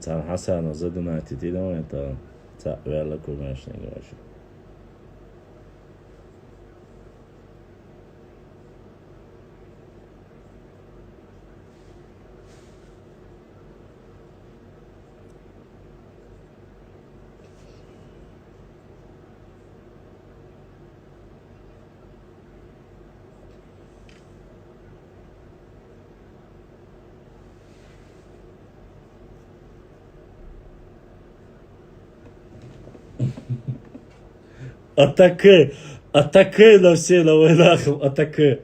цар Хасан, задонатить, и ну это, цар, верно, конечно, говорю. Атаке на все на войнах, атаке.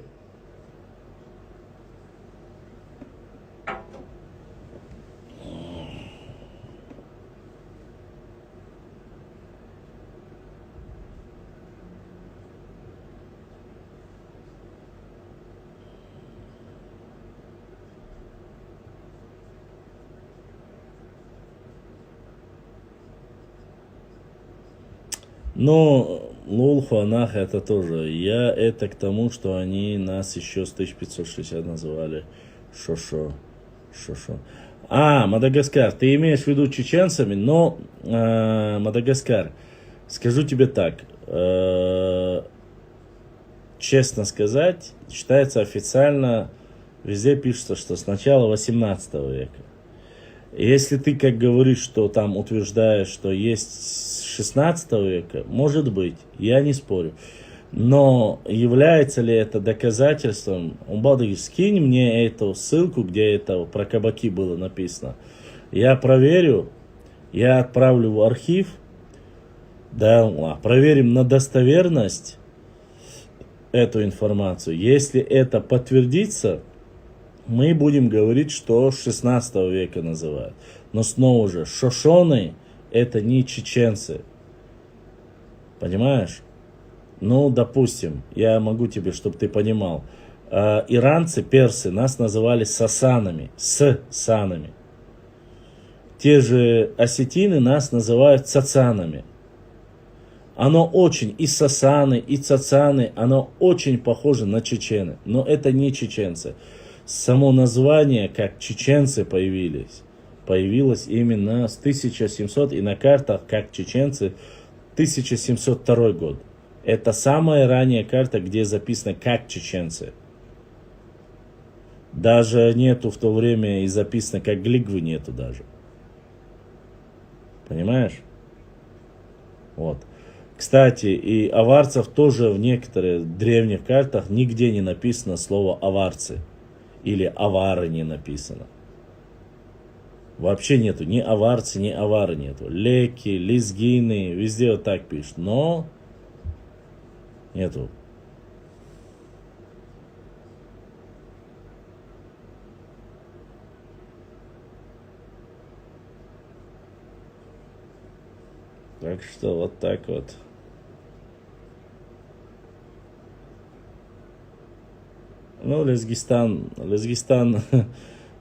Но Лулхуанах это тоже. Я это к тому, что они нас еще с 1560 называли Шошо. Шошо. Мадагаскар. Ты имеешь в виду чеченцами, но Мадагаскар. Скажу тебе так. Честно сказать, считается официально, везде пишется, что с начала 18 века. Если ты, как говоришь, что там утверждаешь, что есть с 16 века, может быть, я не спорю. Но является ли это доказательством? Умбадыгиш, скинь мне эту ссылку, где это про кабаки было написано. Я проверю, я отправлю в архив, да, проверим на достоверность эту информацию. Если это подтвердится, мы будем говорить, что с 16 века называют. Но снова же, шошоны это не чеченцы. Понимаешь? Ну, допустим, я могу тебе, чтобы ты понимал. Иранцы, персы нас называли сасанами, с-санами. Те же осетины нас называют цацанами. Оно очень, и сасаны, и цацаны, оно очень похоже на чечены. Но это не чеченцы. Само название, как чеченцы появилось именно с 1700, и на картах, как чеченцы, 1702 год. Это самая ранняя карта, где записано как чеченцы. Даже нету в то время и записано как глигвы нету даже. Понимаешь? Вот. Кстати, и аварцев тоже в некоторых древних картах нигде не написано слово аварцы. Или авары не написано. Вообще нету. Ни аварцы, ни авары нету. Леки, лезгины, везде вот так пишут. Но нету. Так что вот так вот. Ну, Лезгистан,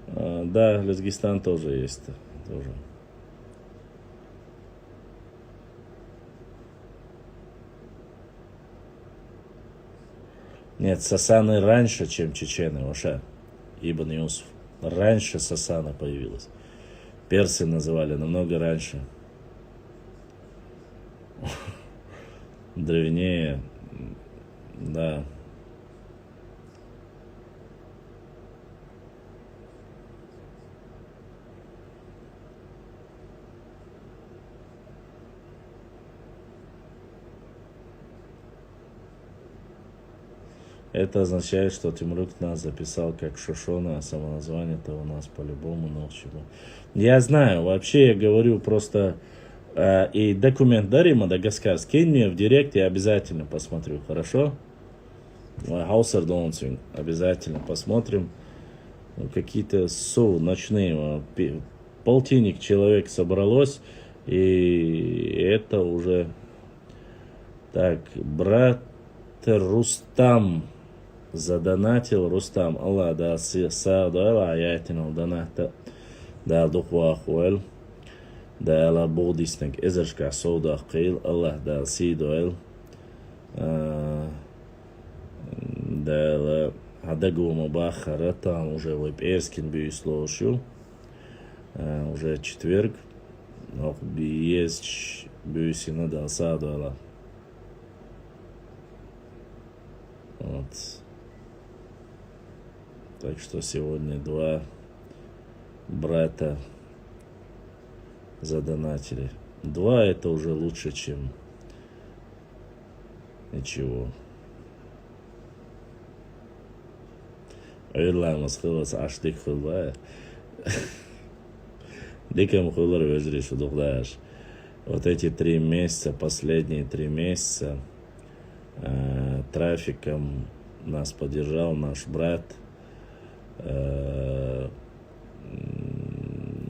да, Лезгистан тоже есть. Тоже. Нет, сасаны раньше, чем чечены, Оша, Ибн Юсуф. Раньше сасана появилась. Персы называли намного раньше. Древнее, да. Это означает, что Тимрук нас записал как Шошона, а само название-то у нас по-любому ночью. Я знаю, вообще я говорю просто... и документ дари Мадагаскар, скинь мне в директ, я обязательно посмотрю, хорошо? Хаусер Донсинг, обязательно посмотрим. Какие-то ночные, полтинник человек собралось, и это уже... Так, брат Рустам задонатил. Рустам, Аллах, да, саадуэл, аятинал доната, да, духва ахуэл. Да, Алла Богдиснак, Эзершка, Соуда, Каил, Аллах, да, Сидуэл, да, Адагума Бахара, там уже в Эрскин бюйслошу, уже четверг, но есть бюйсина дал садуала. Вот. Так что сегодня два брата задонатили. Два это уже лучше, чем ничего. Ойламыз қылыз аштық қылбай. Диком хулар везриш удухдаш. Вот эти 3 месяца, последние 3 месяца, трафиком нас поддержал наш брат.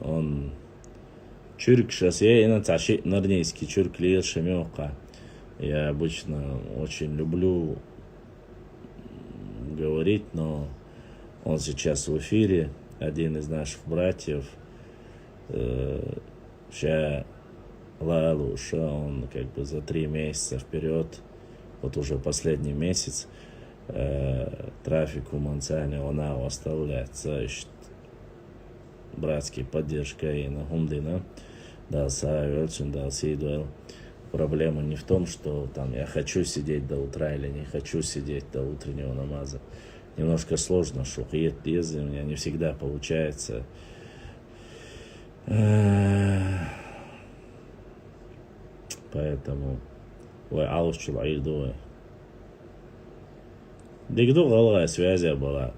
Он чурк сейчас, я иначе нарнийский чурк лил шемёка. Я обычно очень люблю говорить, но он сейчас в эфире, один из наших братьев. Сейчас Лалуша, он как бы за 3 месяца вперед, вот уже последний месяц, трафик у Мансани, она оставляется, братские поддержка и на Гумдина, да, очень да, Сидуэл. Проблема не в том, что там я хочу сидеть до утра или не хочу сидеть до утреннего намаза. Немножко сложно, шухиет езды, у меня не всегда получается. Поэтому ой, алушчул айдуэ. Дигду голая связь была.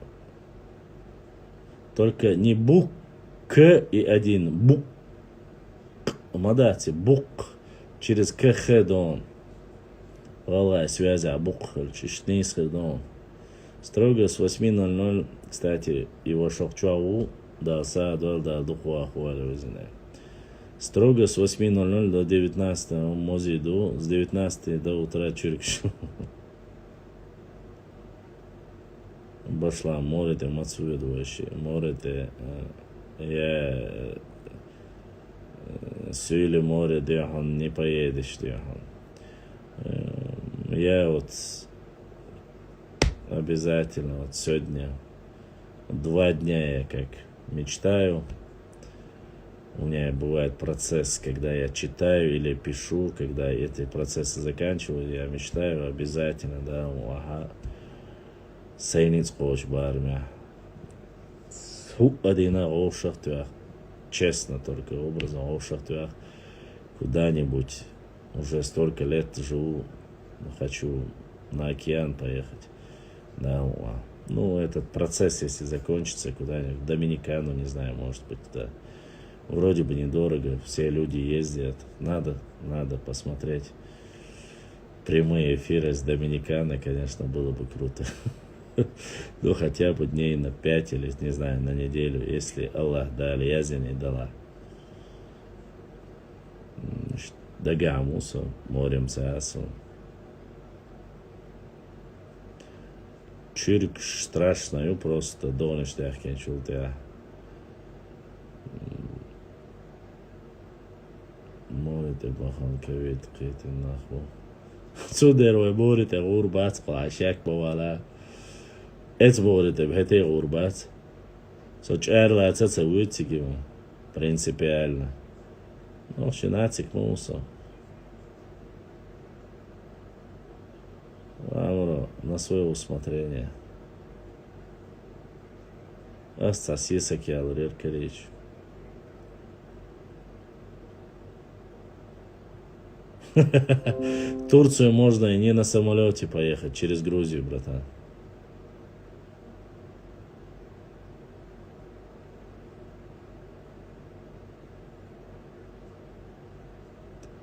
Только не бук и один бук. Мадати бук через кхедон. Голая связь бук чешни схедон. Строго с 8:00, кстати, его шокчуау да саадуэл да духуа хуалевизине. Строго с 8:00 до 19 мозиду, с 19 до утра чуркшу. Башла, морете мацуедуеши, морете, я сюили море, дяхан, не поедешь, дяхан. Я вот обязательно вот сегодня 2 дня я как мечтаю. У меня бывает процесс, когда я читаю или пишу, когда эти процессы заканчиваю, я мечтаю обязательно, да, ага, сейниц коч бармя. Один овшахтвях, честно только образом овшахтвях, куда-нибудь, уже столько лет живу, хочу на океан поехать, да, ну, этот процесс, если закончится куда-нибудь, в Доминикану, не знаю, может быть, да. Вроде бы недорого, все люди ездят. Надо посмотреть прямые эфиры с Доминиканы, конечно, было бы круто. Ну, хотя бы дней на 5 или, не знаю, на неделю, если Аллах дал, язин и дала. Дагамусу, морем саасу. Чирк страшную просто, донештях кенчултя. Морите бахан кавит китин наху. Цудерой морите гурбат қашак бавала. Эц морите бхете гурбат. Сочерла цаца вытигима. Принципиально. Ну, шинацик мусо. Амро, на свое усмотрение. Астасисаки алрир корич. Турцию можно и не на самолете поехать, через Грузию, братан.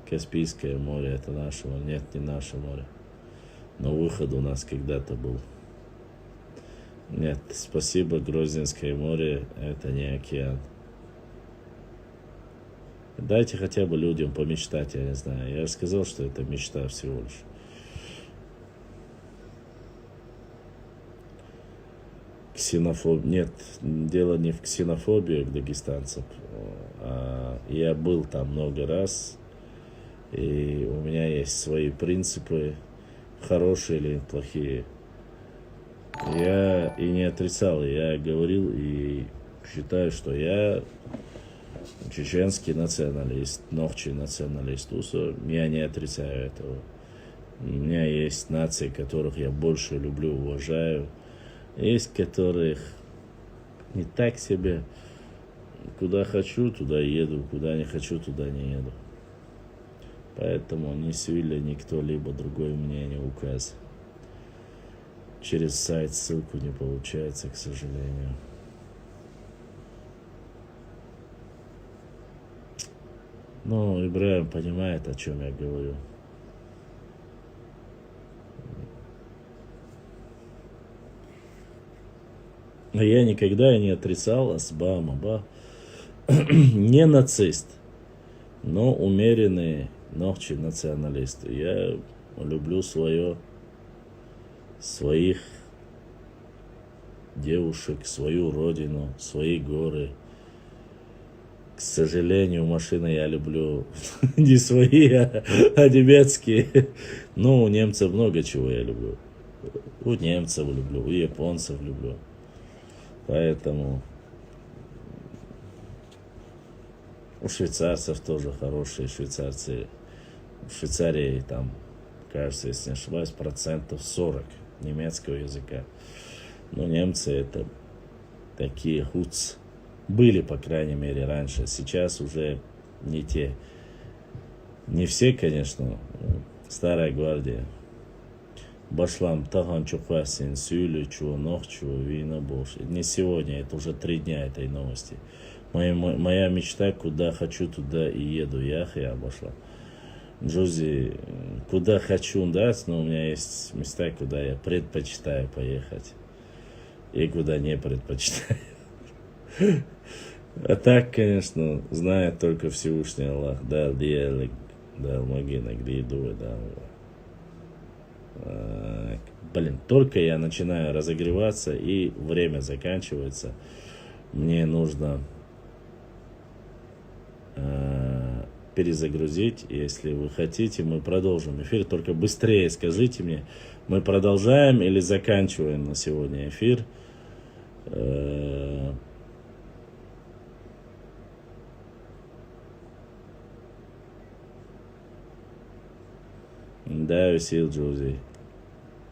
Каспийское море, это наше море. Нет, не наше море. Но выход у нас когда-то был. Нет, спасибо, Грозненское море, это не океан. Дайте хотя бы людям помечтать, я не знаю. Я же сказал, что это мечта всего лишь. Нет, дело не в ксенофобии к дагестанцам. Я был там много раз, и у меня есть свои принципы, хорошие или плохие. Я и не отрицал. Я говорил и считаю, что я чеченский националист, нохчий националист. Я не отрицаю этого. У меня есть нации, которых я больше люблю, уважаю. Есть которых не так себе. Куда хочу, туда еду. Куда не хочу, туда не еду. Поэтому ни Сюля, ни кто-либо другой мне не указ. Через сайт ссылку не получается, к сожалению. Ну, Ибраим понимает, о чем я говорю. Но я никогда не отрицал Асбаба. Не нацист, но умеренный нохчий националист. Я люблю своих девушек, свою родину, свои горы. К сожалению, машины я люблю не свои, а немецкие. Но у немцев много чего я люблю. У немцев люблю, у японцев люблю. Поэтому у швейцарцев тоже хорошие швейцарцы. В Швейцарии там, кажется, если не ошибаюсь, 40% немецкого языка. Но немцы это такие хуц. Были, по крайней мере, раньше. Сейчас уже не те. Не все, конечно. Старая гвардия. Башлам таган чухасин сюлю чу нохчу вина больше. Не сегодня, это уже 3 дня этой новости. Моя мечта, куда хочу, туда и еду. Я обошла. Джузи, куда хочу, да, но у меня есть места, куда я предпочитаю поехать. И куда не предпочитаю. А так, конечно, знает только Всевышний Аллах. Дал диалог, дал магина, где иду, дал. Блин, только я начинаю разогреваться и время заканчивается. Мне нужно перезагрузить. Если вы хотите, мы продолжим эфир. Только быстрее скажите мне, мы продолжаем или заканчиваем на сегодня эфир. Да, Васил Джузи.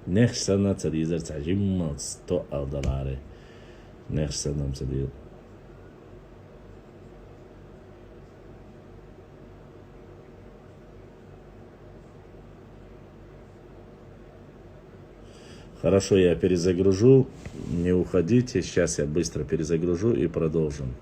Нехсана цадизар цажиммал $100. Нехсанам цадизар. Хорошо, я перезагружу. Не уходите. Сейчас я быстро перезагружу и продолжим.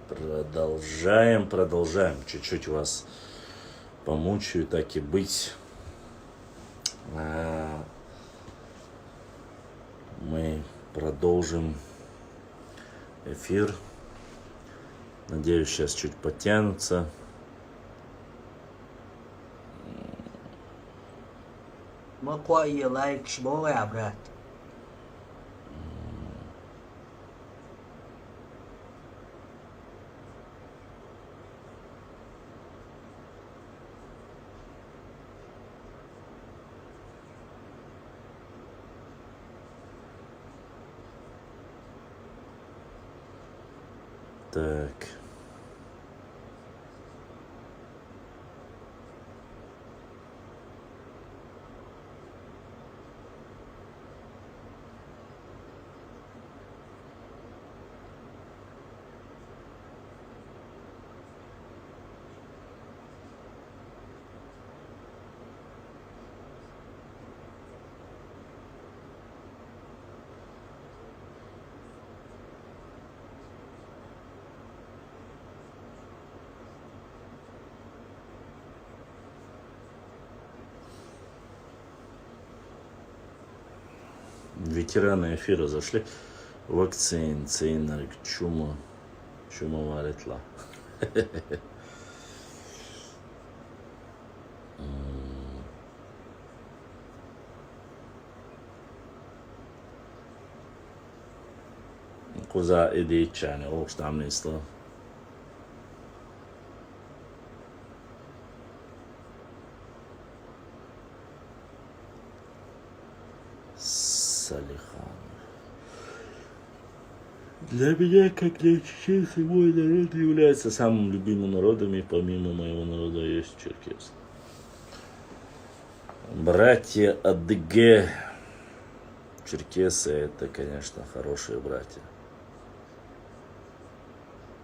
Продолжаем. Чуть-чуть вас помучаю, так и быть. Мы продолжим эфир. Надеюсь, сейчас чуть подтянутся. Маквай лайк шбовый брат. Так. Ветераны эфира зашли. Вакцин, цейнарик, чума варитла. Cosa e dicene, stamnisla. Салихан. Для меня, как для чеченца, мой народ является самым любимым народом, и помимо моего народа есть черкес. Братья Адыге, черкесы, это, конечно, хорошие братья.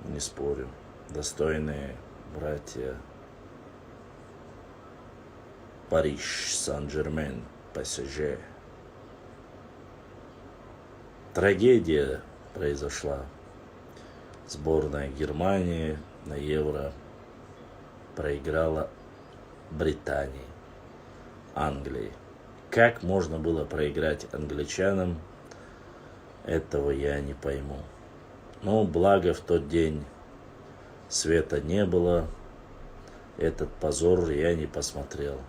Не спорю. Достойные братья. Париж, Сан-Жермен, ПСЖ. Трагедия произошла. Сборная Германии на Евро проиграла Британии, Англии. Как можно было проиграть англичанам, этого я не пойму. Но благо в тот день света не было, этот позор я не посмотрел.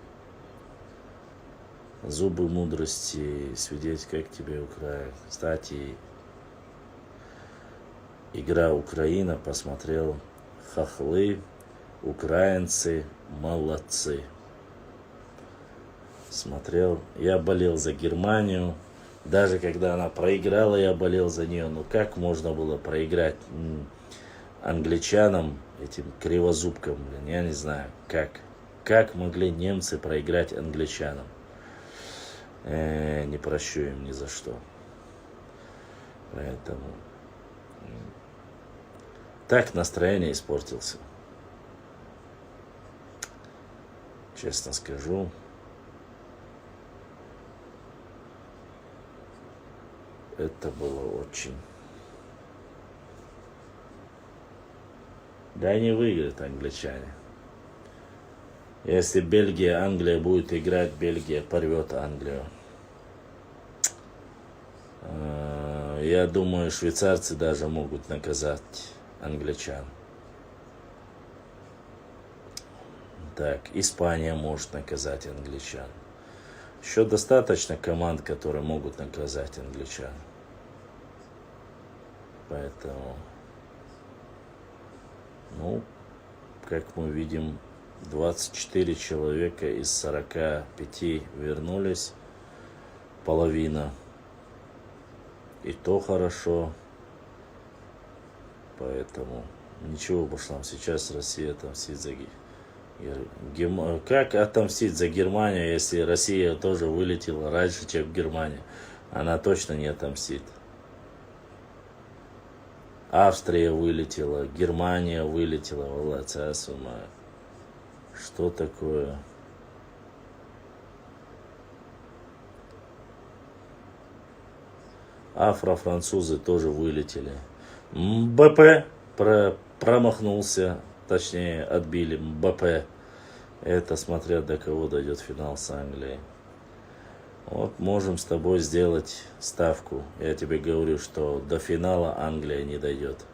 Зубы мудрости, свидетель, как тебе Украина. Кстати, игра Украина, посмотрел, хохлы, украинцы, молодцы. Смотрел, я болел за Германию, даже когда она проиграла, я болел за нее. Ну как можно было проиграть англичанам, этим кривозубкам, блин, я не знаю, как могли немцы проиграть англичанам. Не прощу им ни за что. Поэтому так настроение испортился. Честно скажу. Это было очень. Да не выиграют англичане. Если Бельгия, Англия будет играть, Бельгия порвет Англию. Я думаю, швейцарцы даже могут наказать англичан. Так, Испания может наказать англичан. Еще достаточно команд, которые могут наказать англичан. Поэтому, как мы видим, 24 человека из 45 вернулись. Половина. И то хорошо. Поэтому ничего, потому что нам сейчас Россия отомстит за Как отомстить за Германию, если Россия тоже вылетела раньше, чем Германия? Она точно не отомстит. Австрия вылетела, Германия вылетела, волоца с ума. Что такое? Афро-французы тоже вылетели. МБП промахнулся, точнее отбили МБП. Это смотря до кого дойдет финал с Англией. Вот можем с тобой сделать ставку. Я тебе говорю, что до финала Англия не дойдет.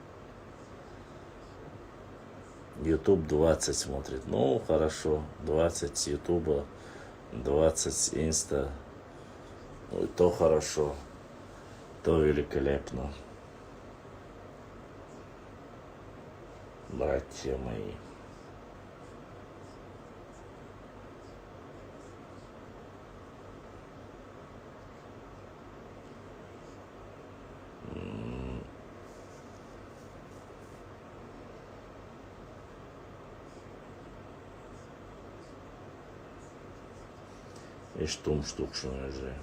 YouTube 20 смотрит. Ну, хорошо. 20 с YouTube, 20 с Инста. Ну, то хорошо. То великолепно. Братья мои. И штум штукшеный же.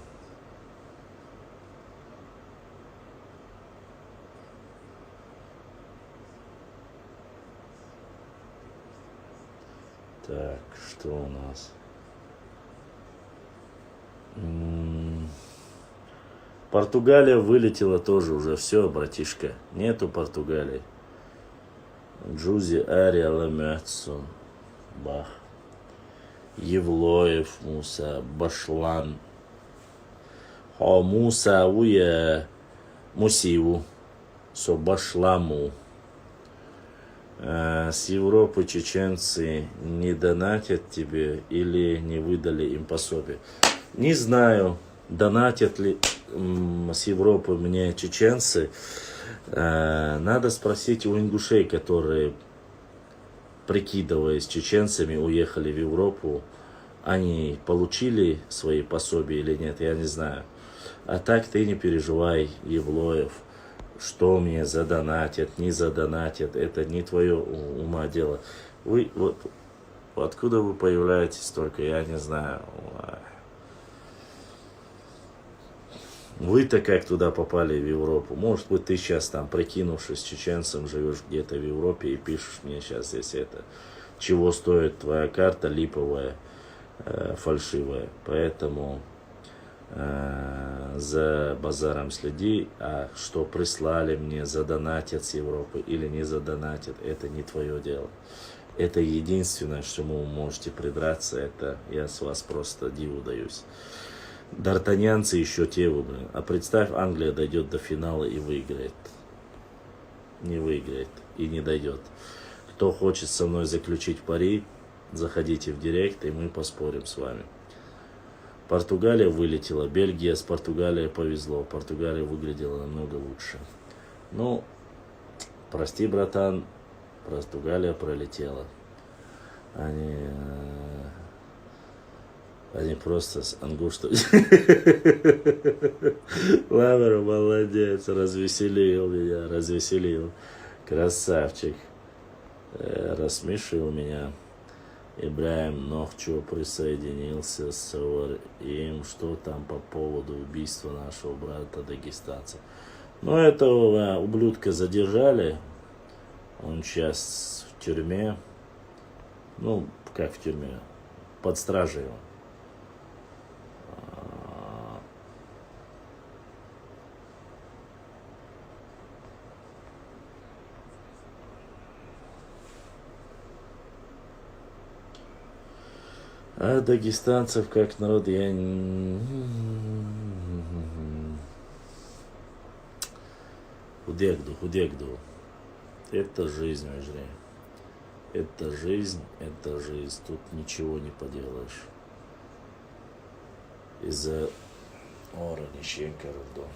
Так, что у нас? Португалия вылетела тоже уже. Все, братишка. Нету Португалии. Джузи Ария Ламятсон. Бах. Евлоев Муса. Башлан. Хо Муса уя Мусиву. Со Башламу. С Европы чеченцы не донатят тебе или не выдали им пособие? Не знаю, донатят ли с Европы мне чеченцы. Надо спросить у ингушей, которые, прикидываясь чеченцами, уехали в Европу. Они получили свои пособия или нет, я не знаю. А так ты не переживай, Евлоев. Что мне задонатят, не задонатят, это не твое ума дело. Вы, вот, откуда вы появляетесь только, я не знаю. Вы-то как туда попали в Европу? Может быть, ты сейчас там, прикинувшись чеченцем, живешь где-то в Европе и пишешь мне сейчас здесь это. Чего стоит твоя карта липовая, фальшивая. Поэтому за базаром следи, а что прислали мне, задонатят с Европы или не задонатят, это не твое дело. Это единственное, к чему вы можете придраться, это я с вас просто диву даюсь. Д'Артаньянцы еще те выбрали. А представь, Англия дойдет до финала и выиграет. Не выиграет и не дойдет. Кто хочет со мной заключить пари, заходите в директ, и мы поспорим с вами. Португалия вылетела. Бельгия с Португалией повезло. Португалия выглядела намного лучше. Ну, прости, братан, Португалия пролетела. Они просто с ангуштом. Ладно, молодец, развеселил меня, развеселил. Красавчик. Рассмешил меня. Ибраим Нохчо присоединился с им, что там по поводу убийства нашего брата дагестанца. Но этого ублюдка задержали. Он сейчас в тюрьме. Ну, как в тюрьме? Под стражей он. А дагестанцев как народ я... Худегду. Это жизнь, Вождей. Это жизнь, это жизнь. Тут ничего не поделаешь. Из-за Оранищенко родом.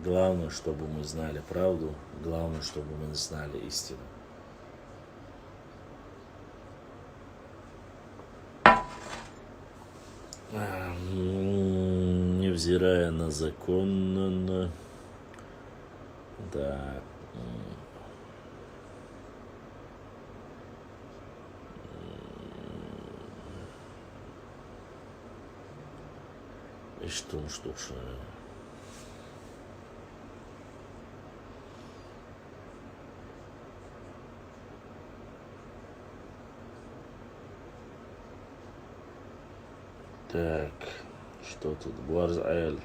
Главное, чтобы мы знали правду. Главное, чтобы мы знали истину. Невзирая на закон, да, и что ж. Так, что тут? Гварзаэль.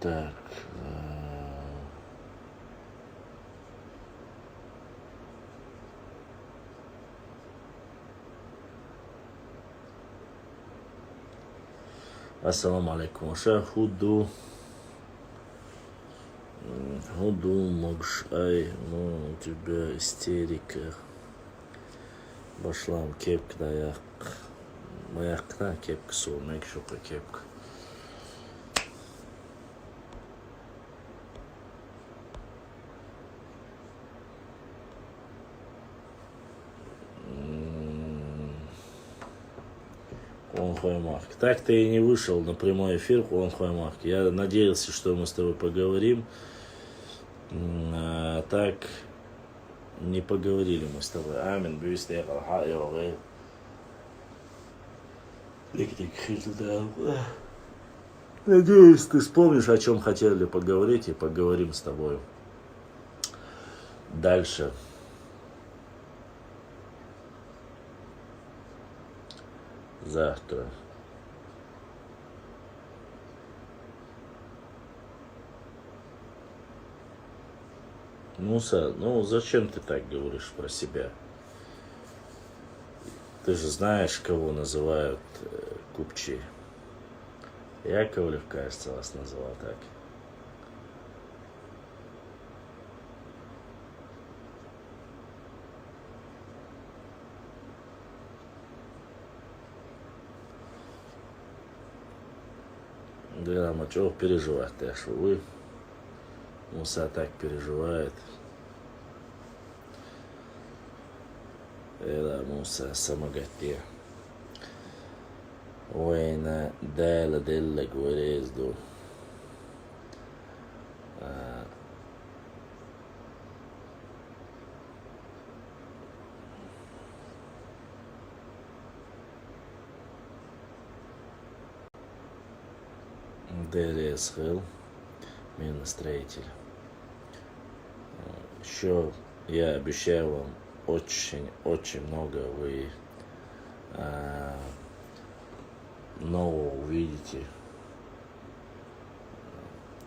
Так. Ассаламу алейкум. Аша худу могш ай, ну у тебя истерика. Башлам кепка даяк. Маякна кепка солмек шока кепка. Он Хуаймарк. Так ты и не вышел на прямой эфир, он Хуаймарк. Я надеялся, что мы с тобой поговорим. А так не поговорили мы с тобой. Амин, бюстер, алхайо, надеюсь, ты вспомнишь, о чем хотели поговорить, и поговорим с тобой дальше. Завтра. Муса, ну зачем ты так говоришь про себя? Ты же знаешь, кого называют купчи. Яковлев, кажется, вас называл так. Да, а чего переживать, так что вы, Муса так переживает. Да, Муса самогатия. Война дала делла гварезду. ДРС Хелл, миностроитель. Еще я обещаю вам очень много вы нового увидите,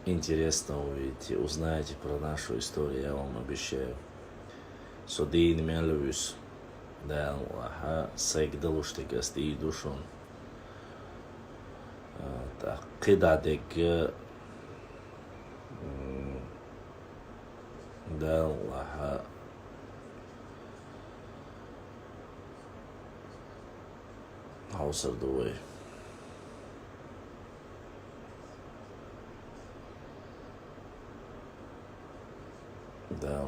интересного увидите, узнаете про нашу историю, я вам обещаю. Содин Мелвис, да, Сегдалуштика сти душон. Кидадек да, House of the Way. Да,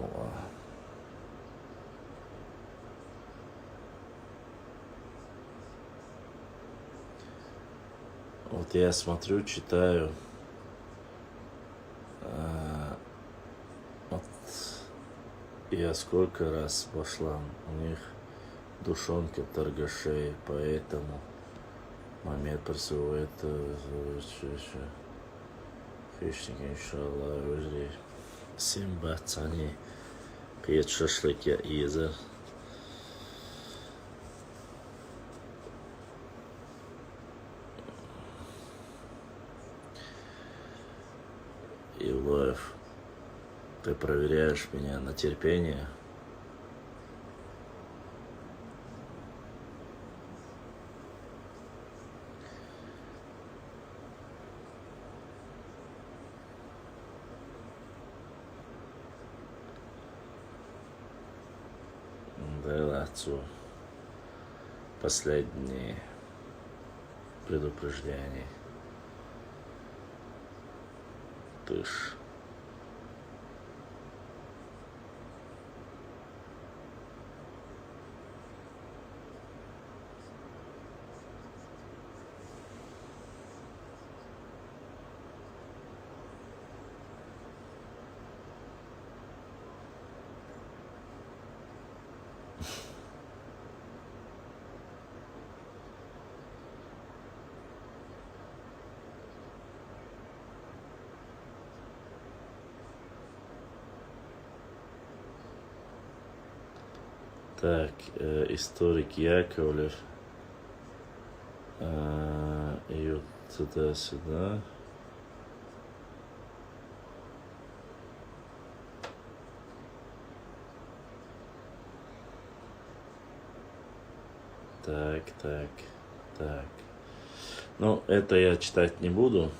вот я смотрю, читаю, вот я сколько раз пошла, у них душонка торгашей, поэтому момент присылает хищник, иншаллах, уже 7 бат, они 5 шашлык я изер. Ивлоев, ты проверяешь меня на терпение. Да, отцу последние предупреждения. Тыш. Так, историк Яковлев идет туда-сюда. Так, так, так. Ну, это я читать не буду.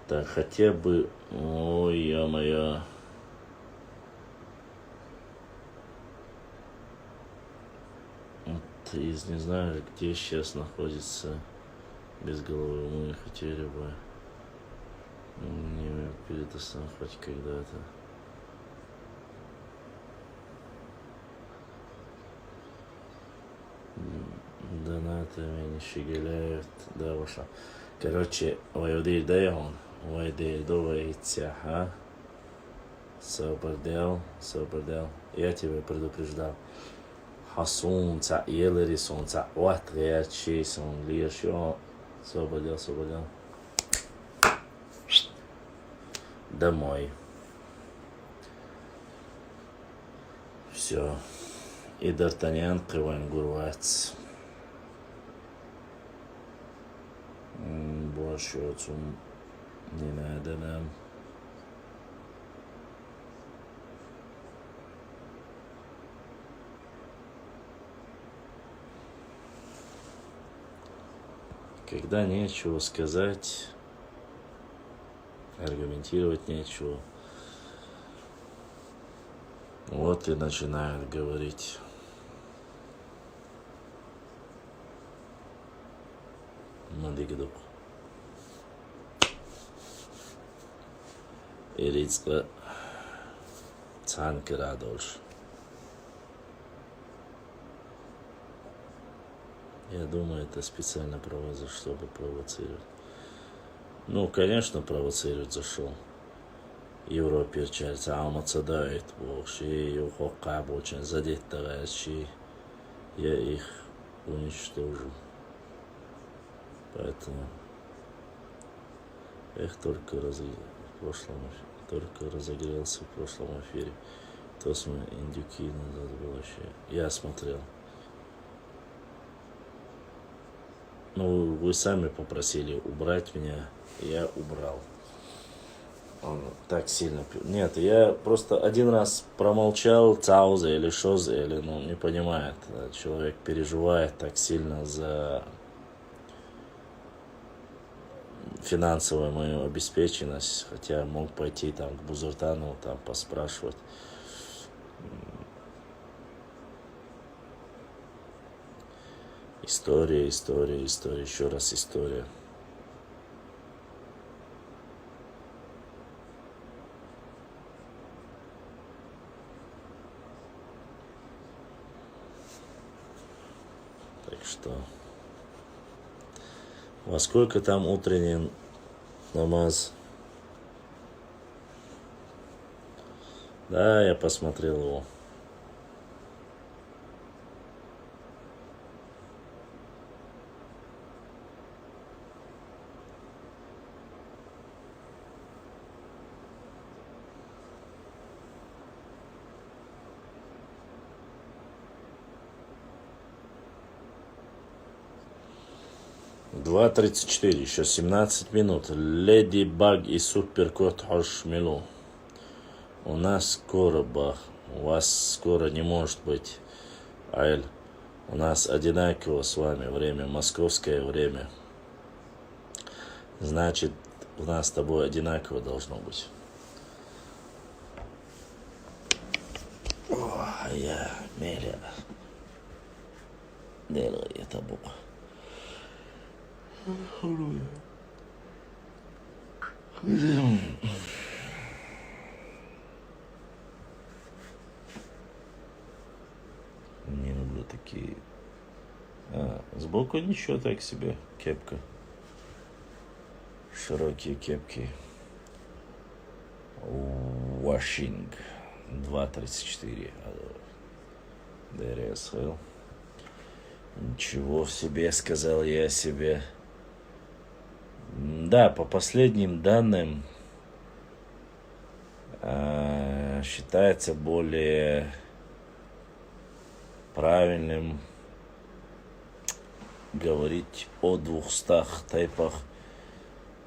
Так, хотя бы... Ой, ё-моё. Вот из, не знаю, где сейчас находится без головы. Мы хотели бы не передостан хоть когда-то. Донатами не щеголяют. Да, вышла. Короче, Вайодиль Дейон, Вайдиль Доваится, а? Собордел. Я тебя предупреждал. Хасун, ца, елерисон, ца, уатрячисон, лишь, Собордел. Домой. Все. И Д'Артаньян Кривайн Гурвац. Больше отцом не надо нам. Когда нечего сказать, аргументировать нечего, вот и начинают говорить. Мадыгдук. Ирицка Цанка Радольш. Я думаю, это специально чтобы провоцировать. Ну, конечно, провоцировать зашел. Европе чается, алмаца дает вообще, ухокаб очень задет товарищи. Я их уничтожу. Поэтому только разогрелся в прошлом эфире. То мы индюки назад было вообще. Я смотрел. Ну, вы сами попросили убрать меня, я убрал. Он так сильно... Нет, я просто один раз промолчал, цауза или шоза, или, ну, не понимает. Человек переживает так сильно за финансовую мою обеспеченность, хотя мог пойти там к Бузуртанову, там поспрашивать. История, еще раз история. Так что, во сколько там утренний намаз? Да, я посмотрел его. Два 34, еще 17 минут. Леди Баг и Суперкот Хошмилу. У нас скоро бах. У вас скоро не может быть. Айль. У нас одинаково с вами время. Московское время. Значит, у нас с тобой одинаково должно быть. О, я меря. Делаю это бог. Не люблю такие. Сбоку ничего так себе. Кепка. Широкие кепки. Washing 2.34. ДРСЛ. Ничего в себе, сказал я себе. Да, по последним данным считается более правильным говорить о 200 тайпах,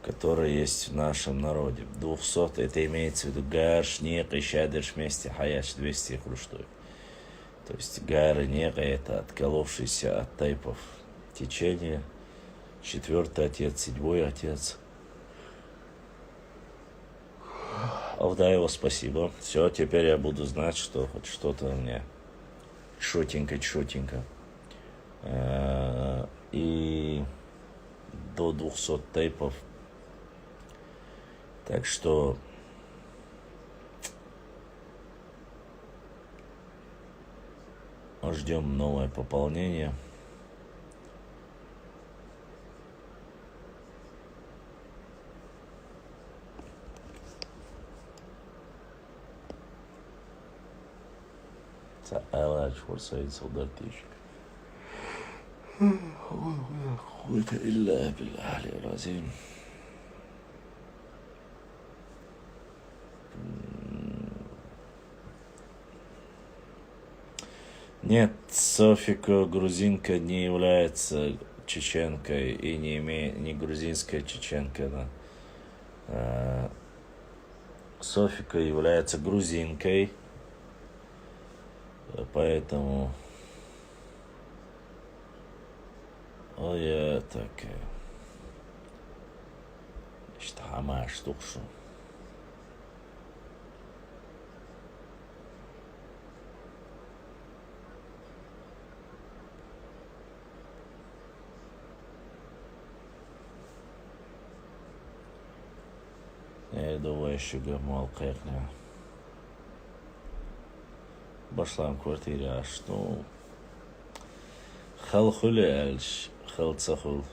которые есть в нашем народе. 200 это имеется в виду гаш, нек, ищадыш, вместе, хаяш, 200 хруштуй. То есть гайра нега — это отколовшийся от тейпов течение. 4-й отец, 7-й отец. Авдаева, спасибо. Все, теперь я буду знать, что хоть что-то у меня чётенько. И до 200 тейпов. Так что ждем новое пополнение. تعالى فرصة صدرتيش قوة إلا بالله العظيم. Нет, Софика грузинка не является чеченкой и не грузинская чеченка. Да. Софика является грузинкой, поэтому я такая. Что хамаш тухшу. Я думаю, еще гамал кайрня. Başlam kvartira ashtu. Xalxuli alsh, xaltsахул.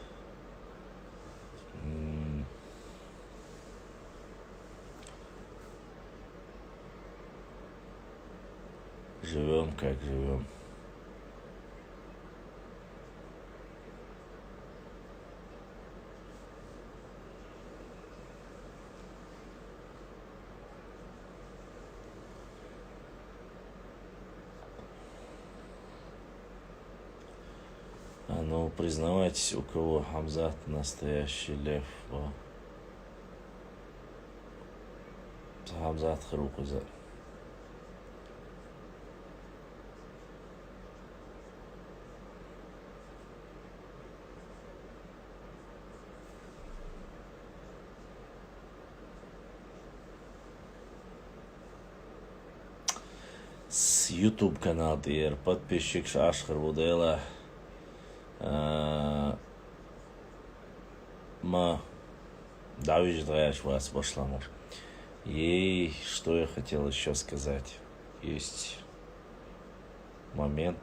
Живем, как живем. Ну, признавайтесь, у кого Хамзат настоящий лев. Хамзат Харукуза. С YouTube канал Дир, подписчик Ашхар Вудела. Да, видишь, вас Башламов. И что я хотел еще сказать? Есть момент.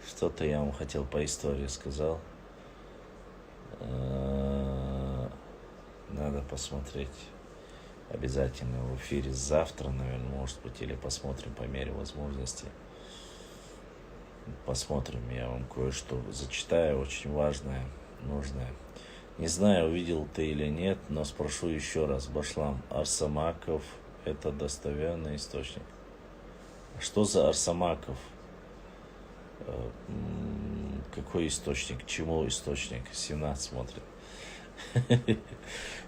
Что-то я вам хотел по истории сказал. Надо посмотреть. Обязательно в эфире завтра, наверное, может быть, или посмотрим по мере возможности. Посмотрим, я вам кое-что зачитаю, очень важное, нужное. Не знаю, увидел ты или нет, но спрошу еще раз. Башлам, Арсамаков – это достоверный источник. Что за Арсамаков? Какой источник? Чему источник? 17 смотрит.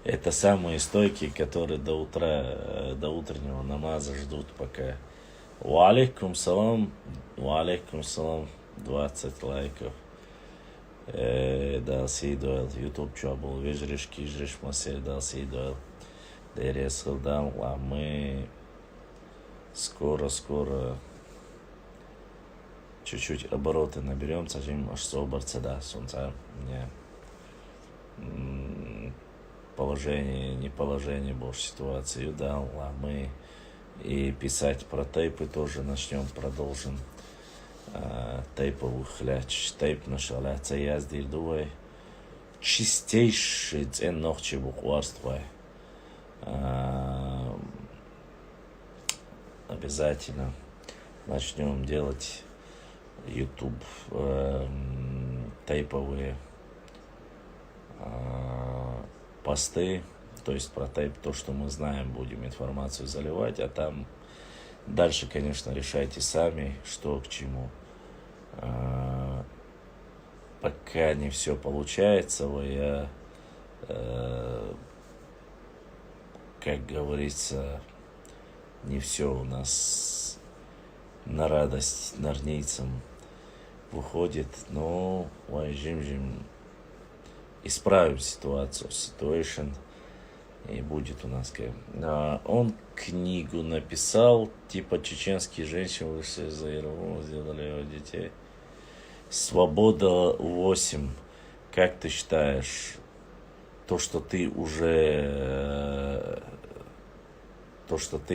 Это самые стойкие, которые до утра, до утреннего намаза ждут, пока. Валейкум салам, 20 лайков. Дал си дуэл, YouTube чобул, вежриш, кижриш, масель, дал си дуэл. Дерес хилдам, а мы скоро чуть-чуть обороты наберем, сажим аж соборца, да, солнца. Мне положение, не положение, больше ситуацию дал, а мы и писать про тейпы тоже начнем, продолжим. Тейповый хляч, тейп нашаляться яздиль дуай. Чистейший цен ногче букварства. Обязательно начнем делать YouTube тейповые посты, то есть про тейп, то, что мы знаем, будем информацию заливать, а там дальше, конечно, решайте сами, что к чему. Пока не все получается, я, как говорится, не все у нас на радость нарнийцам выходит, но исправим ситуацию, и будет у нас он книгу написал, типа чеченские женщины вышли за Ермолова, сделали его детей. Свобода 8. Как ты считаешь, то, что ты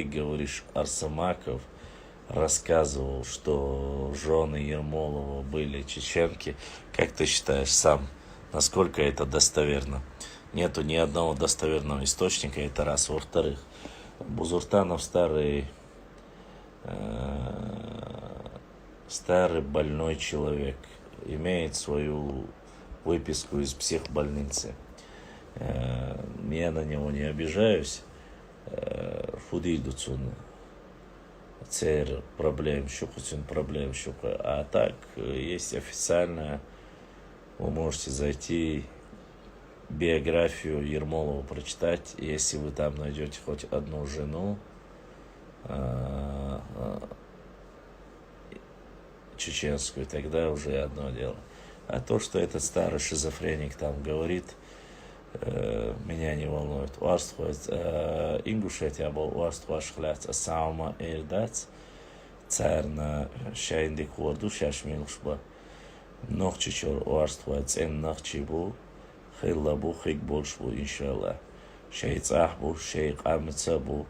говоришь, Арсамаков рассказывал, что жены Ермолова были чеченки, как ты считаешь сам, насколько это достоверно? Нету ни одного достоверного источника, это раз. Во-вторых, Бузуртанов старый больной человек, имеет свою выписку из психбольницы. Я на него не обижаюсь. Фудидуцун цер проблем щука. А так, есть официально, вы можете зайти биографию Ермолова прочитать, если вы там найдете хоть одну жену чеченскую, тогда уже одно дело. А то, что этот старый шизофреник там говорит, меня не волнует. Ингушетия был уарствашхляц асаума эрдац царна шайндик ворду шашмилшба нохчичор уарствац эн нахчибу хиллабу хик большбу иншаллах шейцахбу шейк амцабу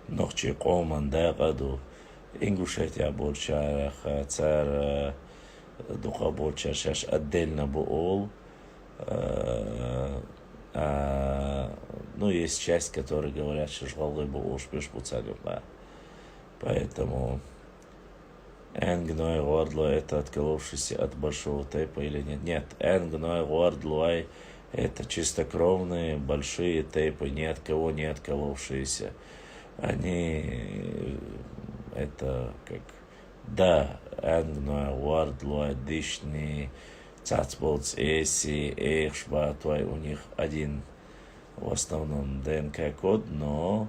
нохчи қоман дағаду Ингушетия больше царь духа больше шаш отдельно был. Ну, есть часть, которые говорят, что жвалы был успеш пуцалюба. Поэтому Энгной Гордло это отколовшийся от большого тейпа или нет? Нет, Энгной Гордло это чистокровные большие тейпы, ни от кого не отколовшиеся. Они это как да, Энгной Гордло дышный Цацболц, Эси, Эхшба, у них один в основном ДНК-код, но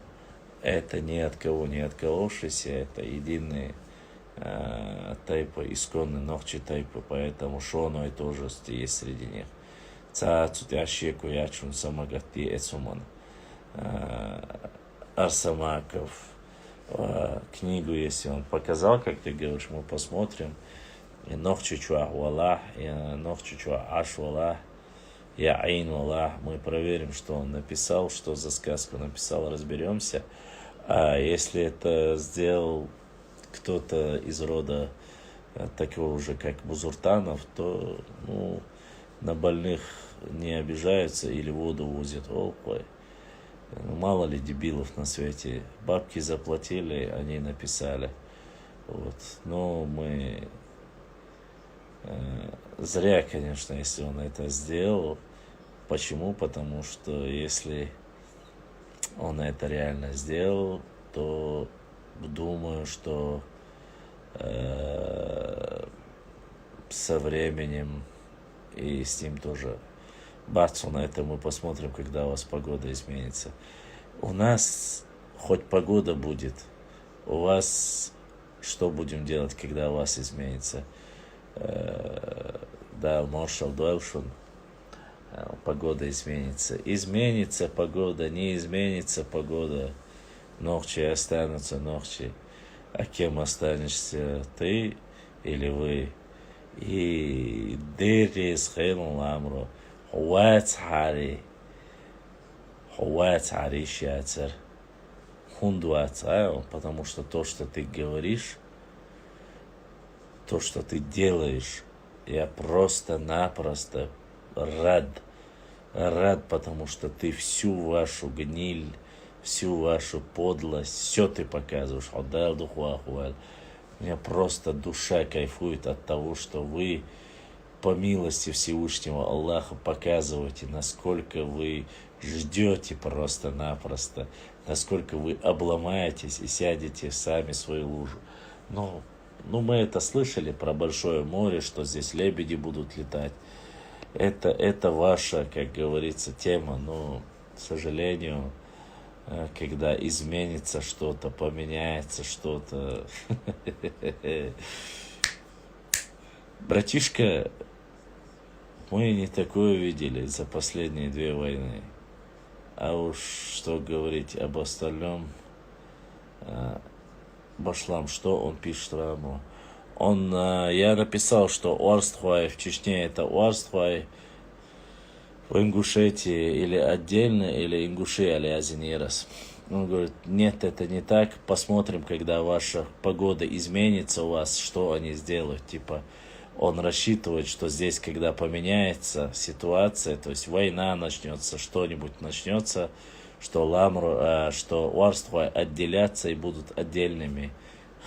это ни от кого не отколовшийся, это единые тайпы, исконные ногчи тайпы, поэтому шоной тоже есть среди них. Цацутящеку ячун самагати эцуман. Арсамаков книгу, если он показал, как ты говоришь, мы посмотрим. И нохчичуа валах, и нохчичуа аш валах, и айн валах. Мы проверим, что он написал, что за сказку написал, разберемся. А если это сделал кто-то из рода такого же, как Бузуртанов, то на больных не обижаются или воду возят. Мало ли дебилов на свете. Бабки заплатили, они написали. Вот. Но мы... Зря, конечно, если он это сделал. Почему? Потому что если он это реально сделал, то думаю, что со временем и с ним тоже бацу на это мы посмотрим, когда у вас погода изменится. У нас хоть погода будет, у вас что будем делать, когда у вас изменится? Да, маршал Дуэлшун, погода изменится. Изменится погода, не изменится погода. Ногчи останутся ногчи. А кем останешься, ты или вы? И дерис хейлун ламру. Хуат хари шацер. Хундуат, потому что то, что ты говоришь, то, что ты делаешь, я просто-напросто рад, потому что ты всю вашу гниль, всю вашу подлость, все ты показываешь. У меня просто душа кайфует от того, что вы, по милости Всевышнего Аллаха, показываете, насколько вы ждете просто-напросто, насколько вы обломаетесь и сядете сами в свою лужу. Ну, мы это слышали про Большое море, что здесь лебеди будут летать. Это ваша, как говорится, тема, но, к сожалению, когда изменится что-то, поменяется что-то. Братишка, мы не такое видели за последние 2 войны. А уж что говорить об остальном. Башлам, что он пишет Раму? Я написал, что Орстхвай в Чечне это Орстхвай, в Ингушетии или отдельно, или Ингуши Алиазинирас. Он говорит, нет, это не так, посмотрим, когда ваша погода изменится у вас, что они сделают. Типа, он рассчитывает, что здесь, когда поменяется ситуация, то есть война начнется, что-нибудь начнется, что Орстхвай отделятся и будут отдельными.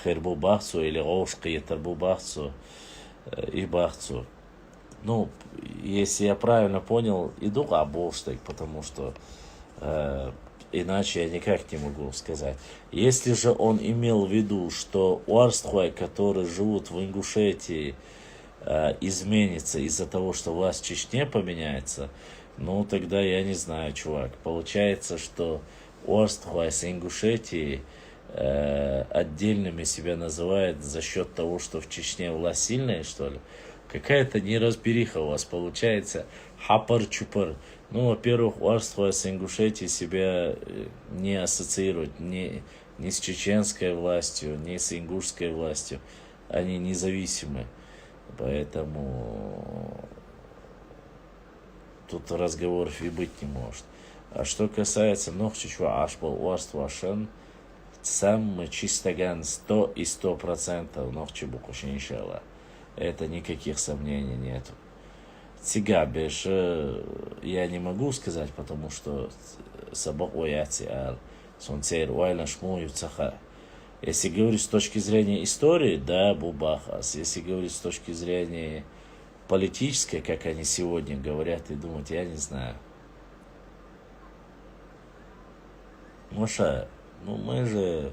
Хербу Бахцу или Оушка Етарбу Бахцу и Бахцу. Ну, если я правильно понял, иду Абоштек, потому что иначе я никак не могу сказать. Если же он имел в виду, что Орстхвай, которые живут в Ингушетии, изменится из-за того, что власть в Чечне поменяется, ну, тогда я не знаю, чувак. Получается, что Орстхвай с Ингушетией отдельными себя называет за счет того, что в Чечне власть сильная, что ли? Какая-то неразбериха у вас получается. Хапар-чупар. Ну, во-первых, Орстхвай с Ингушетией себя не ассоциирует ни с чеченской властью, ни с ингушской властью. Они независимы. Поэтому тут разговоров и быть не может. А что касается Нохчичва Ашбал Орствашен, сам мы чистоган 100 и 100% Нохчибукуш, иншалла. Это никаких сомнений нету. Сега беш я не могу сказать, потому что сабак уяти ал сонцер уайла шмую цаха. Если говорить с точки зрения истории, да, бубахас. Если говорить с точки зрения политической, как они сегодня говорят и думают, я не знаю. Моша, ну мы же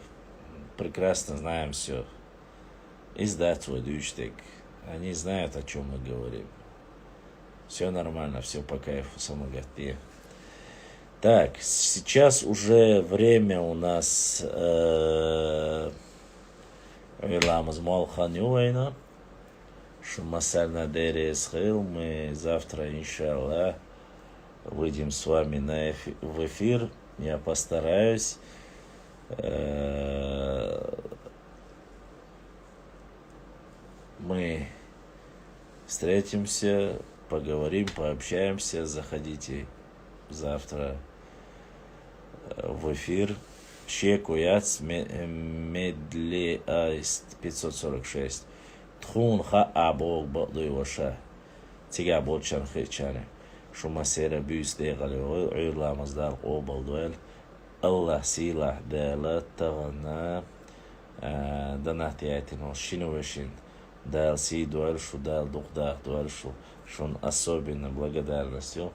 прекрасно знаем все. Издать свой дючтек. Они знают, о чем мы говорим. Все нормально, все по кайфу, самогатпе. Так, сейчас уже время у нас Виламаз Малханювайна. Шумасальна Дерес Хил. Мы завтра, иншаллах, выйдем с вами в эфир. Я постараюсь. Мы встретимся, поговорим, пообщаемся. Заходите завтра в эфир. Шекуяц медли 546. Тхун ха абог бадуйваша. Тига бодчан хичане. Шумасера бюс дегали уйламаздал обалдуэл. Аллах силах дала тагана данатиятино шинувешин. Дал си дуэльшу, дал духдах дуэльшу. Шун особенно благодарностью.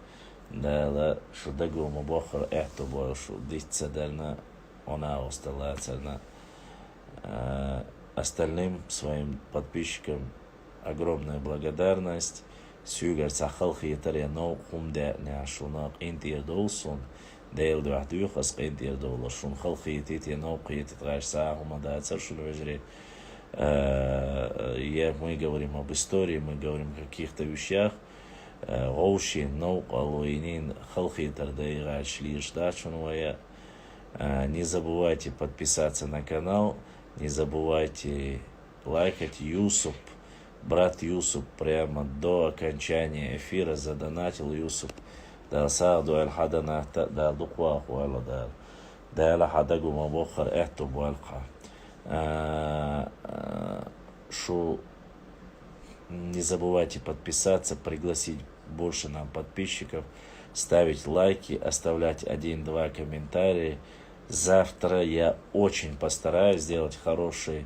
Дала шудагому бохар эхту большу. Дитца дальна она осталась. Остальным своим подписчикам огромная благодарность. Сюгер сахалхи етаря нау хумде няшунак интир долсун. Дейл дуахдух ас интир дола. Шун халхи етити нау киетит гаш саагума да царшун вежри. Мы говорим об истории, мы говорим о каких-то вещах. Гоуши, нау алуинин халхи тардей гаш лиш дачунвая. Не забывайте подписаться на канал, не забывайте лайкать. Юсуп, брат Юсуп, прямо до окончания эфира задонатил Юсуп. Дал сааду аль-хадана дал дукваху алладал. Дал хадагу мабохар эхту буалка. Не забывайте подписаться, пригласить больше нам подписчиков, ставить лайки, оставлять 1-2 комментария. Завтра я очень постараюсь сделать хороший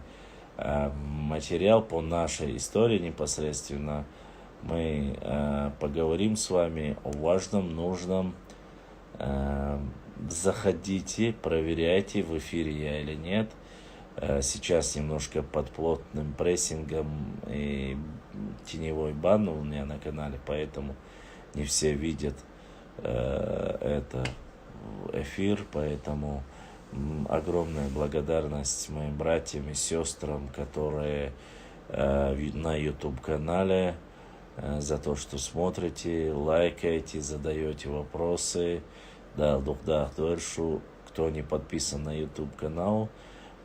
материал по нашей истории непосредственно. Мы поговорим с вами о важном, нужном. Заходите, проверяйте, в эфире я или нет. Сейчас немножко под плотным прессингом и теневой бан у меня на канале, поэтому не все видят это эфир, поэтому огромная благодарность моим братьям и сестрам, которые на YouTube-канале, за то, что смотрите, лайкаете, задаете вопросы. Да, дуршу, кто не подписан на YouTube-канал,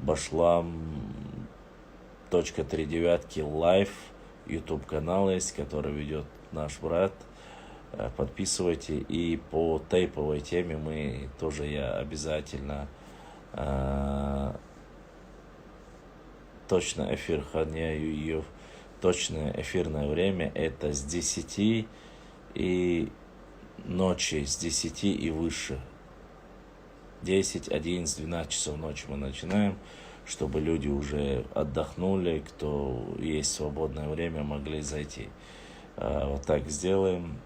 Башлам.39 лайв YouTube-канал есть, который ведет наш брат. Подписывайте. И по тейповой теме я обязательно точно эфир храняю ее. Точное эфирное время это с 10 и ночи, с 10 и выше. 10, 11, 12 часов ночи мы начинаем, чтобы люди уже отдохнули, кто есть свободное время, могли зайти. Вот так сделаем.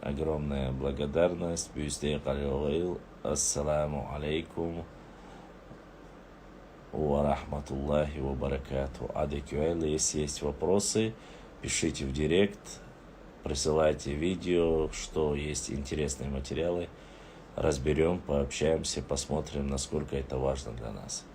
Огромная благодарность. Ассаламу алейкум ва рахматуллахи ва баракату. Если есть вопросы, пишите в директ, присылайте видео, что есть интересные материалы. Разберем, пообщаемся, посмотрим, насколько это важно для нас.